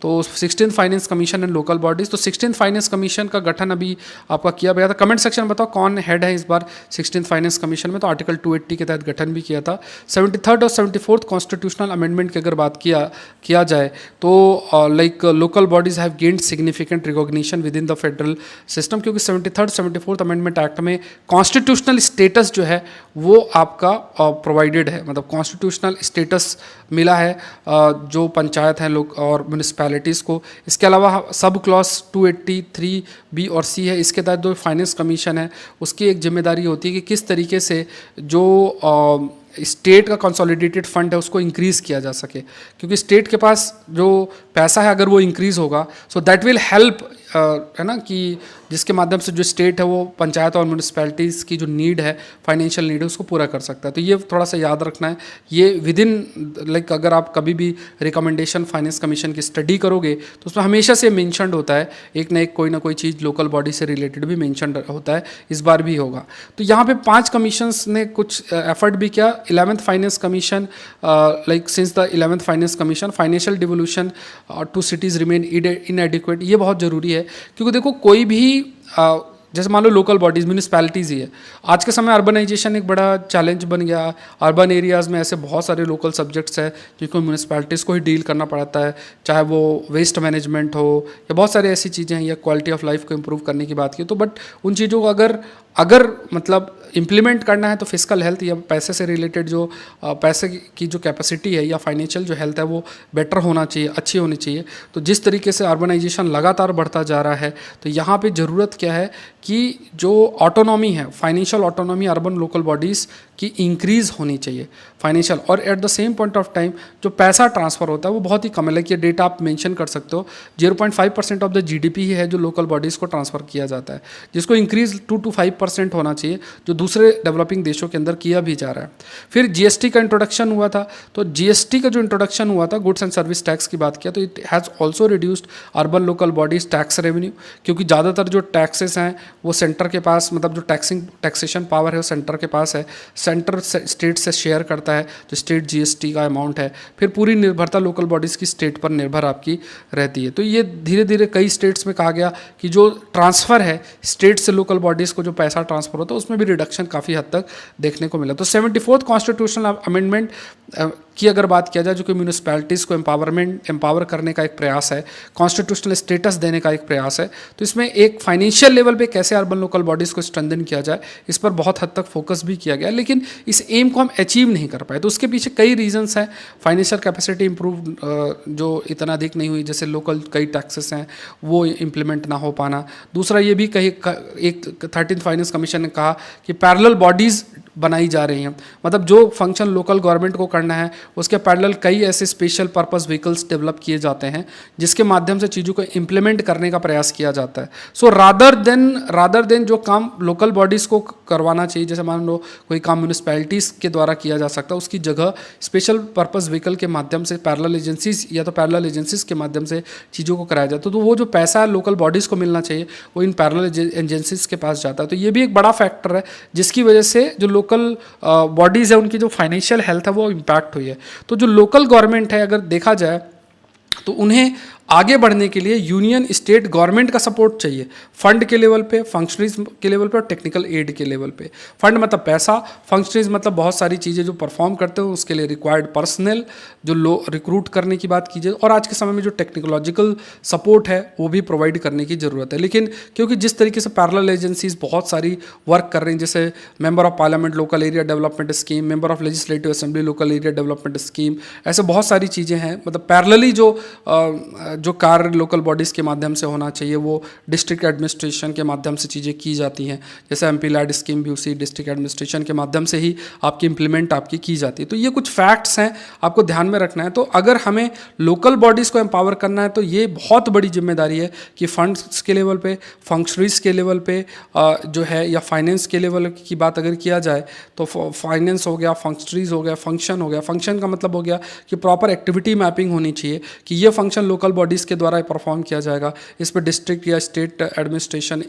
तो 16th finance commission and local bodies, तो 16th फाइनेंस कमीशन का गठन अभी आपका किया गया था। कमेंट सेक्शन में बताओ कौन हेड है इस बार 16th फाइनेंस कमीशन में। तो आर्टिकल 280 के तहत गठन भी किया था। 73rd और 74th कॉन्स्टिट्यूशनल अमेंडमेंट की अगर बात किया जाए तो like local bodies have gained significant recognition with in the federal system, क्योंकि 73rd 74th अमेंडमेंट एक्ट में कॉन्स्टिट्यूशनल स्टेटस जो है वो आपका प्रोवाइडेड है, मतलब कॉन्स्टिट्यूशनल स्टेटस मिला है जो पंचायत हैं लोग और म्यूनिसपैलिटीज़ को। इसके अलावा सब क्लॉज 283 बी और सी है, इसके तहत जो फाइनेंस कमीशन है उसकी एक जिम्मेदारी होती है कि किस तरीके से जो स्टेट का कंसोलिडेटेड फंड है उसको इंक्रीज़ किया जा सके, क्योंकि स्टेट के पास जो पैसा है अगर वो इंक्रीज़ होगा सो दैट विल हेल्प, है ना, कि जिसके माध्यम से जो स्टेट है वो पंचायत और म्यूनिसपैलिटीज़ की जो नीड है, फाइनेंशियल नीड है, उसको पूरा कर सकता है। तो ये थोड़ा सा याद रखना है। ये विद इन लाइक अगर आप कभी भी रिकमेंडेशन फाइनेंस कमीशन की स्टडी करोगे तो उसमें हमेशा से मेंशन्ड होता है, एक ना एक कोई ना कोई चीज़ लोकल बॉडी से रिलेटेड भी मेंशन्ड होता है, इस बार भी होगा। तो यहाँ पे 5 कमीशंस ने कुछ एफर्ट भी किया। 11th finance commission, like since the 11th finance commission financial devolution to cities remain inadequate. ये बहुत ज़रूरी है, क्योंकि देखो कोई भी जैसे मान लो लोकल बॉडीज़ म्यूनिसपैलिटीज़ ही है, आज के समय अर्बनाइजेशन एक बड़ा चैलेंज बन गया। अर्बन एरियाज़ में ऐसे बहुत सारे लोकल सब्जेक्ट्स हैं जिनको म्यूनिसपैलिटीज़ को ही डील करना पड़ता है, चाहे वो वेस्ट मैनेजमेंट हो या बहुत सारी ऐसी चीज़ें हैं, या क्वालिटी ऑफ लाइफ को इम्प्रूव करने की बात की तो, बट उन चीज़ों को अगर मतलब इम्प्लीमेंट करना है तो फिजिकल हेल्थ या पैसे से रिलेटेड जो पैसे की जो कैपेसिटी है या फाइनेंशियल जो हेल्थ है वो बेटर होना चाहिए, अच्छी होनी चाहिए। तो जिस तरीके से अर्बनाइजेशन लगातार बढ़ता जा रहा है तो यहाँ पे ज़रूरत क्या है कि जो ऑटोनॉमी है, financial autonomy urban local bodies की इंक्रीज़ होनी चाहिए फाइनेंशियल, और eight the same point of time जो पैसा ट्रांसफ़र होता है वो बहुत ही कम है। लाइक ये डेटा आप मेंशन कर सकते हो, 0.5% ऑफ द जीडीपी ही है जो लोकल बॉडीज़ को ट्रांसफ़र किया जाता है, जिसको इंक्रीज़ 2 to 5% होना चाहिए, जो दूसरे डेवलपिंग देशों के अंदर किया भी जा रहा है। फिर जीएसटी का इंट्रोडक्शन हुआ था, तो जीएसटी का जो इंट्रोडक्शन हुआ था, गुड्स एंड सर्विस टैक्स की बात किया, तो it has also reduced urban local bodies tax revenue, क्योंकि ज़्यादातर जो टैक्सेस हैं वो सेंटर के पास, मतलब जो टैक्सेशन पावर है वो सेंटर के पास है, सेंटर स्टेट से शेयर करता है जो स्टेट जीएसटी का अमाउंट है। फिर पूरी निर्भरता लोकल बॉडीज़ की स्टेट पर निर्भर आपकी रहती है। तो ये धीरे धीरे कई स्टेट्स में कहा गया कि जो ट्रांसफ़र है स्टेट से लोकल बॉडीज़ को, जो पैसा ट्रांसफ़र होता है उसमें भी रिडक्शन काफ़ी हद तक देखने को मिला। तो 74th कॉन्स्टिट्यूशनल अमेंडमेंट की अगर बात किया जाए, जो कि म्यूनिसपैलिटीज़ को एम्पावर करने का एक प्रयास है, कॉन्स्टिट्यूशनल स्टेटस देने का एक प्रयास है, तो इसमें एक फाइनेंशियल लेवल पे कैसे अर्बन लोकल बॉडीज़ को स्ट्रेंथन किया जाए इस पर बहुत हद तक फोकस भी किया गया, लेकिन इस एम को हम अचीव नहीं कर पाए। तो उसके पीछे कई रीजंस हैं। फाइनेंशियल कैपेसिटी इंप्रूव जो इतना अधिक नहीं हुई, जैसे लोकल कई टैक्सेस हैं वो इम्प्लीमेंट ना हो पाना। दूसरा ये भी कहीं एक 13th फाइनेंस कमीशन ने कहा कि पैरेलल बॉडीज़ बनाई जा रही हैं, मतलब जो फंक्शन लोकल गवर्नमेंट को करना है उसके पैरेलल कई ऐसे स्पेशल पर्पस व्हीकल्स डेवलप किए जाते हैं जिसके माध्यम से चीज़ों को इम्प्लीमेंट करने का प्रयास किया जाता है। सो रादर देन जो काम लोकल बॉडीज़ को करवाना चाहिए, जैसे मान लो कोई काम म्यूनिसपैलिटीज़ के द्वारा किया जा सकता है, उसकी जगह स्पेशल पर्पस व्हीकल के माध्यम से पैरेलल एजेंसीज या तो पैरेलल एजेंसीज के माध्यम से चीज़ों को कराया जाता है। तो वो जो पैसा है लोकल बॉडीज़ को मिलना चाहिए वो इन पैरेलल एजेंसीज के पास जाता है। तो ये भी एक बड़ा फैक्टर है जिसकी वजह से जो लोकल बॉडीज़ है उनकी जो फाइनेंशियल हेल्थ है वो इम्पैक्ट हुई है। तो जो लोकल गवर्नमेंट है अगर देखा जाए तो उन्हें आगे बढ़ने के लिए यूनियन स्टेट गवर्नमेंट का सपोर्ट चाहिए, फंड के लेवल पे, फंक्शनरीज के लेवल पे और टेक्निकल एड के लेवल पे। फंड मतलब पैसा, फंक्शनरीज मतलब बहुत सारी चीज़ें जो परफॉर्म करते हो उसके लिए रिक्वायर्ड पर्सनल जो रिक्रूट करने की बात कीजिए, और आज के समय में जो टेक्नोलॉजिकल सपोर्ट है वो भी प्रोवाइड करने की ज़रूरत है। लेकिन क्योंकि जिस तरीके से पैरेलल एजेंसीज बहुत सारी वर्क कर रही हैं, जैसे member of parliament local area development scheme, member of legislative assembly local area development scheme, ऐसे बहुत सारी चीज़ें हैं, मतलब पैरेलली जो कार्य लोकल बॉडीज़ के माध्यम से होना चाहिए वो डिस्ट्रिक्ट एडमिनिस्ट्रेशन के माध्यम से चीज़ें की जाती हैं। जैसे एमपी लैड स्कीम भी उसी डिस्ट्रिक्ट एडमिनिस्ट्रेशन के माध्यम से ही आपकी इंप्लीमेंट आपकी की जाती है। तो ये कुछ फैक्ट्स हैं आपको ध्यान में रखना है। तो अगर हमें लोकल बॉडीज़ को एम्पावर करना है तो ये बहुत बड़ी जिम्मेदारी है कि फंड्स के लेवल पे, फंक्शनरीज के लेवल पे जो है, या फाइनेंस के लेवल की बात अगर किया जाए तो फाइनेंस हो गया, फंक्शनरीज हो गया, फंक्शन हो गया। फंक्शन का मतलब हो गया कि प्रॉपर एक्टिविटी मैपिंग होनी चाहिए कि ये फंक्शन लोकल बॉडीज़ के द्वारा परफॉर्म किया जाएगा। इस पर डिस्ट्रिक्ट या स्टेट एडमिनिस्ट्रेशन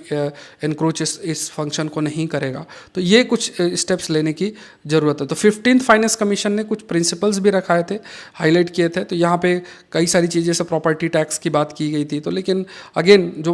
इंक्रोच इस फंक्शन को नहीं करेगा। तो ये कुछ स्टेप्स लेने की ज़रूरत है। तो 15th फाइनेंस कमीशन ने कुछ प्रिंसिपल्स भी रखाए थे, हाईलाइट किए थे। तो यहाँ पे कई सारी चीज़ें, जैसे प्रॉपर्टी टैक्स की बात की गई थी। तो लेकिन अगेन जो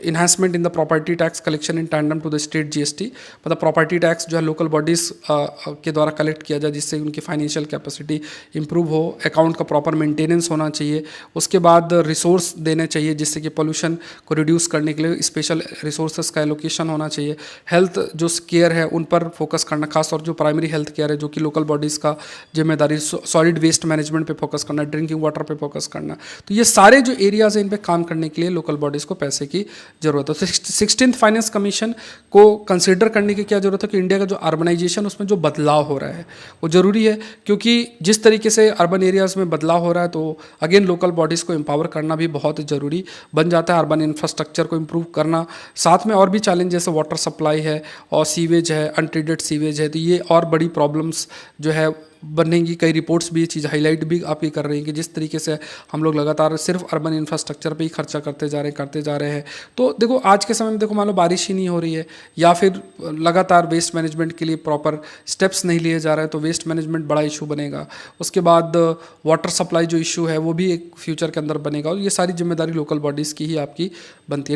enhancement in the property tax collection in tandem to the state GST, मतलब प्रॉपर्टी टैक्स जो है लोकल बॉडीज़ के द्वारा कलेक्ट किया जाए, जिससे उनकी फाइनेंशियल कैपेसिटी इंप्रूव हो। अकाउंट का प्रॉपर मेंटेनेंस होना चाहिए। उसके बाद रिसोर्स देने चाहिए, जिससे कि पोल्यूशन को रिड्यूस करने के लिए स्पेशल रिसोर्सेज का एलोकेशन होना चाहिए। हेल्थ जो केयर है उन पर फोकस करना, खासतौर जो प्राइमरी हेल्थ केयर है, जो कि लोकल बॉडीज़ का जिम्मेदारी। सॉलिड वेस्ट मैनेजमेंट पे फोकस करना, ड्रिंकिंग वाटर पे फोकस करना। तो ये सारे जो एरियाज हैं, इन पे काम करने के लिए लोकल बॉडीज़ को पैसे की ज़रूरत है। तो 16th फाइनेंस कमीशन को कंसिडर करने की क्या ज़रूरत है कि इंडिया का जो अर्बनाइजेशन, उसमें जो बदलाव हो रहा है वो ज़रूरी है। क्योंकि जिस तरीके से अर्बन एरियाज़ में बदलाव हो रहा है, तो अगेन लोकल बॉडीज़ को एम्पावर करना भी बहुत ज़रूरी बन जाता है। अर्बन इंफ्रास्ट्रक्चर को इम्प्रूव करना, साथ में और भी चैलेंज जैसे वाटर सप्लाई है और सीवेज है, अनट्रीटेड सीवेज है। तो ये और बड़ी प्रॉब्लम्स जो है बनेंगी। कई रिपोर्ट्स भी ये चीज़ हाईलाइट भी आपकी कर रही हैं कि जिस तरीके से हम लोग लगातार सिर्फ अर्बन इंफ्रास्ट्रक्चर पे ही खर्चा करते जा रहे हैं। तो देखो आज के समय में देखो, मान लो बारिश ही नहीं हो रही है, या फिर लगातार वेस्ट मैनेजमेंट के लिए प्रॉपर स्टेप्स नहीं लिए जा रहे हैं, तो वेस्ट मैनेजमेंट बड़ा इशू बनेगा। उसके बाद वाटर सप्लाई जो इशू है वो भी एक फ्यूचर के अंदर बनेगा। और ये सारी जिम्मेदारी लोकल बॉडीज़ की ही आपकी बनती है।